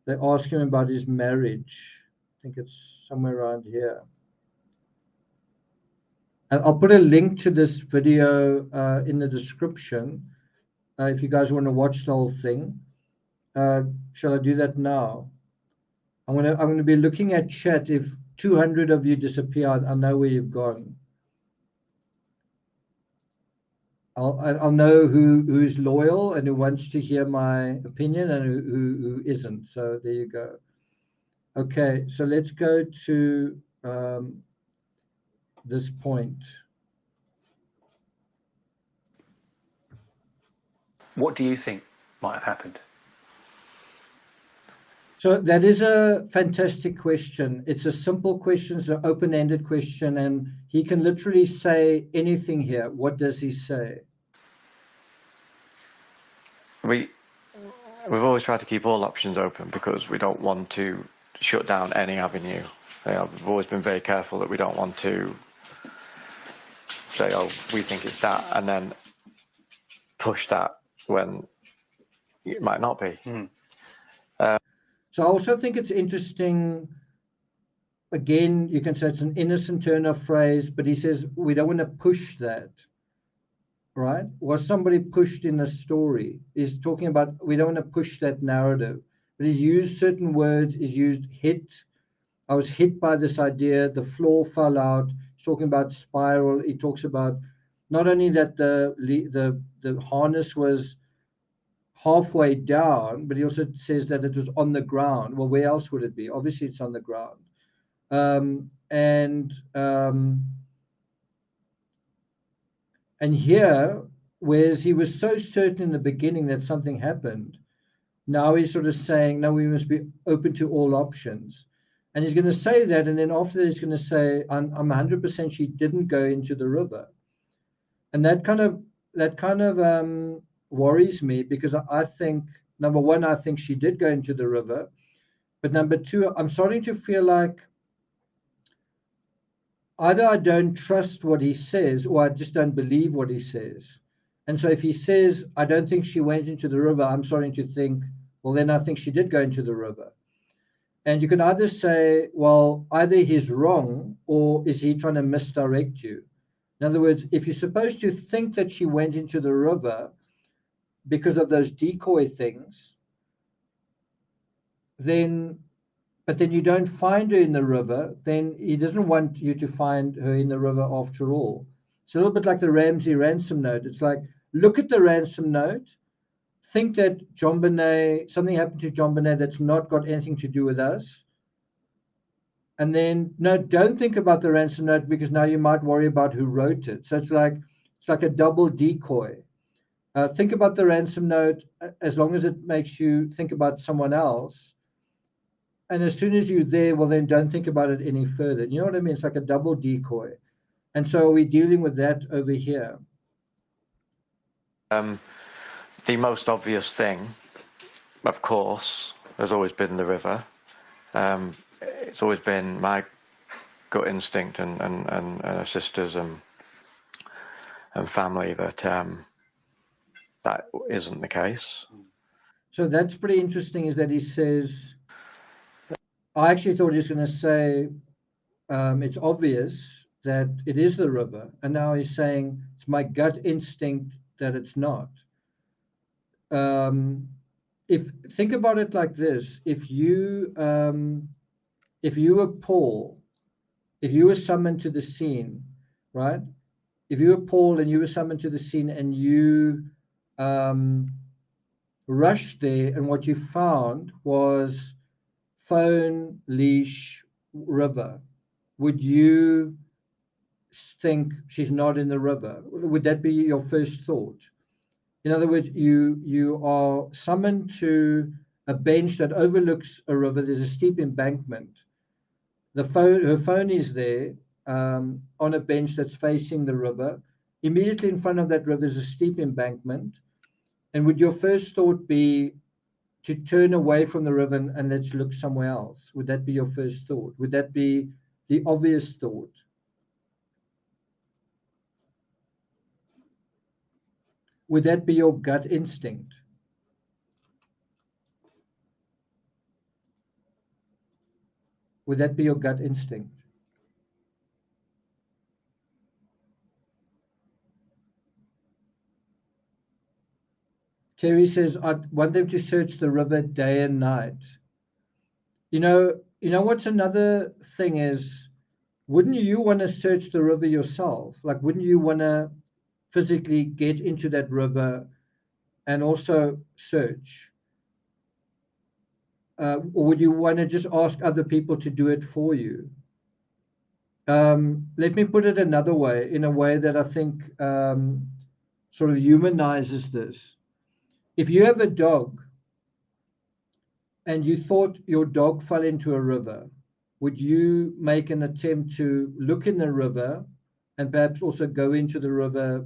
they ask him about his marriage. I think it's somewhere around here. And I'll put a link to this video in the description if you guys want to watch the whole thing. Shall I do that now? I'm gonna be looking at chat. If 200 of you disappeared, I know where you've gone. I'll know who's loyal and who wants to hear my opinion and who isn't. So there you go. Okay, so let's go to this point. What do you think might have happened? So that is a fantastic question. It's a simple question. It's an open-ended question, and he can literally say anything here. What does he say? We've always tried to keep all options open because we don't want to shut down any avenue. We've always been very careful that we don't want to say, oh, we think it's that, and then push that when it might not be. So I also think it's interesting. Again, you can say it's an innocent turn of phrase, but he says we don't want to push that. Right? Was somebody pushed in a story? He's talking about we don't want to push that narrative. But he's used certain words. He's used hit. I was hit by this idea. The floor fell out. He's talking about spiral. He talks about not only that the harness was halfway down, but he also says that it was on the ground. Well, where else would it be? Obviously, it's on the ground. And here, whereas he was so certain in the beginning that something happened, Now he's sort of saying, no, we must be open to all options. And he's going to say that, and then after that he's going to say, I'm 100% she didn't go into the river. And that kind of worries me, because I think, number one, I think she did go into the river. But number two, I'm starting to feel like either I don't trust what he says, or I just don't believe what he says. And so if he says, I don't think she went into the river, I'm starting to think, well, then I think she did go into the river. And you can either say, well, either he's wrong, or is he trying to misdirect you? In other words, if you're supposed to think that she went into the river because of those decoy things, but then you don't find her in the river, then he doesn't want you to find her in the river after all. It's a little bit like the Ramsey ransom note. It's like, look at the ransom note, think that something happened to John Bonet that's not got anything to do with us. And then, no, don't think about the ransom note, because now you might worry about who wrote it. So it's like a double decoy. Think about the ransom note as long as it makes you think about someone else. And as soon as you're there, well, then don't think about it any further. You know what I mean? It's like a double decoy. And so we're dealing with that over here. The most obvious thing, of course, has always been the river. It's always been my gut instinct and sisters and family that that isn't the case. So that's pretty interesting, is that he says, I actually thought he was going to say it's obvious that it is the river. And now he's saying it's my gut instinct that it's not. Think about it like this: if you were Paul, if you were summoned to the scene, right? If you were Paul and you were summoned to the scene, and you rushed there, and what you found was phone, leash, river, would you think she's not in the river? Would that be your first thought? In other words, you are summoned to a bench that overlooks a river. There's a steep embankment. Her phone is there on a bench that's facing the river. Immediately in front of that river is a steep embankment. And would your first thought be to turn away from the river and let's look somewhere else? Would that be your first thought? Would that be the obvious thought? Would that be your gut instinct? Would that be your gut instinct? Terry says, I want them to search the river day and night. You know what's another thing is, wouldn't you want to search the river yourself? Like, wouldn't you want to physically get into that river and also search? Or would you want to just ask other people to do it for you? Let me put it another way, in a way that I think sort of humanizes this. If you have a dog and you thought your dog fell into a river, would you make an attempt to look in the river and perhaps also go into the river?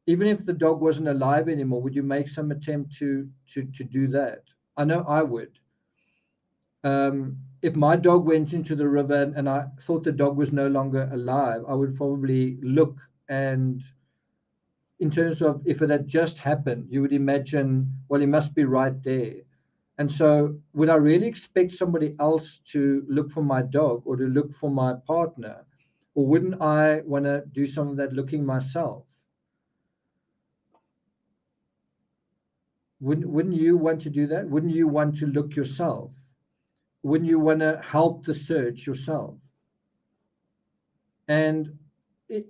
Even if the dog wasn't alive anymore, would you make some attempt to do that? I know I would. If my dog went into the river and I thought the dog was no longer alive, I would probably look, and in terms of if it had just happened, you would imagine, well, he must be right there. And so would I really expect somebody else to look for my dog or to look for my partner? Or wouldn't I want to do some of that looking myself? Wouldn't you want to do that? Wouldn't you want to look yourself? Wouldn't you want to help the search yourself? And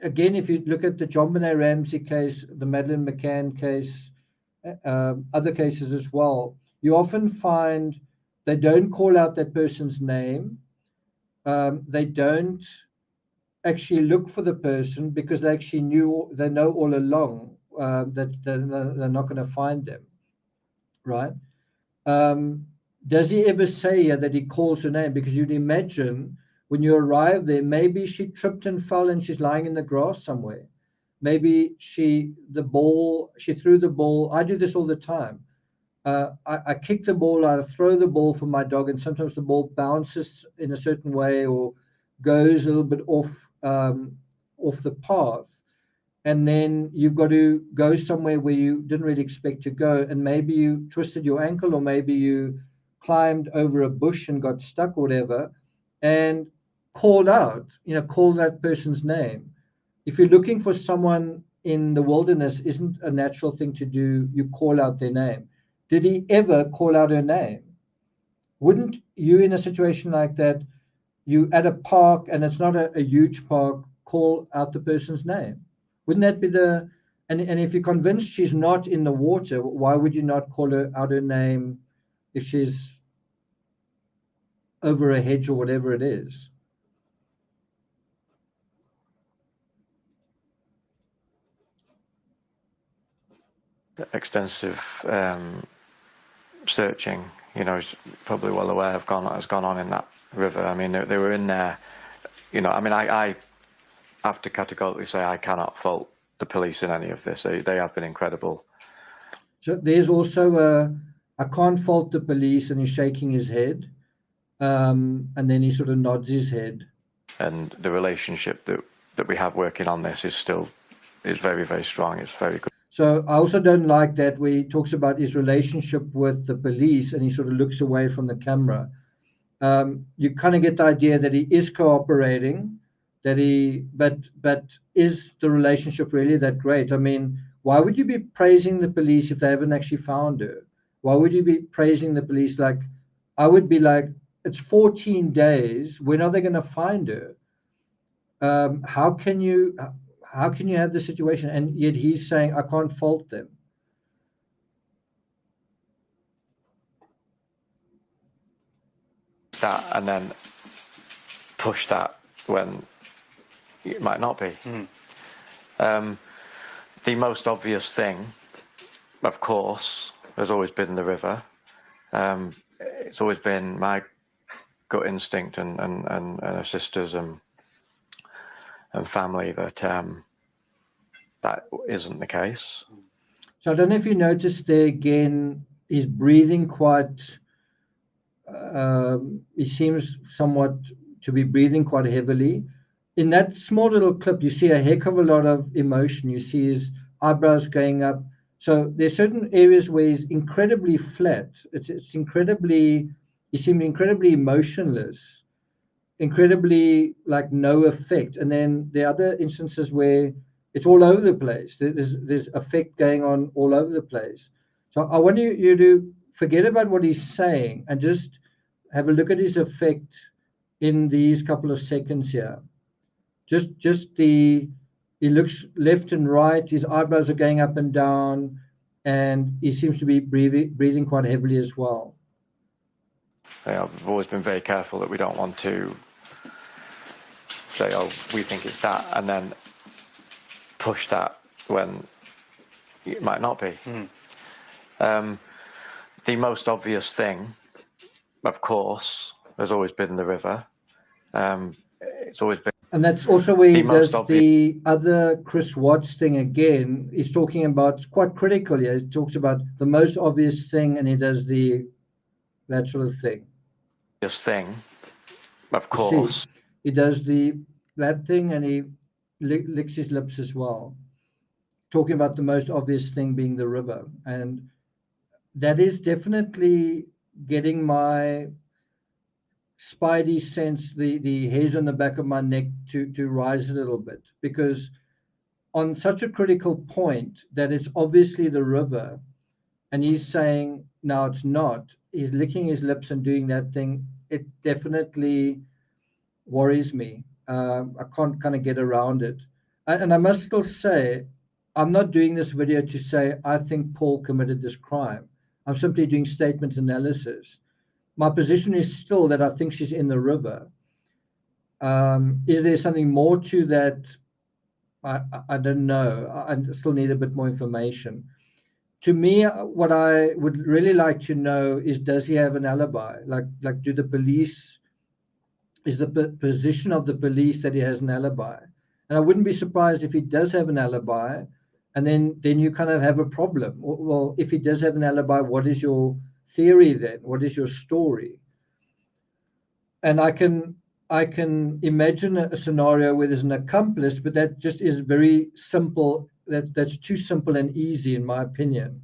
again, if you look at the John Bonet Ramsey case, the Madeleine McCann case, other cases as well, you often find they don't call out that person's name. They don't actually look for the person because they actually know all along that they're not going to find them, right? Does he ever say here that he calls her name? Because you'd imagine when you arrive there, maybe she tripped and fell and she's lying in the grass somewhere. Maybe she threw the ball. I do this all the time. I kick the ball, I throw the ball for my dog, and sometimes the ball bounces in a certain way or goes a little bit off the path. And then you've got to go somewhere where you didn't really expect to go. And maybe you twisted your ankle, or maybe you climbed over a bush and got stuck or whatever, and called that person's name. If you're looking for someone in the wilderness, isn't a natural thing to do, you call out their name. Did he ever call out her name? Wouldn't you, in a situation like that, you at a park and it's not a huge park, call out the person's name? Wouldn't that be and if you're convinced she's not in the water, why would you not call her out her name if she's over a hedge or whatever it is? Extensive searching, is probably well aware has gone on in that river. I mean, they were in there, I mean, I have to categorically say I cannot fault the police in any of this. They have been incredible. So there's also I can't fault the police, and he's shaking his head, and then he sort of nods his head. And the relationship that we have working on this is very, very strong. It's very good. So I also don't like that where he talks about his relationship with the police and he sort of looks away from the camera. You kind of get the idea that he is cooperating, but is the relationship really that great? I mean, why would you be praising the police if they haven't actually found her? Why would you be praising the police? Like, I would be like, it's 14 days. When are they going to find her? How can you have this situation? And yet he's saying, I can't fault them. That and then push that when it might not be. The most obvious thing, of course, has always been the river. It's always been my gut instinct and her sisters and family that that isn't the case. So I don't know if you noticed there again, he's breathing quite. He seems somewhat to be breathing quite heavily. In that small little clip, you see a heck of a lot of emotion. You see his eyebrows going up. So there's certain areas where he's incredibly flat. It's incredibly, he seems incredibly emotionless, incredibly like no effect. And then the other instances where it's all over the place. There's effect going on all over the place. So I want you to forget about what he's saying and just have a look at his effect in these couple of seconds here. He looks left and right, his eyebrows are going up and down, and he seems to be breathing quite heavily as well. I've always been very careful that we don't want to say, oh, we think it's that, and then push that when it might not be. The most obvious thing, of course, has always been the river. It's always been. And that's also where he does the other Chris Watts thing again. He's talking about, quite critical here, he talks about the most obvious thing, and he does that sort of thing. This thing, of course. He does that thing, and he licks his lips as well, talking about the most obvious thing being the river. And that is definitely getting my spidey sense, the hairs on the back of my neck to rise a little bit, because on such a critical point that it's obviously the river, and he's saying, no, it's not. He's licking his lips and doing that thing. It definitely worries me. I can't kind of get around it. And I must still say, I'm not doing this video to say I think Paul committed this crime. I'm simply doing statement analysis. My position is still that I think she's in the river. Is there something more to that? I don't know. I still need a bit more information. to me, what I would really like to know is, does he have an alibi? Like do the police, is the position of the police that he has an alibi? And I wouldn't be surprised if he does have an alibi, and then you kind of have a problem. Well, if he does have an alibi, what is your theory then? What is your story? And I can imagine a scenario where there's an accomplice, but that just is very simple. That's too simple and easy, in my opinion.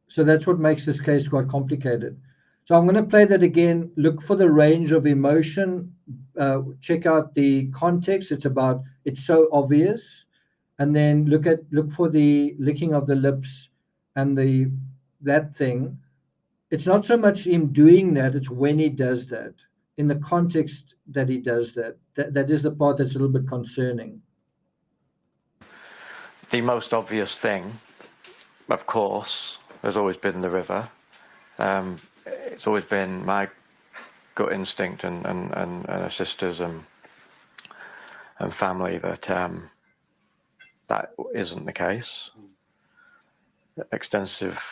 So that's what makes this case quite complicated. So I'm going to play that again. Look for the range of emotion. Check out the context. It's so obvious. And then look for the licking of the lips and that thing. It's not so much him doing that, it's when he does that, in the context that he does that. That is the part that's a little bit concerning. The most obvious thing, of course, has always been the river. It's always been my gut instinct and our sisters and family that that isn't the case. Extensive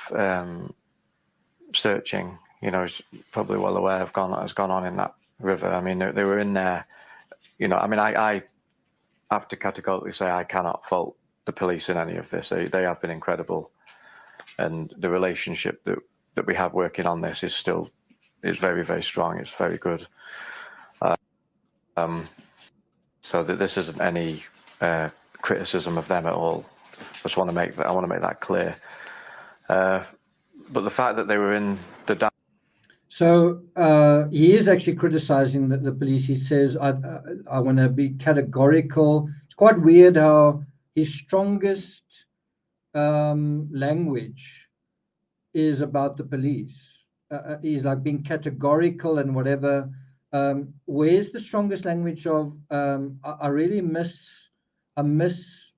searching, is probably well aware has gone on in that river. I mean, they were in there. I mean, I have to categorically say I cannot fault the police in any of this. They have been incredible, and the relationship that we have working on this is very, very strong. It's very good. So that this isn't any criticism of them at all. I want to make that clear. But the fact that they were in the So he is actually criticizing the police. He says, I want to be categorical. It's quite weird how his strongest language is about the police. He's like being categorical and whatever. Where's the strongest language of, I miss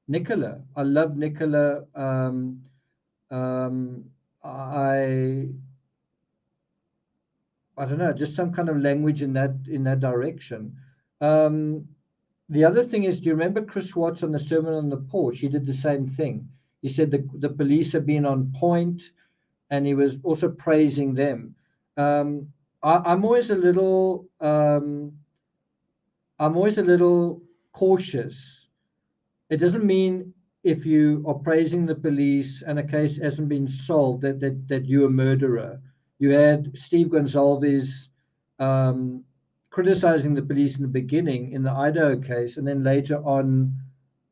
Nicola. I love Nicola. I don't know, just some kind of language in that direction. The other thing is, do you remember Chris Watts on the Sermon on the Porch? He did the same thing. He said the police have been on point, and he was also praising them. I'm always a little cautious. It doesn't mean if you are praising the police and a case hasn't been solved that you're a murderer. You had Steve Gonsalves criticizing the police in the beginning in the Idaho case, and then later on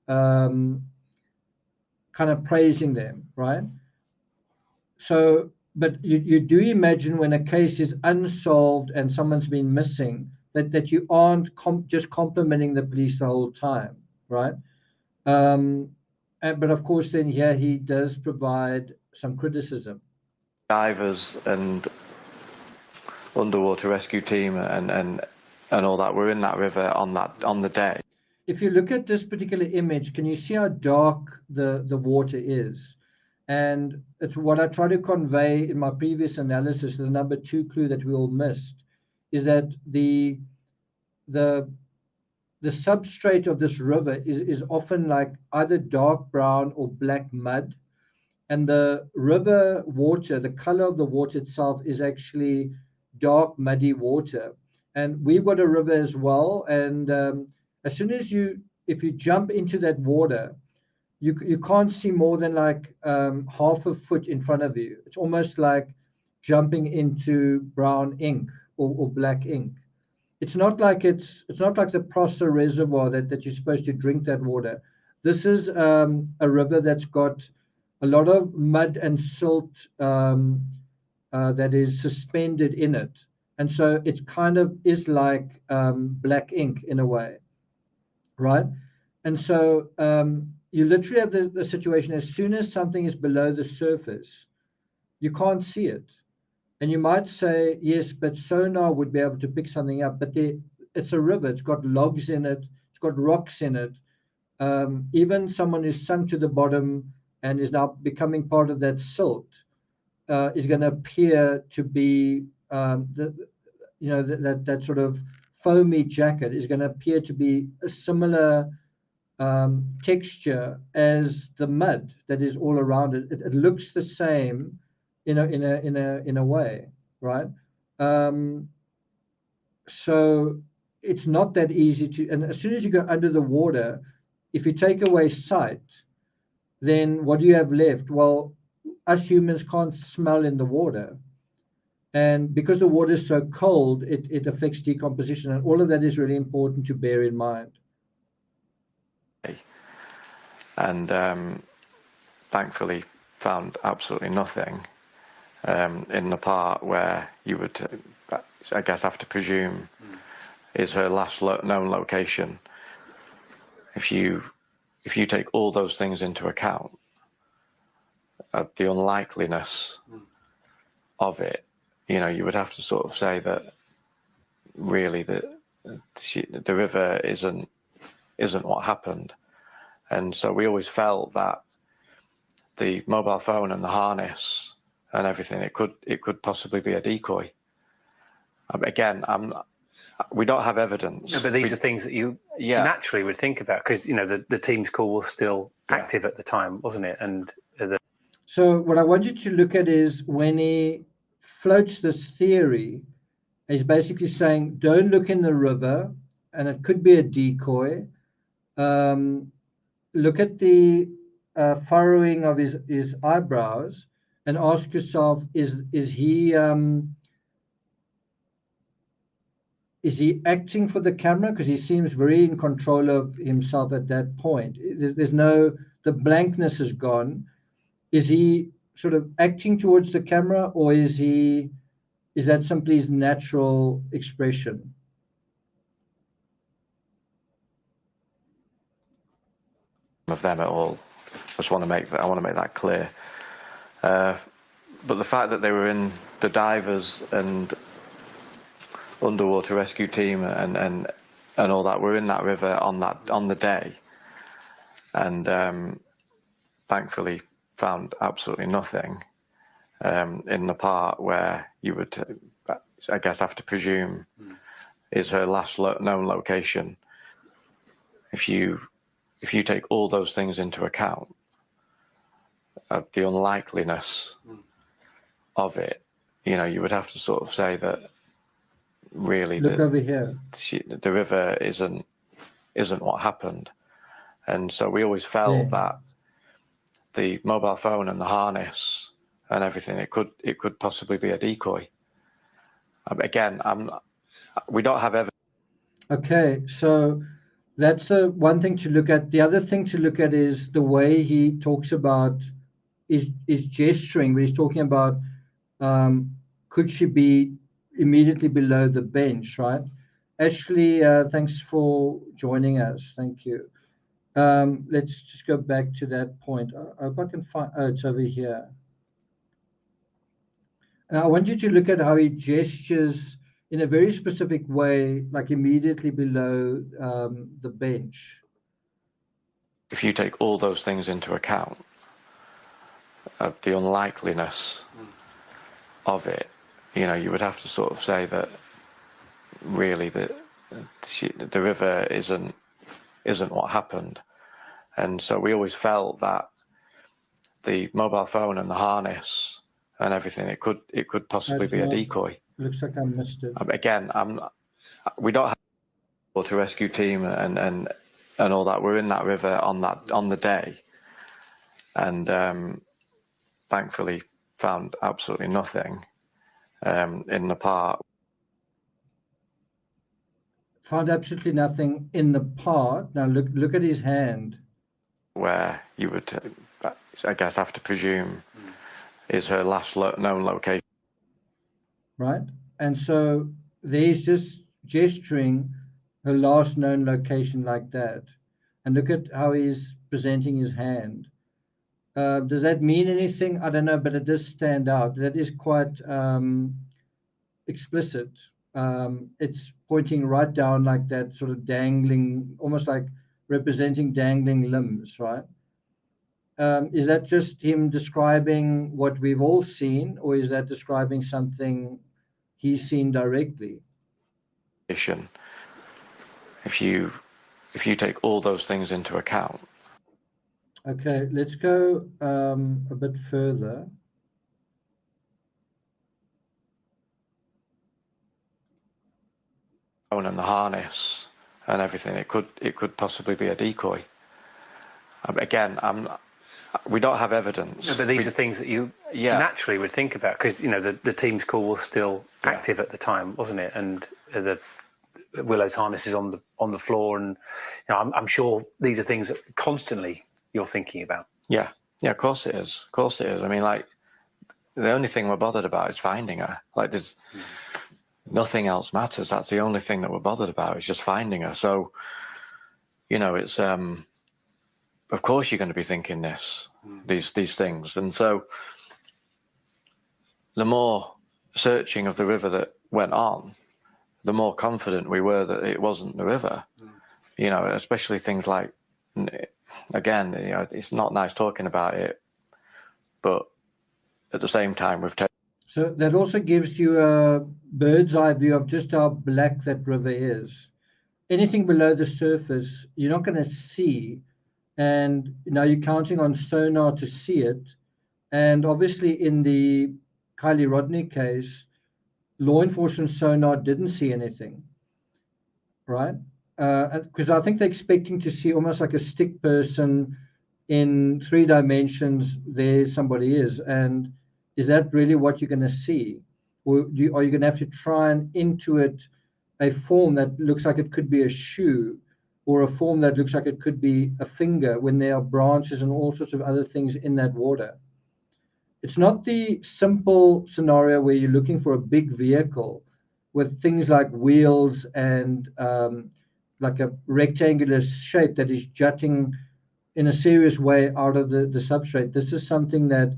kind of praising them, right? So, but you do imagine when a case is unsolved and someone's been missing, that you aren't just complimenting the police the whole time, right? But of course, then here he does provide some criticism. Divers and underwater rescue team and all that were in that river on the day. If you look at this particular image, can you see how dark the water is? And it's what I try to convey in my previous analysis. The number 2 clue that we all missed is that the substrate of this river is often like either dark brown or black mud. And the river water, the color of the water itself is actually dark, muddy water. And we've got a river as well. And as soon as if you jump into that water, you can't see more than like half a foot in front of you. It's almost like jumping into brown ink or black ink. It's not like the Prosser Reservoir that you're supposed to drink that water. This is a river that's got a lot of mud and silt that is suspended in it. And so it kind of is like black ink in a way, right? And so you literally have the situation, as soon as something is below the surface, you can't see it. And you might say, yes, but sonar would be able to pick something up. But it's a river. It's got logs in it. It's got rocks in it. Even someone who's sunk to the bottom and is now becoming part of that silt is going to appear to be that sort of foamy jacket is going to appear to be a similar texture as the mud that is all around it. It looks the same in a way, right? So it's not that easy to, and as soon as you go under the water, if you take away sight, then what do you have left? Well, us humans can't smell in the water. And because the water is so cold, it affects decomposition. And all of that is really important to bear in mind. And thankfully found absolutely nothing in the part where you would, I guess, have to presume is her last known location. If you take all those things into account, the unlikeliness of it, you would have to sort of say that really the river isn't what happened. And so we always felt that the mobile phone and the harness and everything, it could possibly be a decoy. Again, we don't have evidence. No, but these are things that you naturally would think about, because the team's call was still active at the time, wasn't it? And so what I want you to look at is when he floats this theory, he's basically saying, don't look in the river, and it could be a decoy. Look at the furrowing of his eyebrows and ask yourself, is he acting for the camera? Because he seems very in control of himself at that point. The blankness is gone. Is he sort of acting towards the camera, or is that simply his natural expression? Of them at all. I want to make that clear. But the fact that they were in the divers and underwater rescue team and all that were in that river on the day, and thankfully found absolutely nothing in the part where you would, I guess, have to presume is her last known location. If you take all those things into account, the unlikeliness of it, you would have to sort of say that really over here. The river isn't what happened. And so we always felt that the mobile phone and the harness and everything, it could possibly be a decoy. Again, we don't have evidence. Okay, so that's the one thing to look at. The other thing to look at is the way he talks about is gesturing, where he's talking about could she be immediately below the bench, right? Ashley, thanks for joining us. Thank you. Let's just go back to that point. I hope I can find, it's over here. And I want you to look at how he gestures in a very specific way, like immediately below the bench. If you take all those things into account, the unlikeliness of it, you would have to sort of say that really the river isn't what happened. And so we always felt that the mobile phone and the harness and everything, it could possibly be a decoy. Looks like I missed it. Again, we don't have a water rescue team and all that. We're in that river on the day, and thankfully found absolutely nothing in the part. Found absolutely nothing in the part. Now look at his hand. Where you would, I guess, have to presume is her last known location. Right, and so there's just gesturing her last known location like that. And look at how he's presenting his hand. Does that mean anything? I don't know, but it does stand out. That is quite explicit. It's pointing right down like that, sort of dangling, almost like representing dangling limbs, right? Is that just him describing what we've all seen, or is that describing something he's seen directly? If you if you take all those things into account. Okay, let's go a bit further. And the harness and everything, it could possibly be a decoy. Again, we don't have evidence. No, but these are things that you naturally would think about, because the team's call was still active at the time, wasn't it? And the Willow's harness is on the floor, and I'm sure these are things that constantly you're thinking about. Yeah, of course it is. Of course it is. I mean, like, the only thing we're bothered about is finding her. Like, there's nothing else matters. That's the only thing that we're bothered about, is just finding her. So, it's of course you're going to be thinking these things. And so the more searching of the river that went on, the more confident we were that it wasn't the river. Especially things like, again, it's not nice talking about it, but at the same time we've taken. So that also gives you a bird's eye view of just how black that river is. Anything below the surface, you're not going to see. And now you're counting on sonar to see it. And obviously in the Kylie Rodney case, law enforcement sonar didn't see anything, right? Because I think they're expecting to see almost like a stick person in 3 dimensions. There somebody is. And is that really what you're going to see? Or are you going to have to try and intuit a form that looks like it could be a shoe, or a form that looks like it could be a finger, when there are branches and all sorts of other things in that water? It's not the simple scenario where you're looking for a big vehicle with things like wheels and like a rectangular shape that is jutting in a serious way out of the substrate. This is something that,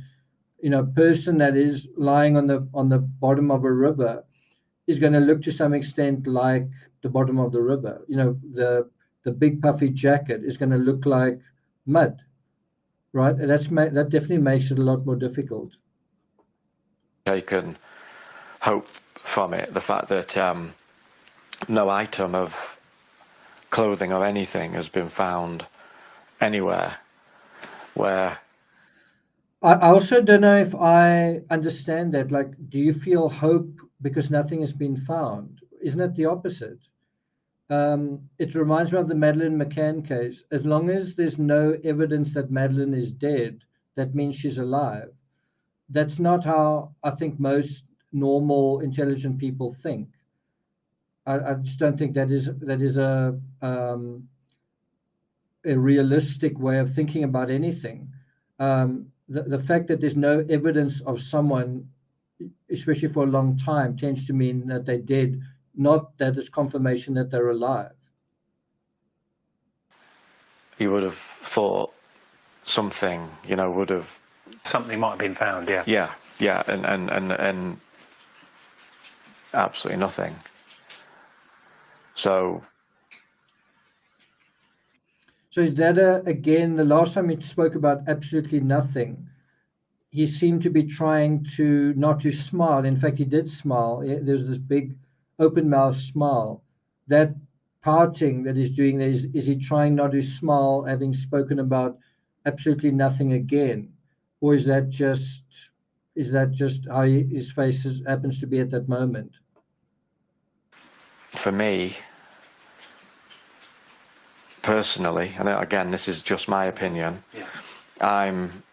a person that is lying on the bottom of a river is going to look to some extent like the bottom of the river. The big puffy jacket is going to look like mud, right? And that definitely makes it a lot more difficult. Taken hope from it, the fact that no item of clothing or anything has been found anywhere where. I also don't know if I understand that. Like, do you feel hope because nothing has been found? Isn't it the opposite? It reminds me of the Madeleine McCann case. As long as there's no evidence that Madeleine is dead, that means she's alive. That's not how I think most normal, intelligent people think. I just don't think that is a realistic way of thinking about anything. The fact that there's no evidence of someone, especially for a long time, tends to mean that they're dead, not that it's confirmation that they're alive. You would have thought something, would have. Something might have been found, yeah. Yeah, and absolutely nothing. So is that, again, the last time he spoke about absolutely nothing, he seemed to be trying to not to smile. In fact, he did smile. There was this big open mouth smile. That pouting that he's doing there, is he trying not to smile, having spoken about absolutely nothing again? Or is that just how his face happens to be at that moment? For me, personally, and again, this is just my opinion, I'm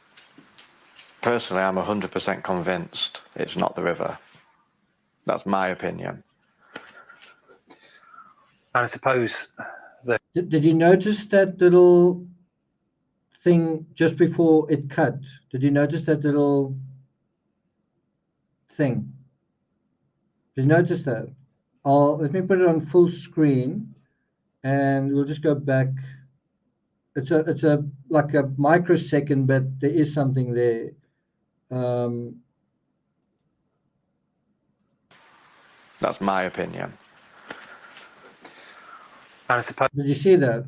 100% convinced it's not the river. That's my opinion. And I suppose that. Did you notice that little thing just before it cut? Did you notice that little thing? Did you notice that? Let me put it on full screen, and we'll just go back. It's a like a microsecond, but there is something there. That's my opinion. And I suppose. Did you see that?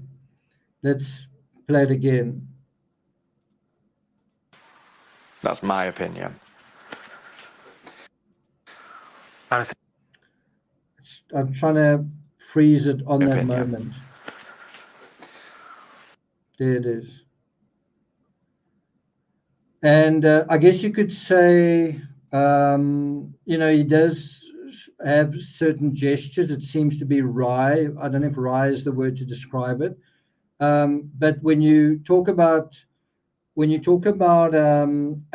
Let's play it again. That's my opinion. And I'm trying to freeze it on that moment. There it is. And I guess you could say, he does have certain gestures. It seems to be wry. I don't know if wry is the word to describe it. But when you talk about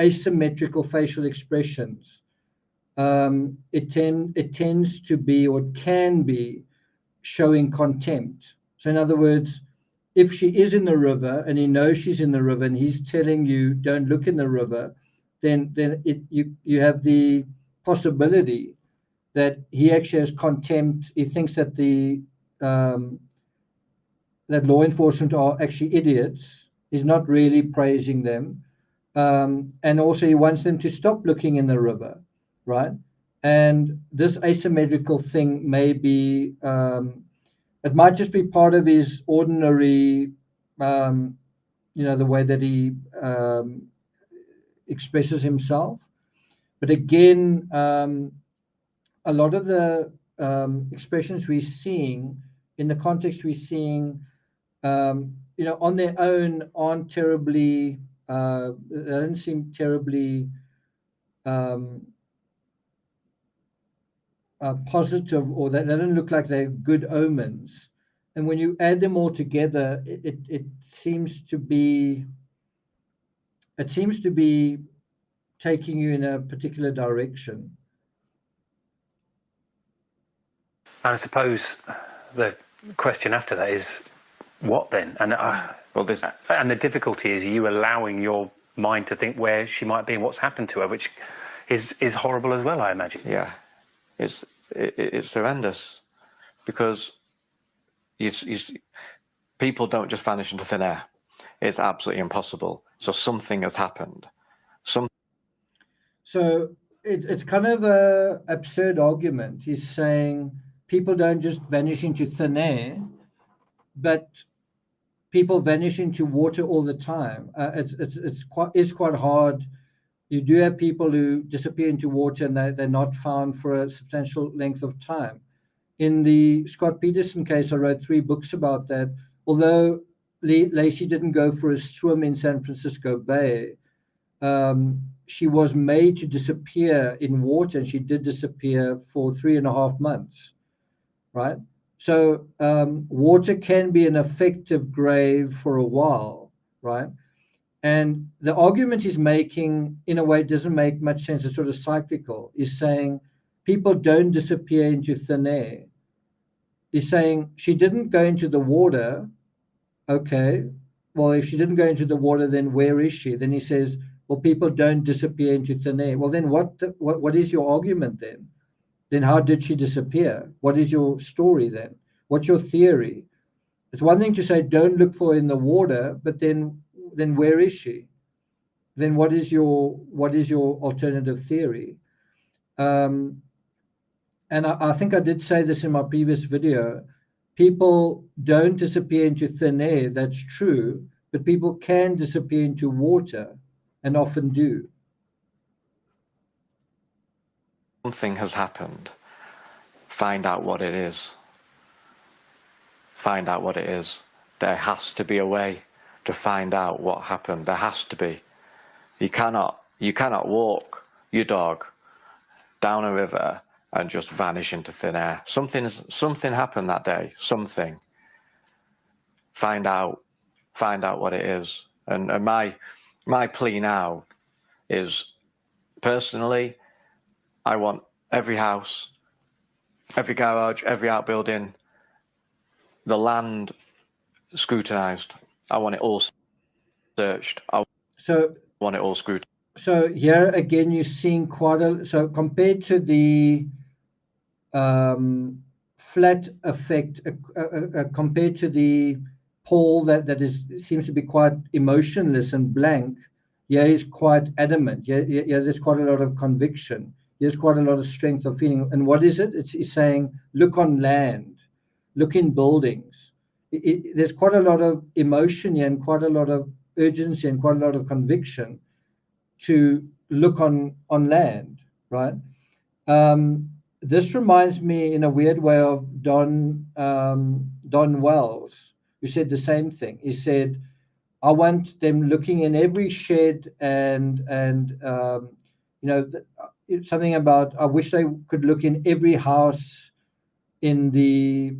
asymmetrical facial expressions, it tends to be, or it can be, showing contempt. So in other words, if she is in the river and he knows she's in the river and he's telling you don't look in the river, then you have the possibility that he actually has contempt. He thinks that that law enforcement are actually idiots. He's not really praising them. And also he wants them to stop looking in the river, right? And this asymmetrical thing may be, it might just be part of his ordinary, the way that he expresses himself. But again, a lot of the expressions we're seeing, in the context we're seeing, on their own aren't terribly, they don't seem terribly positive, or they don't look like they're good omens. And when you add them all together, it seems to be taking you in a particular direction. And I suppose the question after that is, what then? And and the difficulty is you allowing your mind to think where she might be and what's happened to her, which is horrible as well, I imagine. Yeah, it's horrendous, because people don't just vanish into thin air. It's absolutely impossible. So something has happened. So it's kind of a absurd argument. He's saying people don't just vanish into thin air, but people vanish into water all the time. It's quite hard. You do have people who disappear into water and they're not found for a substantial length of time. In the Scott Peterson case, I wrote 3 books about that. Although Lacey didn't go for a swim in San Francisco Bay, she was made to disappear in water, and she did disappear for 3.5 months, right? So water can be an effective grave for a while, right? And the argument he's making, in a way, doesn't make much sense. It's sort of cyclical. He's saying people don't disappear into thin air. He's saying she didn't go into the water. Okay, well, if she didn't go into the water, then where is she? Then he says, well, people don't disappear into thin air. Well, then what is your argument then? Then how did she disappear? What is your story then? What's your theory? It's one thing to say don't look for her in the water, but then where is she? Then what is your alternative theory? And I think I did say this in my previous video. People don't disappear into thin air, that's true, but people can disappear into water, and often do. Something has happened. Find out what it is. Find out what it is. There has to be a way to find out what happened. There has to be. You cannot walk your dog down a river and just vanish into thin air. Something happened that day. Something. Find out what it is. And my plea now is, personally, I want every house, every garage, every outbuilding, the land scrutinized. I want it all searched. I want it all scrutinized. So here again, you're seeing so compared to the flat effect, compared to the Paul that seems to be quite emotionless and blank, yeah, he's quite adamant. Yeah, there's quite a lot of conviction. There's quite a lot of strength of feeling. And what is it? He's saying, look on land, look in buildings. There's quite a lot of emotion here, and quite a lot of urgency, and quite a lot of conviction to look on land, right? This reminds me in a weird way of Don Wells, who said the same thing. He said, I want them looking in every shed and you know, something about, I wish they could look in every house in the,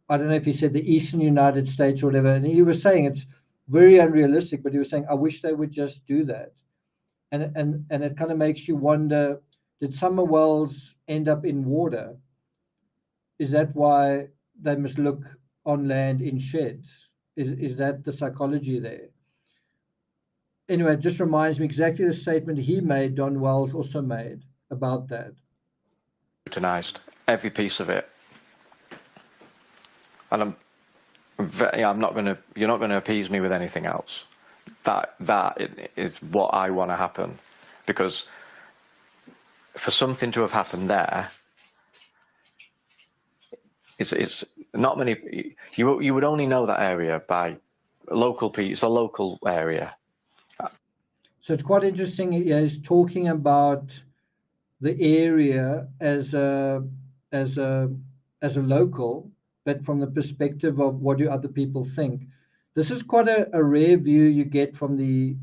I don't know if he said the Eastern United States or whatever. And he was saying it's very unrealistic, but he was saying, I wish they would just do that. And it kind of makes you wonder, did summer wells end up in water? Is that why they must look on land in sheds? Is that the psychology there? Anyway, it just reminds me exactly the statement he made, Don Wells also made about that. Scrutinized every piece of it. And I'm not going to, you're not going to appease me with anything else. That is what I want to happen, because for something to have happened there, it's not many, you would only know that area by local people. It's a local area. So it's quite interesting. He's talking about the area as a local, but from the perspective of what do other people think. This is quite a rare view you get from the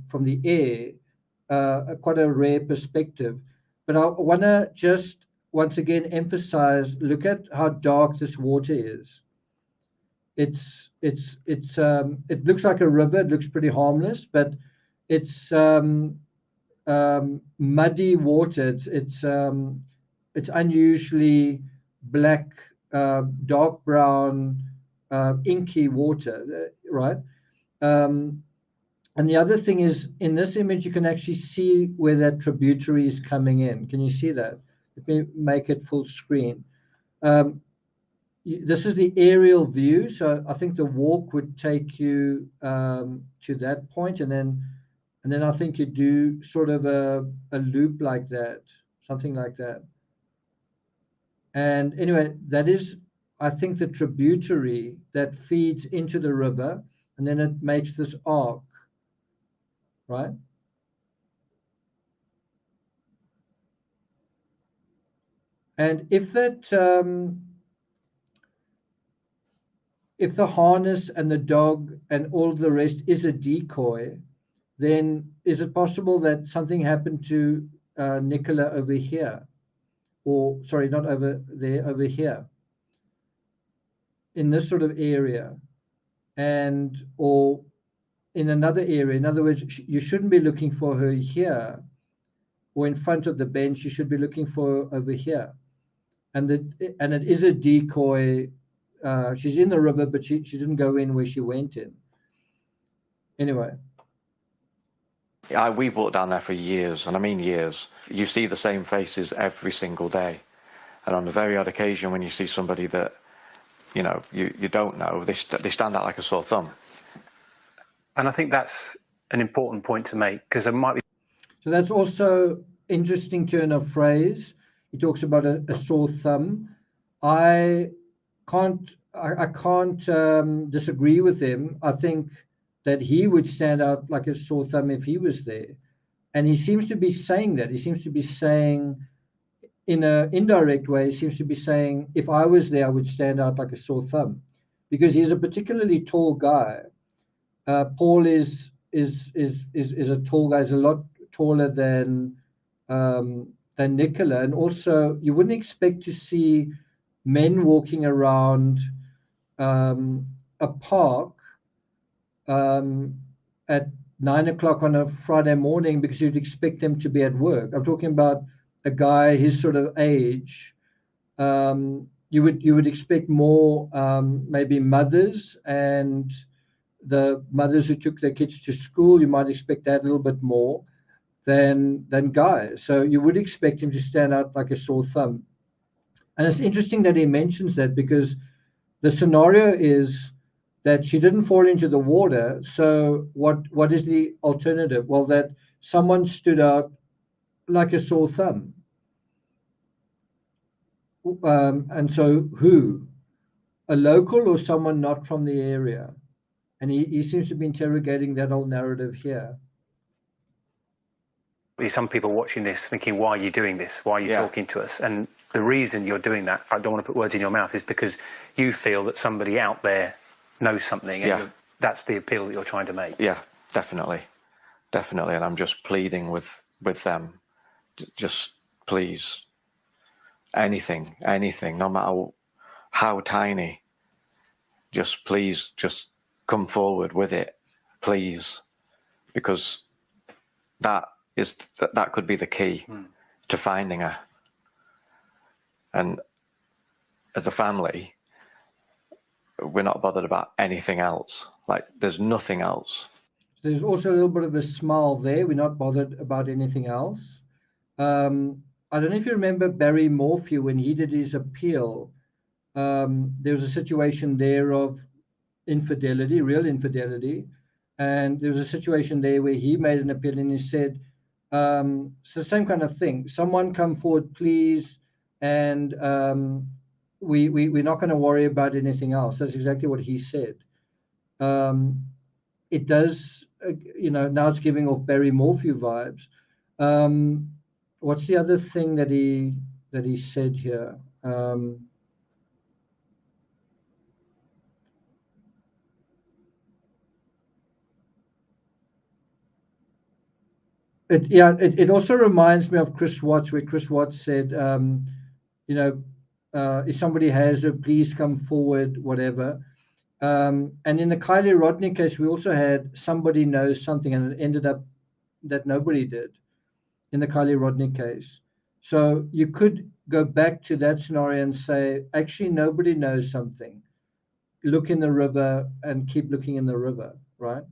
air, quite a rare perspective. But I want to just once again emphasize: look at how dark this water is. It looks like a river. It looks pretty harmless, but it's muddy water. It's unusually black, dark brown, inky water, right? And the other thing is, in this image, you can actually see where that tributary is coming in. Can you see that? Let me make it full screen. This is the aerial view, so I think the walk would take you to that point, and then I think you do sort of a loop like that, something like that. And anyway, that is, I think, the tributary that feeds into the river, and then it makes this arc, right? And if that, if the harness and the dog and all the rest is a decoy, then is it possible that something happened to Nicola over here? Or, sorry, not over there, over here, in this sort of area, and or in another area. In other words, you shouldn't be looking for her here or in front of the bench. You should be looking for her over here. And it is a decoy. She's in the river, but she didn't go in where she went in. Anyway. We've walked down there for years, and I mean years. You see the same faces every single day. And on the very odd occasion when you see somebody that, you know, you don't know, they stand out like a sore thumb. And I think that's an important point to make, because there might be... So that's also interesting turn of phrase. He talks about a sore thumb. I can't disagree with him. I think that he would stand out like a sore thumb if he was there. And he seems to be saying that. He seems to be saying, in an indirect way, he seems to be saying, if I was there, I would stand out like a sore thumb, because he's a particularly tall guy. Paul is a tall guy. He's a lot taller than Nicola, and also you wouldn't expect to see men walking around a park at 9 o'clock on a Friday morning, because you'd expect them to be at work. I'm talking about a guy his sort of age. You would expect more maybe mothers, and the mothers who took their kids to school, you might expect that a little bit more than guys. So you would expect him to stand out like a sore thumb. And it's interesting that he mentions that, because the scenario is that she didn't fall into the water. So what is the alternative? Well, that someone stood out like a sore thumb. And so who? A local or someone not from the area? And he seems to be interrogating that whole narrative here. Some people watching this thinking, why are you doing this? Why are you talking to us? And the reason you're doing that, I don't want to put words in your mouth, is because you feel that somebody out there knows something, and that's the appeal that you're trying to make. Yeah, definitely, and I'm just pleading with them, just please, anything, no matter how tiny, just please, just come forward with it, please, because that could be the key to finding her. And as a family, we're not bothered about anything else. Like, there's nothing else. There's also a little bit of a smile there. We're not bothered about anything else. I don't know if you remember Barry Morphew when he did his appeal. There was a situation there of infidelity, real infidelity. And there was a situation there where he made an appeal and he said, it's the same kind of thing. Someone come forward, please. And we're not going to worry about anything else. That's exactly what he said. It does, now it's giving off Barry Morphew vibes. What's the other thing that he said here? It also reminds me of Chris Watts, where Chris Watts said, if somebody has her, please come forward, whatever. And in the Kylie Rodney case, we also had somebody knows something, and it ended up that nobody did in the Kylie Rodney case. So you could go back to that scenario and say, actually, nobody knows something. Look in the river and keep looking in the river, right?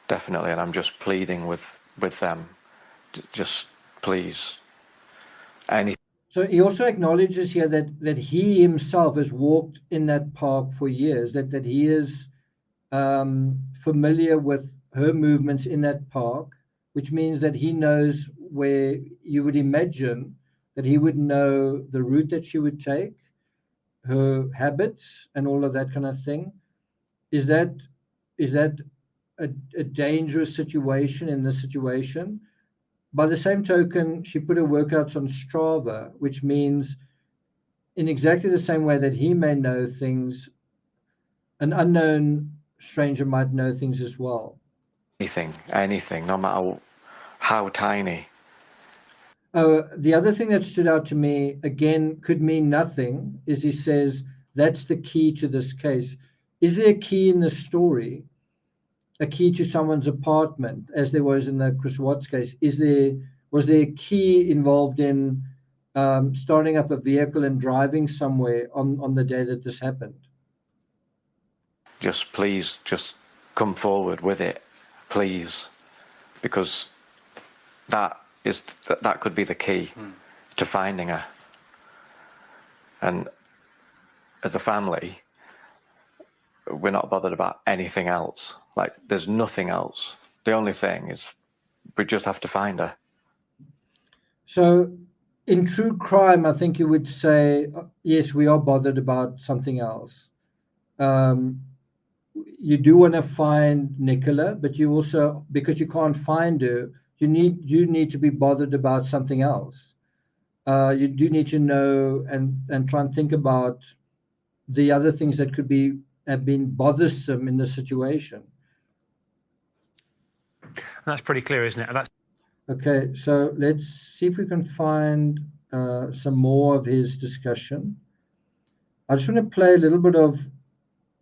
Definitely, and I'm just pleading with them, just please, anything. So he also acknowledges here that he himself has walked in that park for years, that he is familiar with her movements in that park, which means that he knows where you would imagine that he would know the route that she would take, her habits, and all of that kind of thing. Is that a dangerous situation in this situation? By the same token, she put her workouts on Strava, which means in exactly the same way that he may know things, an unknown stranger might know things as well. Anything, no matter how tiny. The other thing that stood out to me, again, could mean nothing, is he says, that's the key to this case. Is there a key in the story? A key to someone's apartment, as there was in the Chris Watts case? Was there a key involved in starting up a vehicle and driving somewhere on the day that this happened? Just please, just come forward with it, please, because that could be the key to finding her. And as a family, we're not bothered about anything else. Like, there's nothing else. The only thing is we just have to find her. So in true crime, I think you would say, yes, we are bothered about something else. You do want to find Nicola, but you also, because you can't find her, you need to be bothered about something else. You do need to know and try and think about the other things that could have been bothersome in the situation. That's pretty clear, isn't it? Okay, so let's see if we can find some more of his discussion. I just want to play a little bit of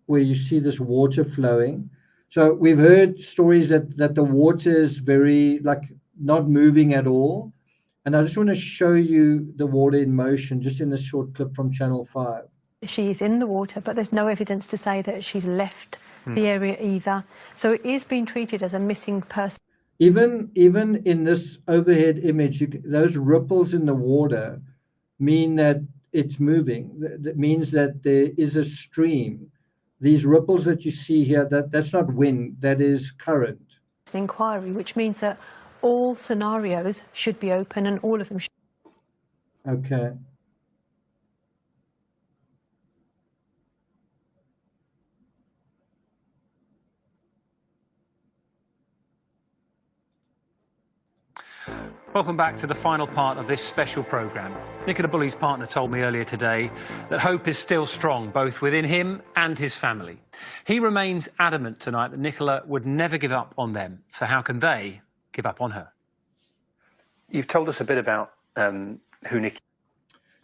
where you see this water flowing. So we've heard stories that the water is very, like, not moving at all. And I just want to show you the water in motion, just in this short clip from Channel 5. She's in the water, but there's no evidence to say that she's left the area either. So it is being treated as a missing person. Even in this overhead image, those ripples in the water mean that it's moving. That means that there is a stream. These ripples that you see here, that's not wind, that is current. It's an inquiry, which means that all scenarios should be open and all of them should. Okay. Welcome back to the final part of this special programme. Nicola Bulley's partner told me earlier today that hope is still strong, both within him and his family. He remains adamant tonight that Nicola would never give up on them, so how can they give up on her? You've told us a bit about who Nicky...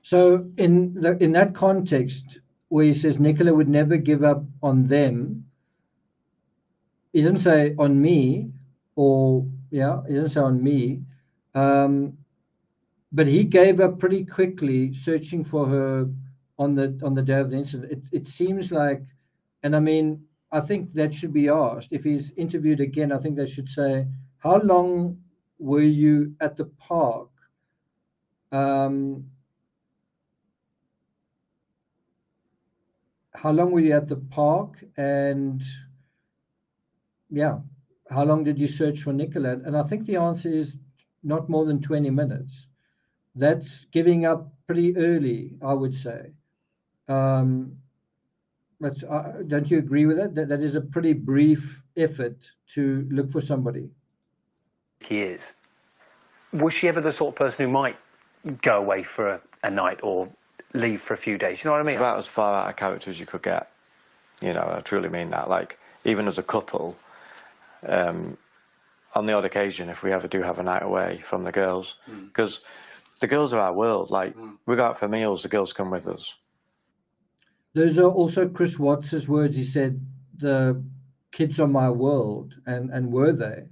So in that context, where he says Nicola would never give up on them, he doesn't say on me, or he doesn't say on me, but he gave up pretty quickly searching for her on the day of the incident. It seems like, and I mean, I think that should be asked. If he's interviewed again, I think they should say, how long were you at the park? How long were you at the park? And how long did you search for Nicola? And I think the answer is not more than 20 minutes. That's giving up pretty early, I would say. But don't you agree with that? That is a pretty brief effort to look for somebody. He is. Was she ever the sort of person who might go away for a night or leave for a few days? You know what I mean? It's about as far out of character as you could get. You know, I truly mean that. Like, even as a couple, on the odd occasion, if we ever do have a night away from the girls, because the girls are our world. Like, we go out for meals, the girls come with us. Those are also Chris Watts's words. He said, the kids are my world. And were they?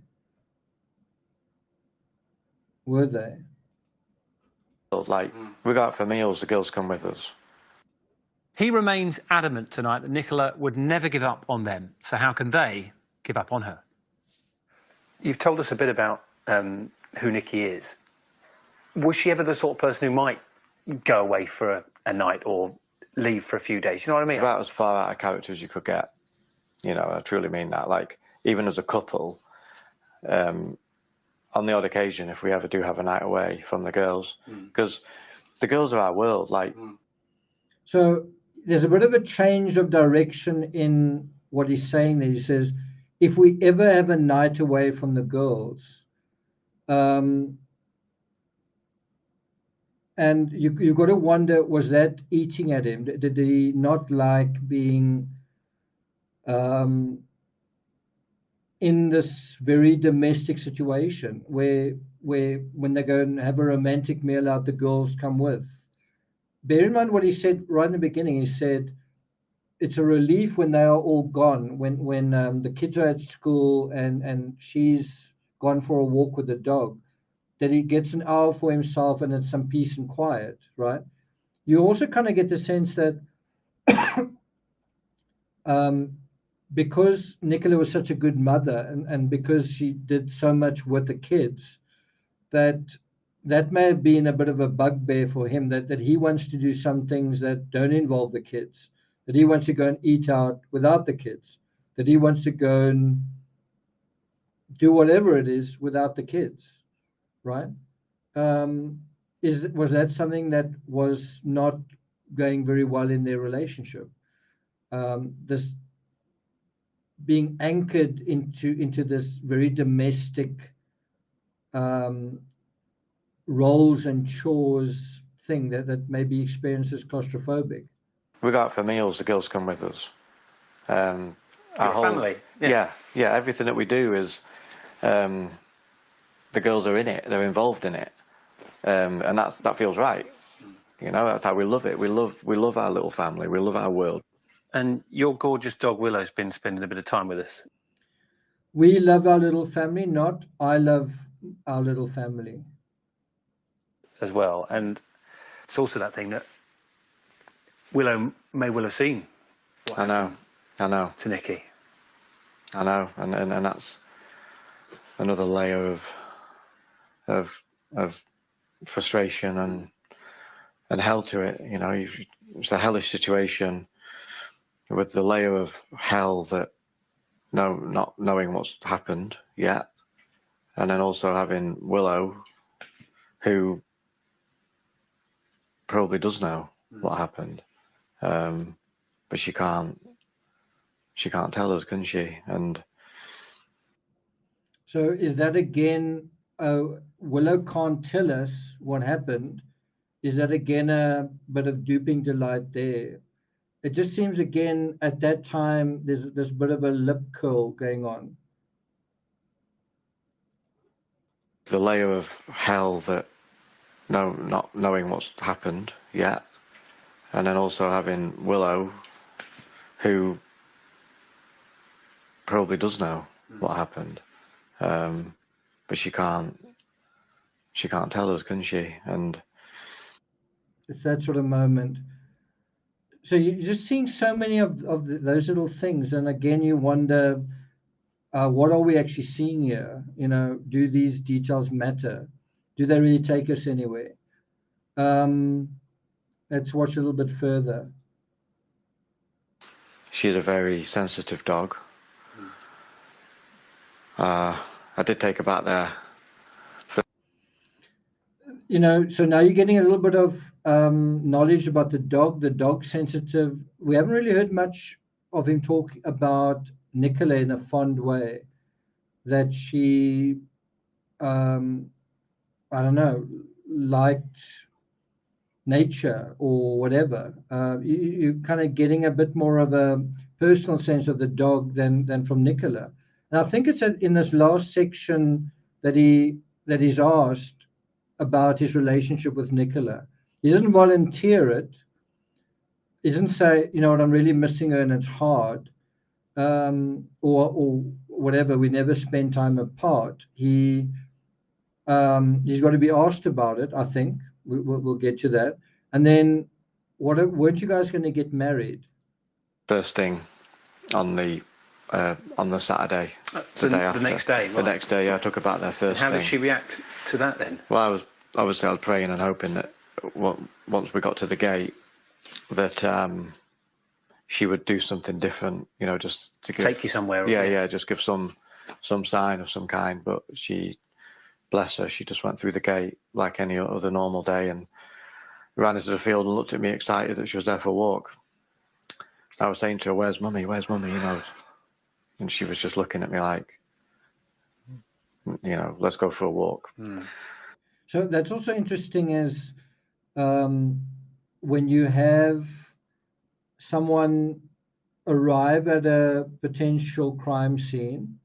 Were they? Like, we go out for meals, the girls come with us. He remains adamant tonight that Nicola would never give up on them, so how can they give up on her? You've told us a bit about who Nikki is. Was she ever the sort of person who might go away for a night or leave for a few days? You know what I mean? It's about as far out of character as you could get. You know, I truly mean that. Like, even as a couple, on the odd occasion, if we ever do have a night away from the girls, because the girls are our world. Like, so there's a bit of a change of direction in what he's saying there. He says, if we ever have a night away from the girls, and you've got to wonder, was that eating at him? Did he not like being in this very domestic situation where when they go and have a romantic meal out, the girls come with? Bear in mind what he said right in the beginning. He said, it's a relief when they are all gone, when the kids are at school and she's gone for a walk with the dog, that he gets an hour for himself and it's some peace and quiet, right? You also kind of get the sense that because Nicola was such a good mother and because she did so much with the kids, that may have been a bit of a bugbear for him, that he wants to do some things that don't involve the kids, that he wants to go and eat out without the kids, that he wants to go and do whatever it is without the kids, right? Was that something that was not going very well in their relationship? This being anchored into this very domestic roles and chores thing that maybe experiences claustrophobic. we go out for meals, the girls come with us. Our whole family. Yeah, everything that we do is the girls are in it, they're involved in it, and that feels right. You know, that's how we love it. We love our little family. We love our world. And your gorgeous dog Willow's been spending a bit of time with us. We love our little family, not I love our little family. As well, and it's also that thing that Willow may well have seen. I know. To Nikki. I know, and that's another layer of frustration and hell to it. You know, it's a hellish situation with the layer of hell that not knowing what's happened yet, and then also having Willow, who probably does know what happened, but she can't tell us, can she? And so is that again Willow can't tell us what happened. Is that again a bit of duping delight there? It just seems again at that time there's this bit of a lip curl going on. The layer of hell that not knowing what's happened yet, and then also having Willow, who probably does know what happened, but she can't tell us, can she? And it's that sort of moment. So you're just seeing so many of those little things, and again you wonder, what are we actually seeing here? You know, do these details matter? Do they really take us anywhere? Let's watch a little bit further. she's a very sensitive dog. I did take her back there. You know, so now you're getting a little bit of knowledge about the dog sensitive. We haven't really heard much of him talk about Nicola in a fond way, that she, I don't know, liked nature or whatever. You're kind of getting a bit more of a personal sense of the dog than from Nicola. And I think it's in this last section that he's asked about his relationship with Nicola. He doesn't volunteer it. He doesn't say, you know what, I'm really missing her and it's hard, or whatever. We never spend time apart. He's got to be asked about it. I think we'll get to that. And then, weren't you guys going to get married? First thing on the Saturday, The next day. The next day, yeah, I took her back there first. How thing. did she react to that then? Well, I was praying and hoping that once we got to the gate, that she would do something different, you know, just to Take you somewhere. Yeah, just give some sign of some kind. But she, bless her, she just went through the gate like any other normal day and ran into the field and looked at me excited that she was there for a walk. I was saying to her, "Where's mummy? Where's mummy?" You know, and she was just looking at me like, you know, let's go for a walk. So that's also interesting, as when you have someone arrive at a potential crime scene,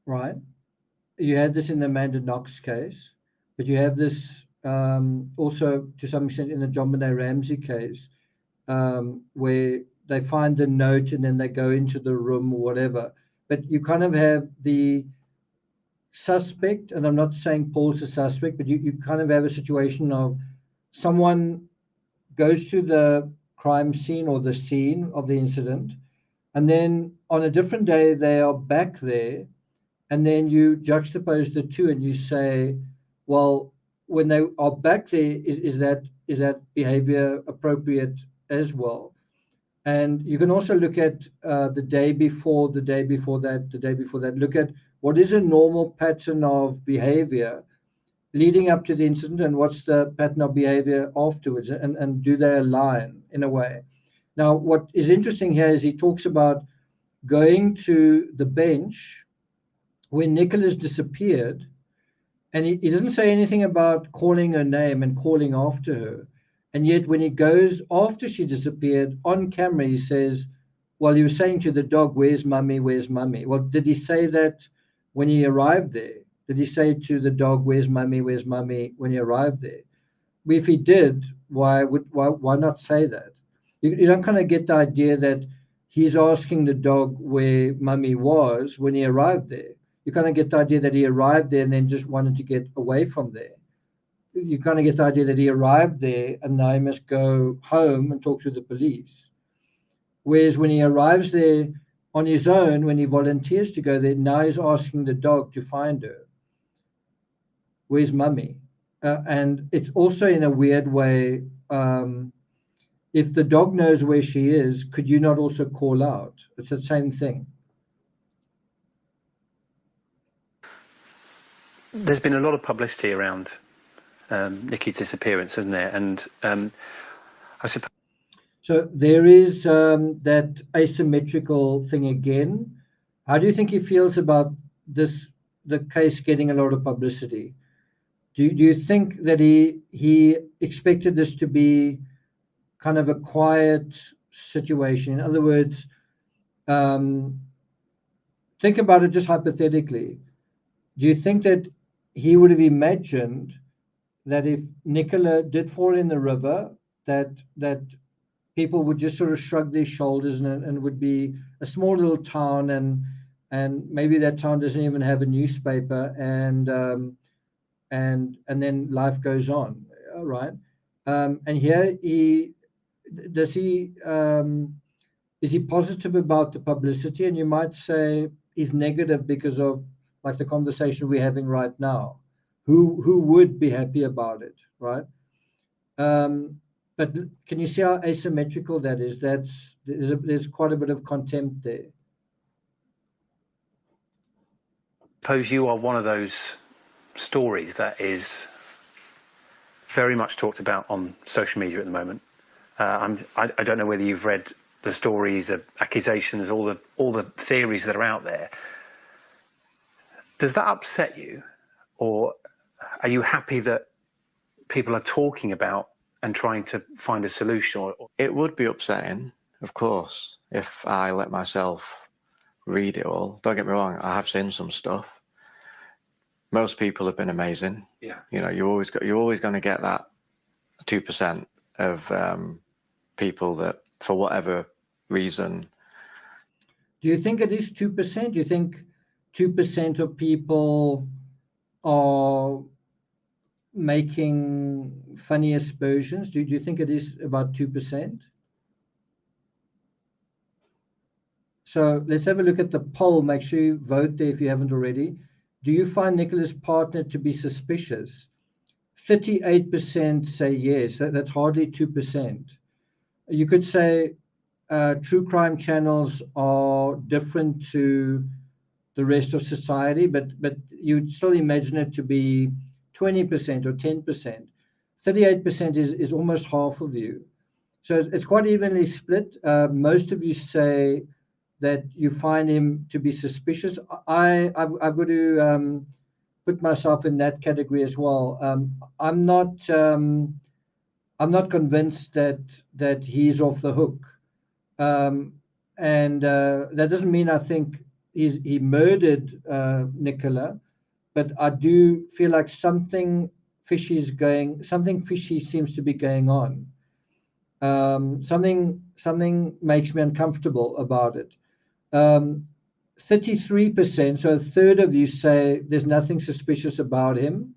right? You had this in the Amanda Knox case, but you have this also to some extent in the John Benet Ramsey case, where they find the note and then they go into the room or whatever. But you kind of have the suspect, and I'm not saying Paul's a suspect, but you kind of have a situation of someone goes to the crime scene or the scene of the incident, and then on a different day they are back there, and then you juxtapose the two and you say, well, when they are back there, is that behavior appropriate as well? And you can also look at the day before that, look at what is a normal pattern of behavior leading up to the incident and what's the pattern of behavior afterwards, and do they align in a way? Now, what is interesting here is he talks about going to the bench when Nicola's disappeared, and he doesn't say anything about calling her name and calling after her. And yet when he goes after she disappeared on camera, he says, well, he was saying to the dog, where's mummy, where's mummy? Well, did he say that when he arrived there? Did he say to the dog, where's mummy when he arrived there? If he did, why not say that? You don't kind of get the idea that he's asking the dog where mummy was when he arrived there. You kind of get the idea that he arrived there and then just wanted to get away from there. You kind of get the idea that he arrived there and now he must go home and talk to the police. Whereas when he arrives there on his own, when he volunteers to go there, now he's asking the dog to find her. Where's mummy? And it's also in a weird way, if the dog knows where she is, could you not also call out? It's the same thing. There's been a lot of publicity around Nikki's disappearance, hasn't there? And I suppose. So there is that asymmetrical thing again. How do you think he feels about this the case getting a lot of publicity. Do you think that he expected this to be kind of a quiet situation? In other words, think about it just hypothetically. Do you think that he would have imagined that if Nicola did fall in the river, that people would just sort of shrug their shoulders and would be a small little town, and maybe that town doesn't even have a newspaper, and then life goes on, right? And here is he positive about the publicity? And you might say he's negative because of like the conversation we're having right now. Who would be happy about it, right? But can you see how asymmetrical that is? There's quite a bit of contempt there. Suppose you are one of those stories that is very much talked about on social media at the moment. I don't know whether you've read the stories, the accusations, all the theories that are out there. Does that upset you, or are you happy that people are talking about and trying to find a solution? It would be upsetting, of course, if I let myself read it all. Don't get me wrong, I have seen some stuff. Most people have been amazing. Yeah. You know, you're always going to get that 2% of people that, for whatever reason. Do you think it is 2%? Do you think 2% of people are making funny aspersions? Do you think it is about 2%? So let's have a look at the poll. Make sure you vote there if you haven't already. Do you find Nicola's partner to be suspicious? 38% say yes. That's hardly 2%. You could say true crime channels are different to the rest of society, but you'd still imagine it to be 20% or 10%. 38% is almost half of you. So it's quite evenly split. Most of you say that you find him to be suspicious. I've got to put myself in that category as well. I'm not convinced that he's off the hook, and that doesn't mean I think he murdered Nicola, but I do feel like something fishy seems to be going on. Something makes me uncomfortable about it. 33%, so a third of you say there's nothing suspicious about him.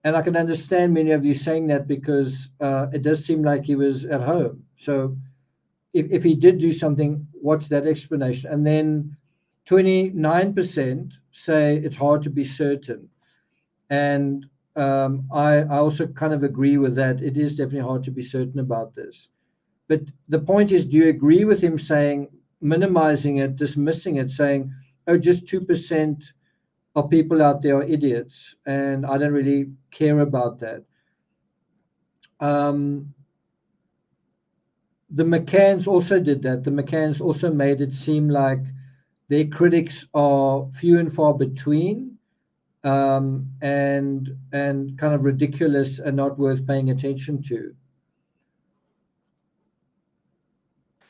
And I can understand many of you saying that because it does seem like he was at home. So if he did do something, what's that explanation? And then 29% say it's hard to be certain. And I also kind of agree with that. It is definitely hard to be certain about this. But the point is, do you agree with him saying, minimizing it, dismissing it, saying, oh, just 2% of people out there are idiots, and I don't really care about that. The McCanns also did that. The McCanns also made it seem like their critics are few and far between, and kind of ridiculous and not worth paying attention to.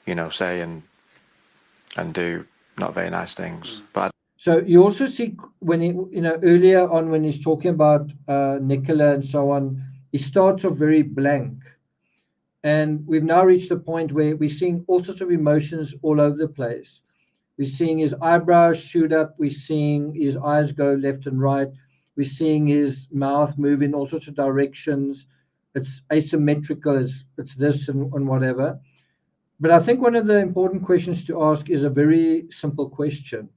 You know, say and do not very nice things. But so you also see when he, earlier on when he's talking about Nicola and so on, he starts off very blank. And we've now reached the point where we're seeing all sorts of emotions all over the place. We're seeing his eyebrows shoot up. We're seeing his eyes go left and right. We're seeing his mouth move in all sorts of directions. It's asymmetrical. It's this and whatever. But I think one of the important questions to ask is a very simple question.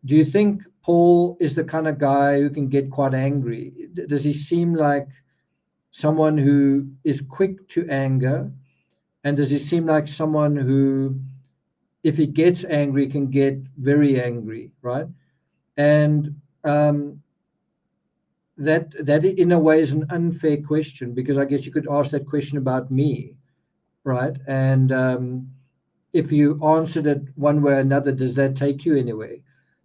Do you think Paul is the kind of guy who can get quite angry? Does he seem like someone who is quick to anger? And does he seem like someone who, if he gets angry, can get very angry, right? And that in a way is an unfair question, because I guess you could ask that question about me, right? And if you answered it one way or another, does that take you anywhere?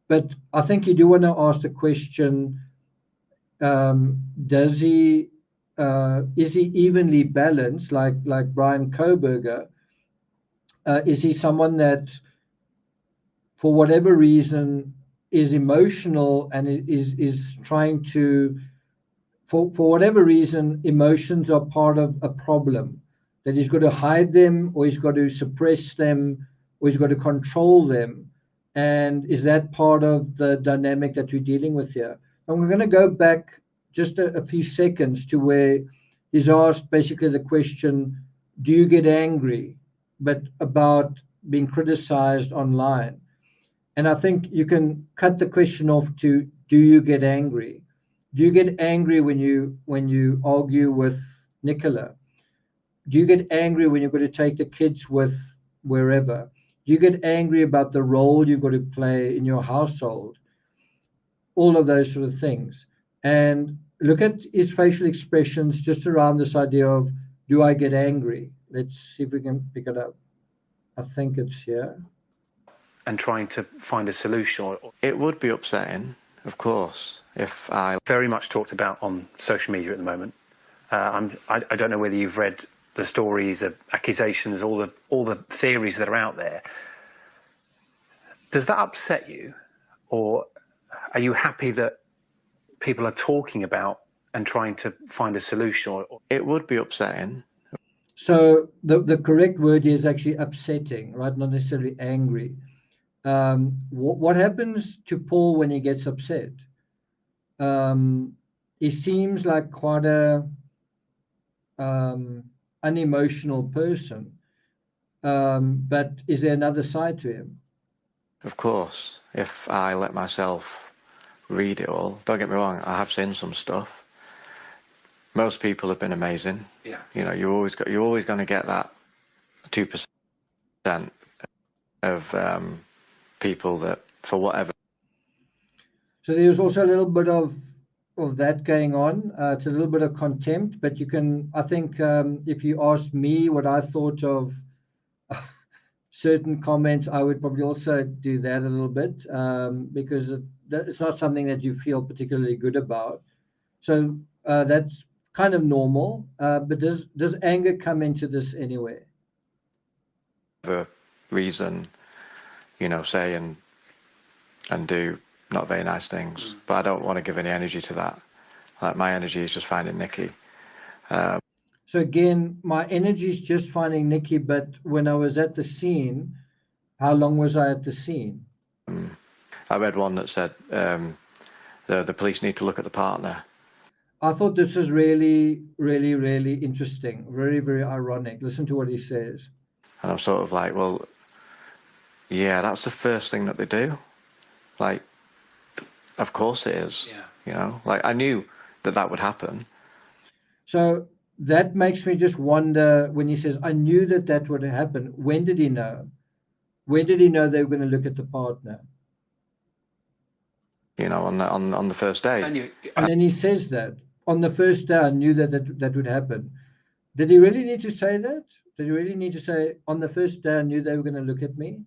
But I think you do want to ask the question, is he evenly balanced, like Brian Koberger? Is he someone that, for whatever reason, is emotional and is trying to, for whatever reason, emotions are part of a problem, that he's got to hide them, or he's got to suppress them, or he's got to control them? And is that part of the dynamic that we're dealing with here? And we're going to go back just a few seconds to where he's asked basically the question, do you get angry, but about being criticized online? And I think you can cut the question off to, do you get angry? Do you get angry when you argue with Nicola? Do you get angry when you've got to take the kids with wherever? Do you get angry about the role you've got to play in your household? All of those sort of things. And look at his facial expressions just around this idea of, do I get angry? Let's see if we can pick it up. I think it's here. And trying to find a solution. It would be upsetting, of course, if I Very much talked about on social media at the moment. I don't know whether you've read the stories, the accusations, all the theories that are out there. Does that upset you, or are you happy that people are talking about and trying to find a solution? It would be upsetting. So the correct word is actually upsetting, right? Not necessarily angry. What happens to Paul when he gets upset? He seems like quite a unemotional person. But is there another side to him? Of course, if I let myself read it all, don't get me wrong, I have seen some stuff. Most people have been amazing. Yeah. You know, you're always going to get that 2% of people that, for whatever. So there's also a little bit of that going on. It's a little bit of contempt, but you can, I think, if you asked me what I thought of certain comments, I would probably also do that a little bit, because it's not something that you feel particularly good about. So that's kind of normal. But does anger come into this anywhere? For reason, you know, say and do not very nice things, but I don't want to give any energy to that. Like, my energy is just finding Nikki. So again, my energy is just finding Nikki, but when I was at the scene, how long was I at the scene? I read one that said the police need to look at the partner. I thought this was really, really, really interesting. Very, very ironic. Listen to what he says. And I'm sort of like, well, yeah, that's the first thing that they do. Like, of course it is. Yeah. You know, like, I knew that would happen. So that makes me just wonder, when he says, I knew that would happen, when did he know? When did he know they were going to look at the partner? You know, on the first day. And then he says that, on the first day, I knew that would happen. Did he really need to say that? Did he really need to say, on the first day, I knew they were going to look at me?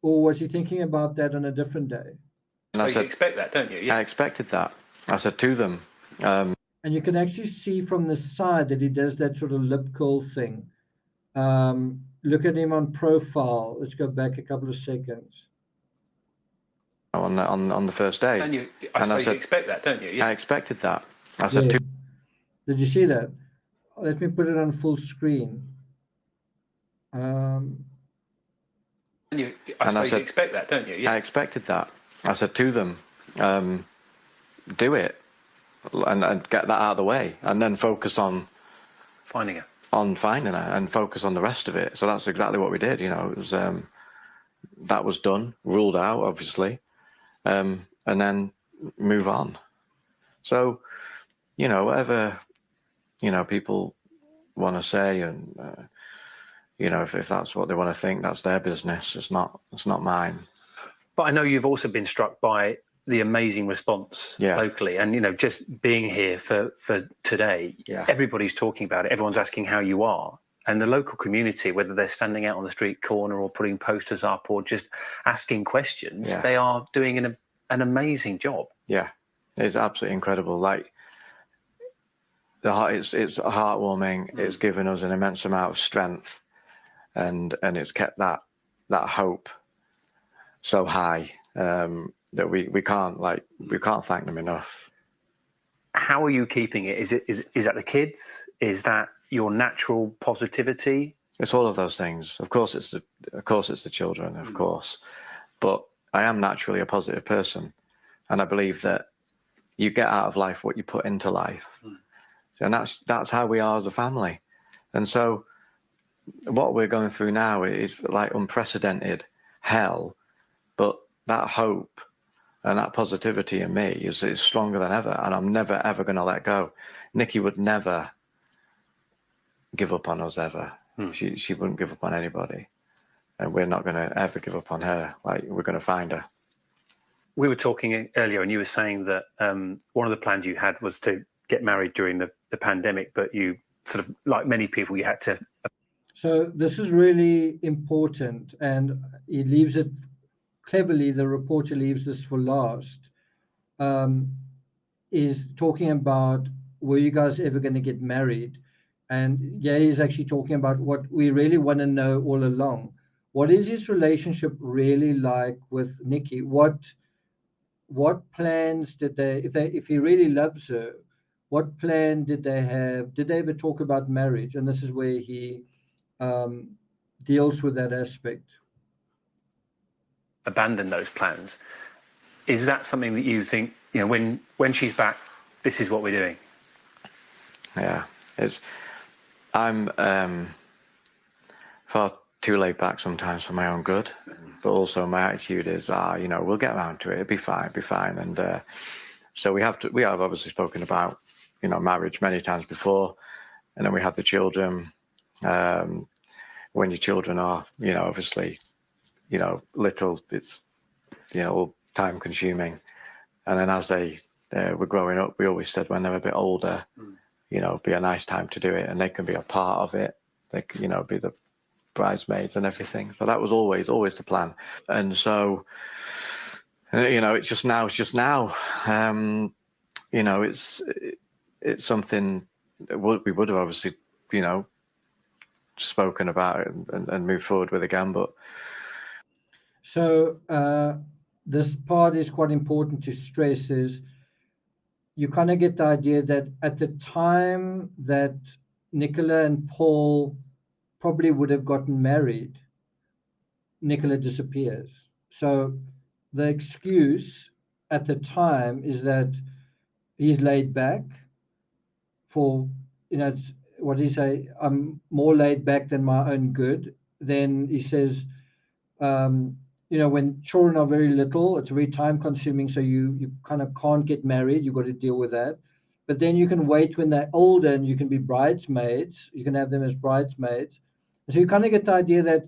Or was he thinking about that on a different day? And I So said, you expect that, don't you? Yeah. I expected that. I said to them, And you can actually see from the side that he does that sort of lip curl thing. Look at him on profile. Let's go back a couple of seconds. on the first day. And I said, you expect that, don't you? Yeah. I expected that. I said to Did you see that? Let me put it on full screen. And I said, you expect that, don't you? Yeah. I expected that. I said to them, do it and get that out of the way, and then focus on Finding her. on finding her and focus on the rest of it. So that's exactly what we did. You know, it was that was done, ruled out, obviously, and then move on. So, you know, whatever, you know, people want to say, and you know, if that's what they want to think, that's their business. It's not mine. But I know you've also been struck by the amazing response locally, and you know, just being here for today, everybody's talking about it. Everyone's asking how you are. and the local community, whether they're standing out on the street corner or putting posters up or just asking questions, they are doing an amazing job. Yeah, it's absolutely incredible. Like, it's heartwarming. It's given us an immense amount of strength, and it's kept that hope so high that we can't thank them enough. How are you keeping it? Is that the kids? Is that your natural positivity? It's all of those things. Of course, it's the children, of course, but I am naturally a positive person, and I believe that you get out of life what you put into life, and that's how we are as a family. And so, what we're going through now is like unprecedented hell, but that hope and that positivity in me is stronger than ever, and I'm never ever going to let go. Nikki would never give up on us ever. She wouldn't give up on anybody, and we're not going to ever give up on her. Like, we're going to find her. We were talking earlier, and you were saying that one of the plans you had was to get married during the pandemic, but you sort of, like many people, you had to. So this is really important, and he leaves it cleverly. The reporter leaves this for last. Is talking about, were you guys ever going to get married? And he's actually talking about what we really want to know all along. What is his relationship really like with Nikki? What plans did if he really loves her, what plan did they have? Did they ever talk about marriage? And this is where he deals with that aspect. Abandon those plans. Is that something that you think, when she's back, this is what we're doing? Yeah, I'm far too laid back sometimes for my own good, but also my attitude is, we'll get around to it. It'll be fine. And so we have obviously spoken about, marriage many times before, and then we have the children. When your children are, obviously, little, it's, all time consuming. And then as they were growing up, we always said when they're a bit older, be a nice time to do it, and they can be a part of it. They can, be the bridesmaids and everything. So that was always the plan. And so, it's just now. It's something that we would have obviously, spoken about it and moved forward with again. But so this part is quite important to stress, is you kind of get the idea that at the time that Nicola and Paul probably would have gotten married, Nicola disappears. So the excuse at the time is that he's laid back for, what do you say? I'm more laid back than my own good. Then he says, when children are very little, it's very time consuming. So you kind of can't get married. You've got to deal with that. But then you can wait when they're older and you can be bridesmaids. You can have them as bridesmaids. So you kind of get the idea that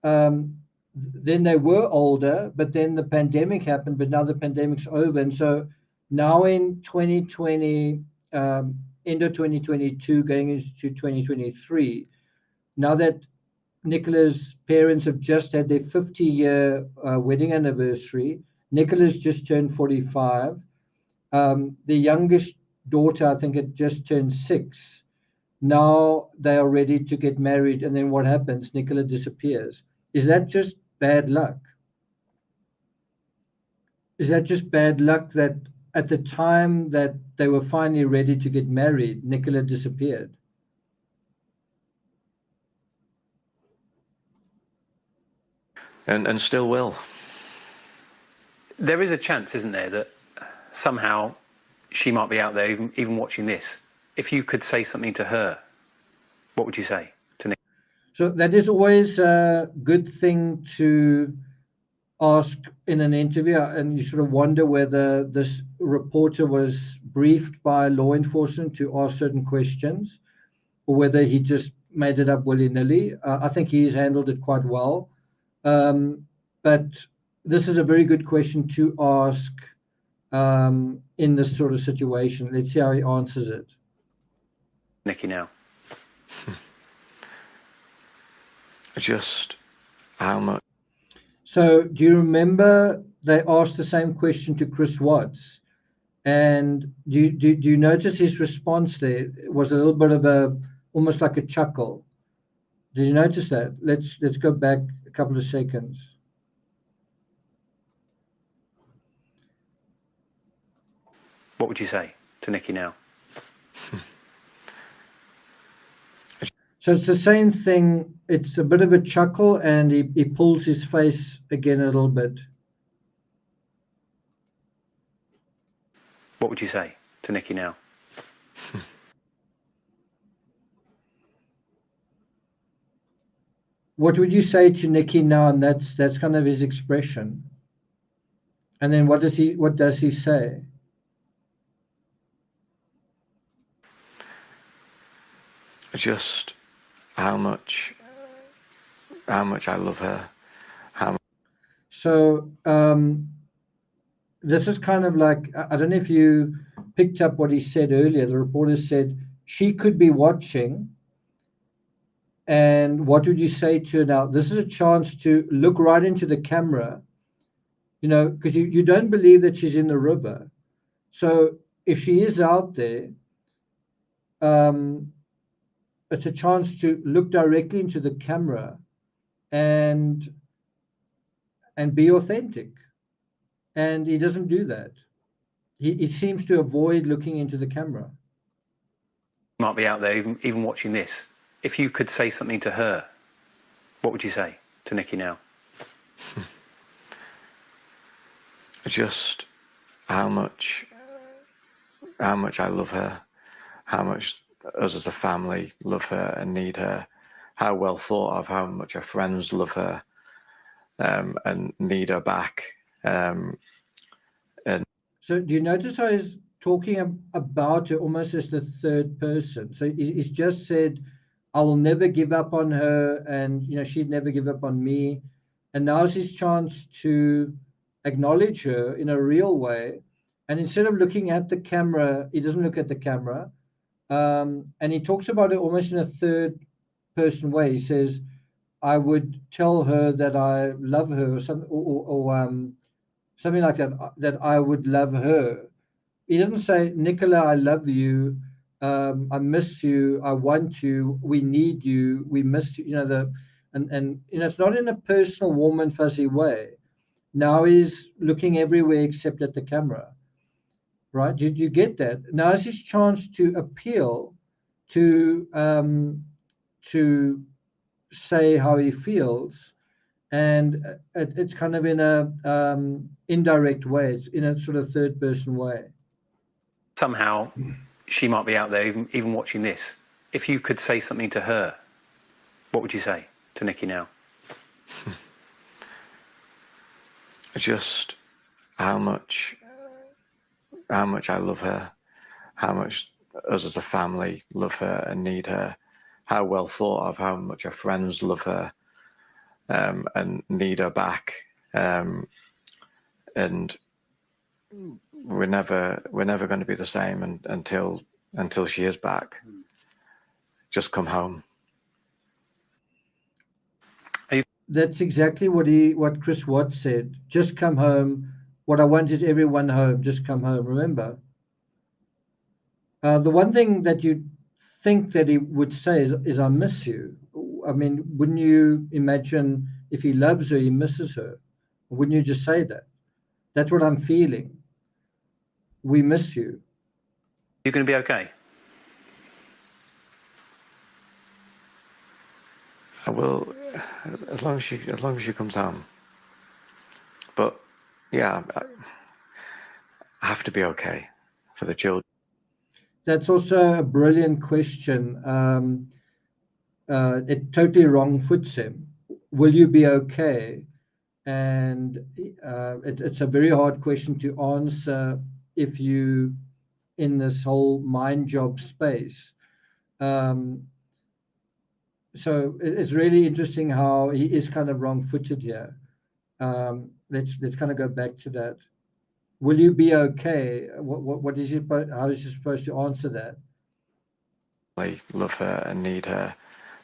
then they were older, but then the pandemic happened, but now the pandemic's over. And so now in 2020, end of 2022, going into 2023, now that Nicola's parents have just had their 50-year wedding anniversary, Nicola's just turned 45. The youngest daughter, I think, had just turned 6. Now they are ready to get married, and then what happens? Nicola disappears. Is that just bad luck? Is that just bad luck that at the time that they were finally ready to get married, Nicola disappeared? And still will. There is a chance, isn't there, that somehow she might be out there even watching this. If you could say something to her, what would you say to Nick? So that is always a good thing to ask in an interview, and you sort of wonder whether this reporter was briefed by law enforcement to ask certain questions, or whether he just made it up willy-nilly. I think he's handled it quite well. But this is a very good question to ask in this sort of situation. Let's see how he answers it. Nicky now. Just how much. So do you remember they asked the same question to Chris Watts? And do you notice his response there was a little bit of almost like a chuckle? Did you notice that? Let's go back a couple of seconds. What would you say to Nikki now? So it's the same thing. It's a bit of a chuckle, and he pulls his face again a little bit. What would you say to Nikki now? What would you say to Nikki now? And that's kind of his expression. And then what does he say? Just how much I love her. So this is kind of like, I don't know if you picked up what he said earlier. The reporter said she could be watching. And what would you say to her now? This is a chance to look right into the camera, because you don't believe that she's in the river. So if she is out there, it's a chance to look directly into the camera and be authentic. And he doesn't do that. He seems to avoid looking into the camera. Might be out there even watching this. If you could say something to her, what would you say to Nikki now? Just how much I love her, how much us as a family love her and need her, how well thought of, how much her friends love her and need her back. And so do you notice how he's talking about her almost as the third person? So he's just said, I will never give up on her, and she'd never give up on me. And now's his chance to acknowledge her in a real way. And instead of looking at the camera, he doesn't look at the camera. And he talks about it almost in a third person way. He says, I would tell her that I love her, or something, or something like that I would love her. He doesn't say, Nicola, I love you. I miss you. I want you. We need you. We miss you. And it's not in a personal, warm and fuzzy way. Now he's looking everywhere except at the camera, right? Did you get that? Now is his chance to appeal, to say how he feels, and it's kind of in a indirect way. It's in a sort of third person way. Somehow, she might be out there even watching this. If you could say something to her, what would you say to Nikki now? Just how much I love her, how much us as a family love her and need her, how well thought of, how much her friends love her and need her back. And we're never going to be the same until she is back. Just come home. That's exactly what Chris Watts said. Just come home. What I want is everyone home. Just come home. Remember, the one thing that you think that he would say is I miss you. I mean, wouldn't you imagine if he loves her, he misses her? Wouldn't you just say that? That's what I'm feeling. We miss you. You're going to be okay. I will, as long as she comes home. But yeah, I have to be okay for the children. That's also a brilliant question. It totally wrong foots him. Will you be okay? And it's a very hard question to answer if you in this whole mind job space. So it's really interesting how he is kind of wrong-footed here. Let's kind of go back to that. Will you be okay? What is it? How is he supposed to answer that? I love her and need her,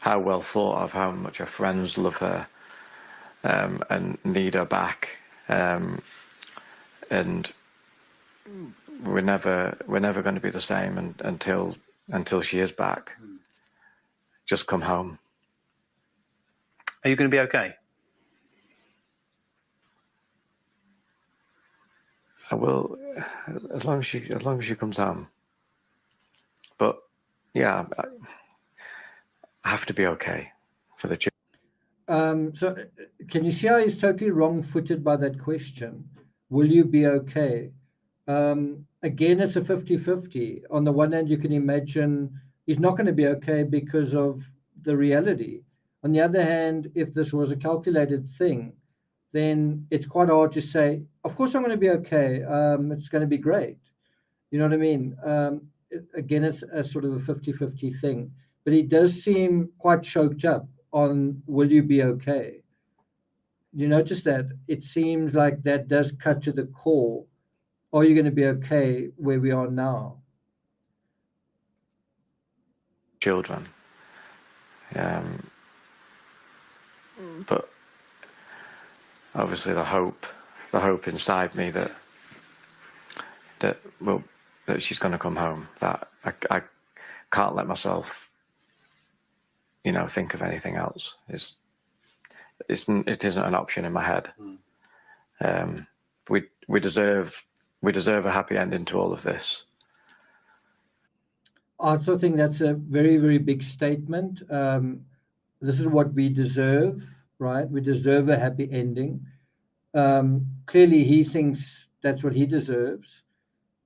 how well thought of, how much her friends love her and need her back, and we're never going to be the same until she is back. Just come home. Are you going to be okay? I will, as long as she comes home. But yeah, I have to be okay for the children. So can you see how he's totally wrong-footed by that question? Will you be okay? Again, it's a 50-50. On the one hand, you can imagine he's not going to be okay because of the reality. On the other hand, if this was a calculated thing, then it's quite hard to say, of course I'm going to be okay. It's going to be great. You know what I mean? Again, it's a sort of a 50-50 thing. But he does seem quite choked up on, will you be okay? You notice that? It seems like that does cut to the core. Are you going to be okay where we are now? Children. But obviously the hope inside me that she's going to come home, that I can't let myself, think of anything else. It isn't an option in my head. We deserve a happy ending to all of this. I also think that's a very, very big statement. This is what we deserve, right? We deserve a happy ending. Clearly, he thinks that's what he deserves.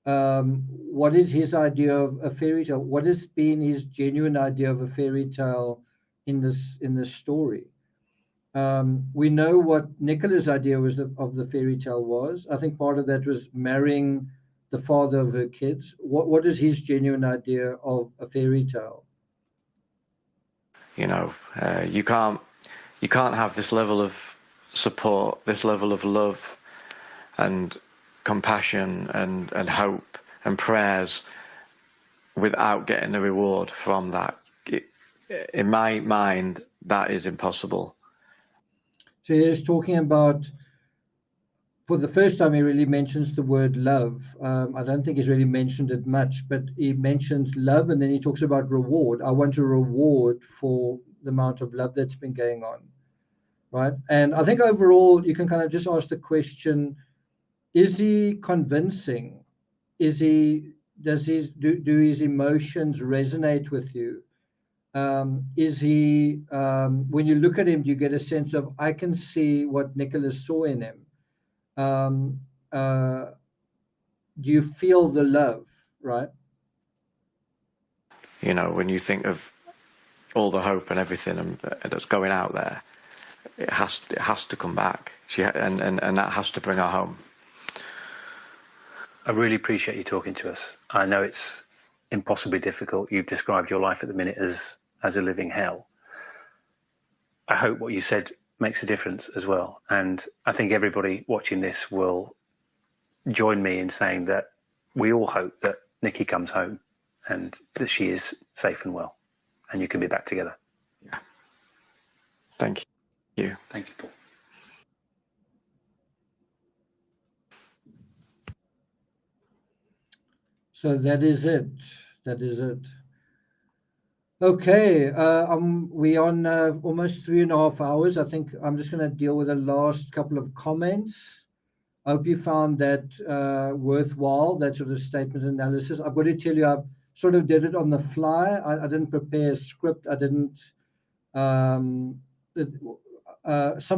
What is his idea of a fairy tale? What has been his genuine idea of a fairy tale in this story? We know what Nicola's idea was of the fairy tale was. I think part of that was marrying the father of her kids. What is his genuine idea of a fairy tale? You can't have this level of support, this level of love and compassion and hope and prayers without getting a reward from that. In my mind, that is impossible. So he's talking about, for the first time, he really mentions the word love. I don't think he's really mentioned it much, but he mentions love, and then he talks about reward. I want a reward for the amount of love that's been going on, right? And I think overall, you can kind of just ask the question, is he convincing? Do his emotions resonate with you? Is he, when you look at him, do you get a sense of, I can see what Nicola saw in him? Do you feel the love, right? When you think of all the hope and everything that's going out there, it has to come back. And that has to bring her home. I really appreciate you talking to us. I know it's impossibly difficult. You've described your life at the minute as a living hell. I hope what you said makes a difference as well. And I think everybody watching this will join me in saying that we all hope that Nikki comes home and that she is safe and well and you can be back together. Yeah. Thank you. Thank you, Paul. So that is it. That is it. Okay, we're on almost 3.5 hours. I think I'm just going to deal with the last couple of comments. I hope you found that worthwhile, that sort of statement analysis. I've got to tell you, I sort of did it on the fly. I didn't prepare a script. I didn't. Some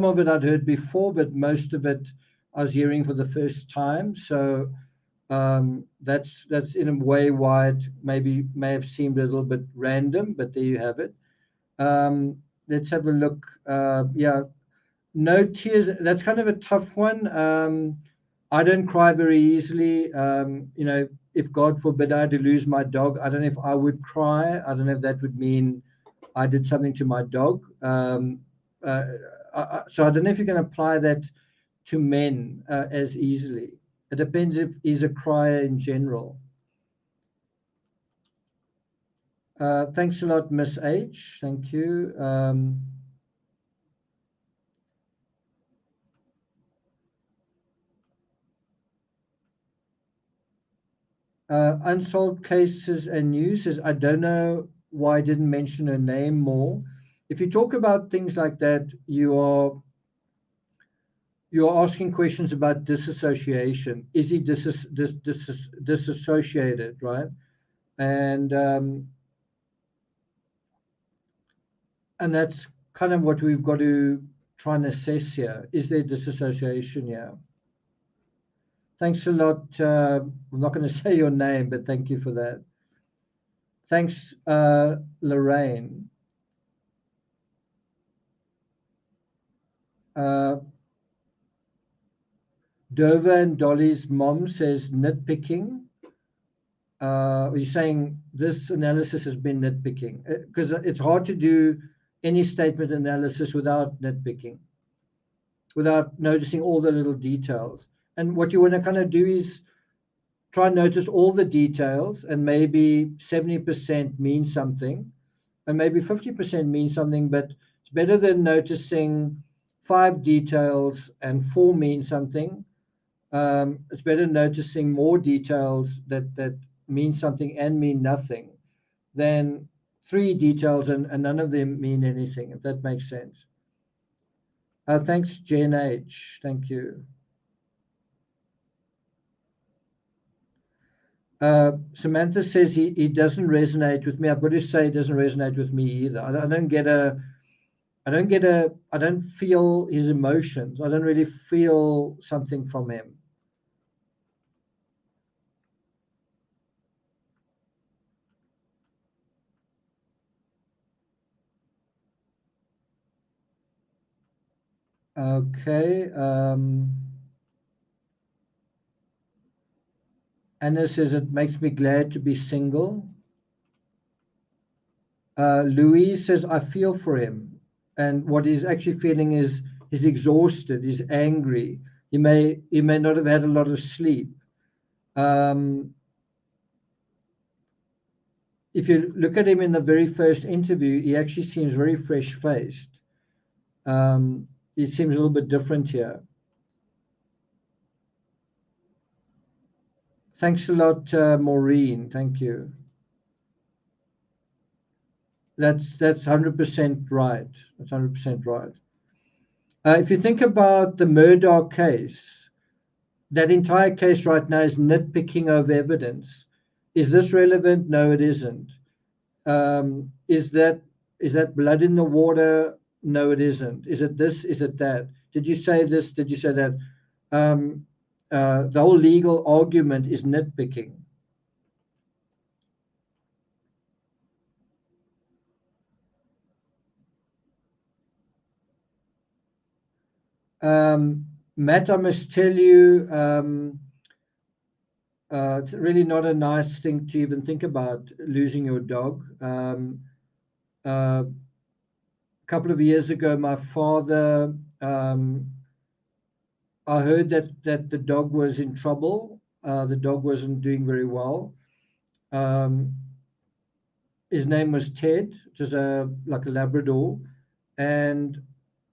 of it I'd heard before, but most of it I was hearing for the first time. So that's in a way why it may have seemed a little bit random, but there you have it. Let's have a look. Yeah, no tears. That's kind of a tough one. I don't cry very easily. If God forbid I had to lose my dog, I don't know if I would cry. I don't know if that would mean I did something to my dog. So I don't know if you can apply that to men as easily. It depends if he's a crier in general. Thanks a lot, Miss H. Thank you. Unsolved cases and news says, I don't know why I didn't mention her name more. If you talk about things like that, you're asking questions about disassociation. Is he disassociated, right? And that's kind of what we've got to try and assess here. Is there disassociation here? Thanks a lot. I'm not going to say your name, but thank you for that. Thanks, Lorraine. Dover and Dolly's mom says nitpicking. Are you saying this analysis has been nitpicking? Because it's hard to do any statement analysis without nitpicking, without noticing all the little details. And what you want to kind of do is try and notice all the details, and maybe 70% means something, and maybe 50% means something, but it's better than noticing 5 details and 4 mean something. It's better noticing more details that mean something and mean nothing than 3 details and none of them mean anything, if that makes sense. Thanks, Jen H. Thank you. Samantha says he doesn't resonate with me. I've got to say, it doesn't resonate with me either. I don't feel his emotions. I don't really feel something from him. Okay. Anna says it makes me glad to be single. Louise says I feel for him, and what he's actually feeling is he's exhausted, he's angry. He may not have had a lot of sleep. If you look at him in the very first interview, he actually seems very fresh-faced. He seems a little bit different here. Thanks a lot, Maureen. Thank you. That's 100% right. That's 100% right. If you think about the Murdoch case, that entire case right now is nitpicking of evidence. Is this relevant? No, it isn't. Is that blood in the water? No, it isn't. Is it this? Is it that? Did you say this? Did you say that? The whole legal argument is nitpicking. Matt, I must tell you, it's really not a nice thing to even think about, losing your dog. A couple of years ago, my father, I heard that the dog was in trouble. The dog wasn't doing very well. His name was Ted. It was like a Labrador, and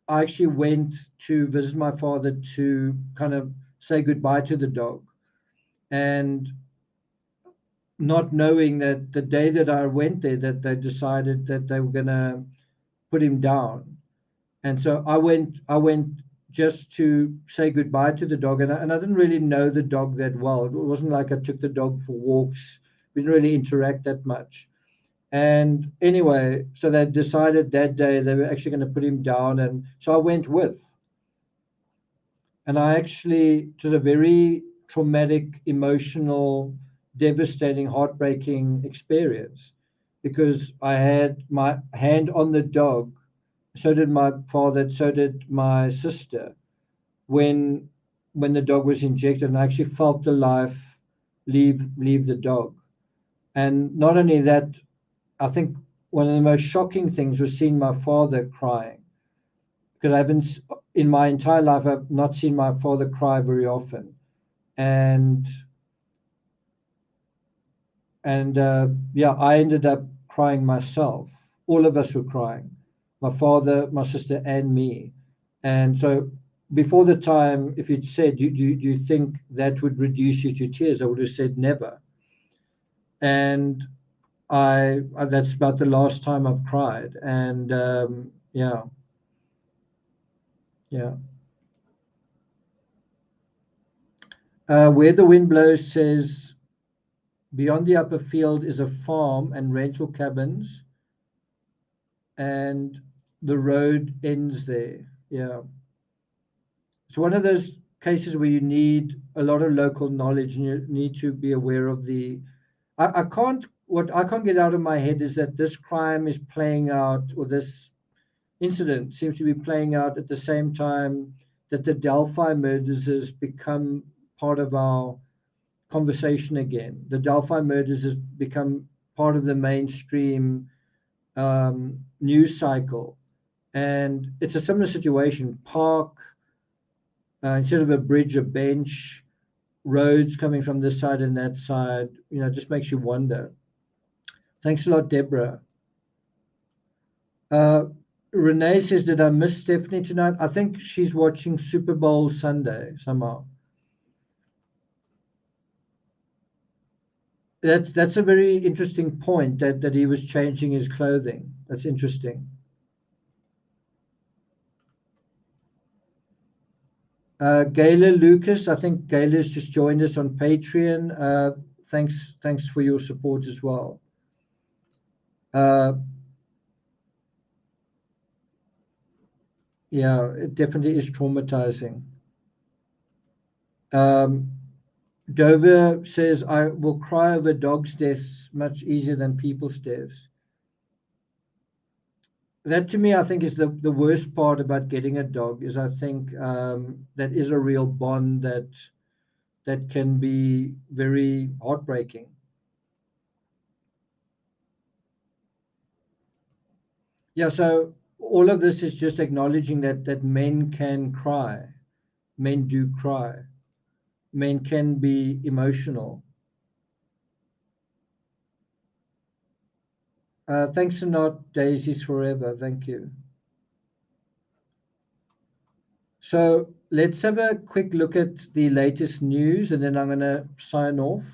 I actually went to visit my father to kind of say goodbye to the dog, and not knowing that the day that I went there, that they decided that they were going to put him down. And so I went just to say goodbye to the dog, and I didn't really know the dog that well. It wasn't like I took the dog for walks. We didn't really interact that much. And anyway, so they decided that day they were actually going to put him down, and so I went with. And it was a very traumatic, emotional, devastating, heartbreaking experience, because I had my hand on the dog. So did my father, so did my sister, when the dog was injected, and I actually felt the life leave the dog. And not only that, I think one of the most shocking things was seeing my father crying, because in my entire life, I've not seen my father cry very often. And yeah, I ended up crying myself. All of us were crying. My father, my sister, and me. And so before the time, if you'd said, do you think that would reduce you to tears? I would have said never. And that's about the last time I've cried. And yeah. Where the Wind Blows says, beyond the upper field is a farm and rental cabins, and the road ends there. Yeah. It's one of those cases where you need a lot of local knowledge, and you need to be aware of what I can't get out of my head is that this crime is playing out, or this incident seems to be playing out at the same time that the Delphi murders has become part of our conversation again. The Delphi murders has become part of the mainstream news cycle. And it's a similar situation. Park, instead of a bridge, a bench, roads coming from this side and that side, just makes you wonder. Thanks a lot, Deborah. Renee says, did I miss Stephanie tonight? I think she's watching Super Bowl Sunday somehow. That's a very interesting point that he was changing his clothing. That's interesting. Gayla Lucas, I think Gayla's just joined us on Patreon. Thanks for your support as well. Yeah, it definitely is traumatizing. Dover says, I will cry over dogs' deaths much easier than people's deaths. That to me, I think, is the worst part about getting a dog, is I think that is a real bond that can be very heartbreaking. Yeah, so all of this is just acknowledging that men can cry. Men do cry. Men can be emotional. Thanks a lot, Daisies Forever. Thank you. So let's have a quick look at the latest news, and then I'm going to sign off.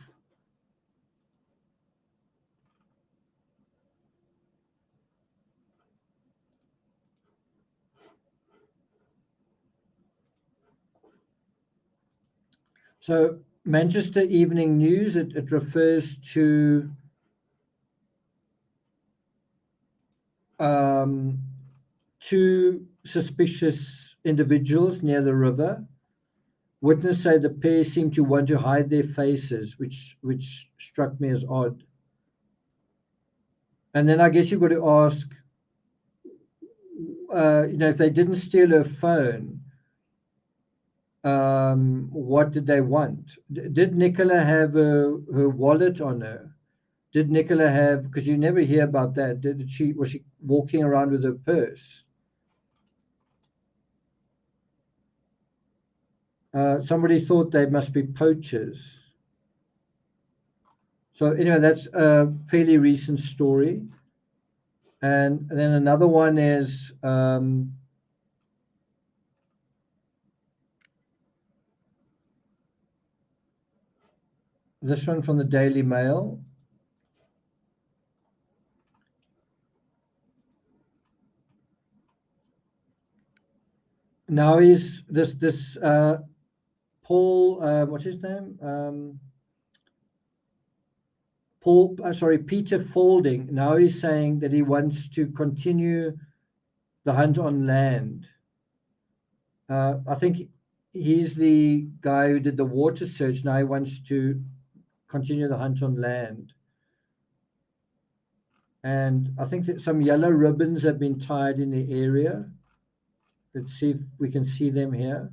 So Manchester Evening News, it refers to two suspicious individuals near the river. Witnesses say the pair seem to want to hide their faces, which struck me as odd. And then I guess you've got to ask, if they didn't steal her phone, what did they want? Did Nicola have her wallet on her? Did Nicola have, because you never hear about that, was she walking around with her purse? Somebody thought they must be poachers. So anyway, that's a fairly recent story. And then another one is this one from the Daily Mail. Now is this Paul, what's his name? Peter Faulding. Now he's saying that he wants to continue the hunt on land. I think he's the guy who did the water search. Now he wants to continue the hunt on land. And I think that some yellow ribbons have been tied in the area. Let's see if we can see them here.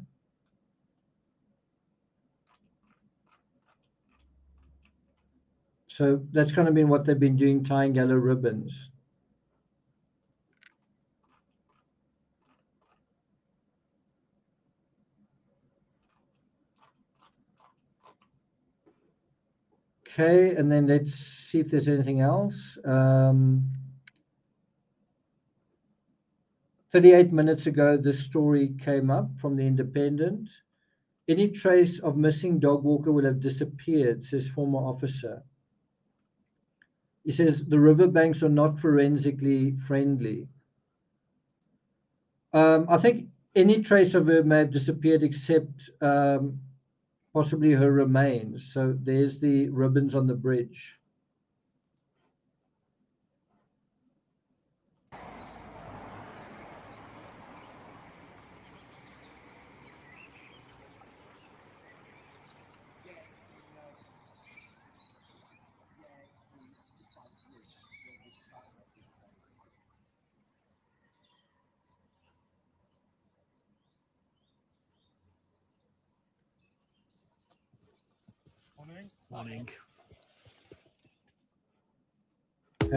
So that's kind of been what they've been doing, tying yellow ribbons. Okay, and then let's see if there's anything else. 38 minutes ago, this story came up from The Independent. Any trace of missing dog walker will have disappeared, says former officer. He says the riverbanks are not forensically friendly. I think any trace of her may have disappeared except possibly her remains. So there's the ribbons on the bridge. Morning.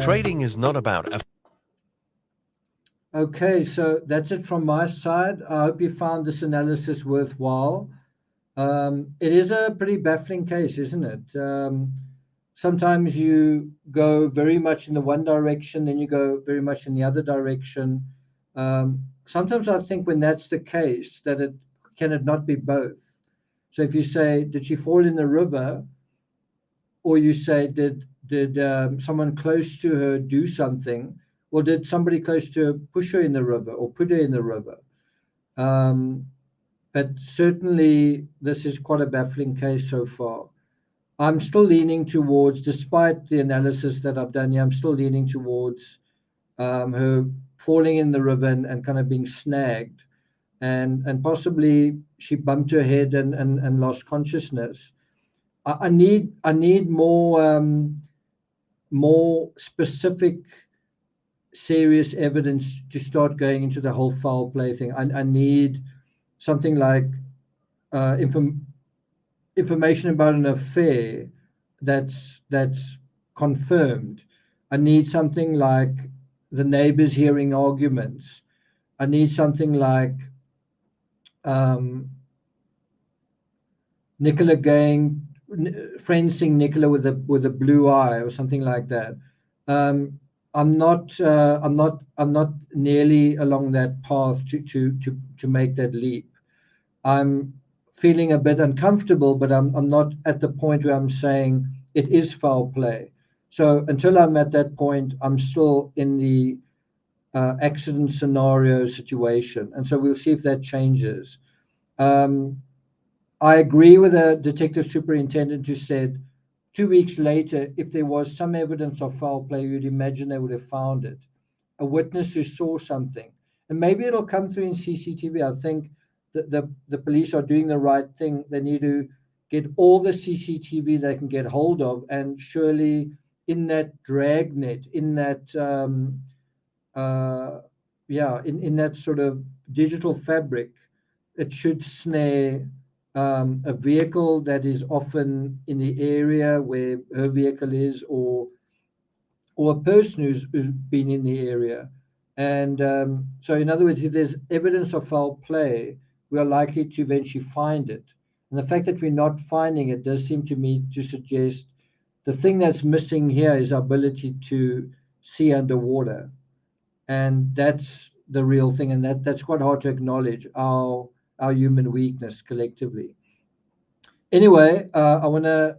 Trading is not about Okay, so that's it from my side. I hope you found this analysis worthwhile. It is a pretty baffling case, isn't it? Sometimes you go very much in the one direction, then you go very much in the other direction. Sometimes I think when that's the case, that it not be both. So if you say, did she fall in the river? Or you say, did someone close to her do something? Or did somebody close to her push her in the river or put her in the river? But certainly this is quite a baffling case so far. I'm still leaning towards, despite the analysis that I've done here, I'm still leaning towards her falling in the river and kind of being snagged. And possibly she bumped her head and lost consciousness. I need more specific, serious evidence to start going into the whole foul play thing. I need something like information about an affair that's confirmed. I need something like the neighbors hearing arguments. I need something like Nicola friends seeing Nicola with a blue eye or something like that. I'm not nearly along that path to make that leap. I'm feeling a bit uncomfortable, but I'm not at the point where I'm saying it is foul play. So until I'm at that point, I'm still in the accident scenario situation, and so we'll see if that changes. I agree with the detective superintendent who said 2 weeks later, if there was some evidence of foul play, you'd imagine they would have found it. A witness who saw something, and maybe it'll come through in CCTV. I think that the police are doing the right thing. They need to get all the CCTV they can get hold of, and surely in that dragnet, in that in that sort of digital fabric, it should snare a vehicle that is often in the area where her vehicle is, or a person who's been in the area. And so in other words, if there's evidence of foul play, we are likely to eventually find it. And the fact that we're not finding it does seem to me to suggest the thing that's missing here is our ability to see underwater. And that's the real thing. And that's quite hard to acknowledge, our human weakness collectively. Anyway, I want to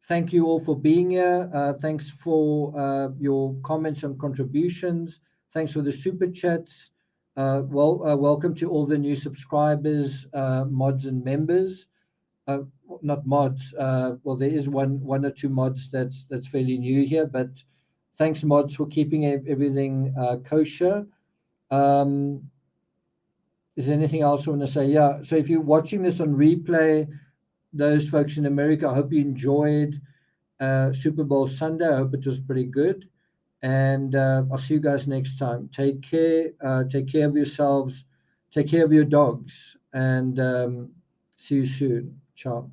thank you all for being here. Thanks for your comments and contributions. Thanks for the super chats. Welcome to all the new subscribers, mods and members. Not mods. Well, there is one or two mods that's fairly new here, but thanks, mods, for keeping everything kosher. Is there anything else I want to say? Yeah. So if you're watching this on replay, those folks in America, I hope you enjoyed Super Bowl Sunday. I hope it was pretty good. And I'll see you guys next time. Take care. Take care of yourselves. Take care of your dogs. And see you soon. Ciao.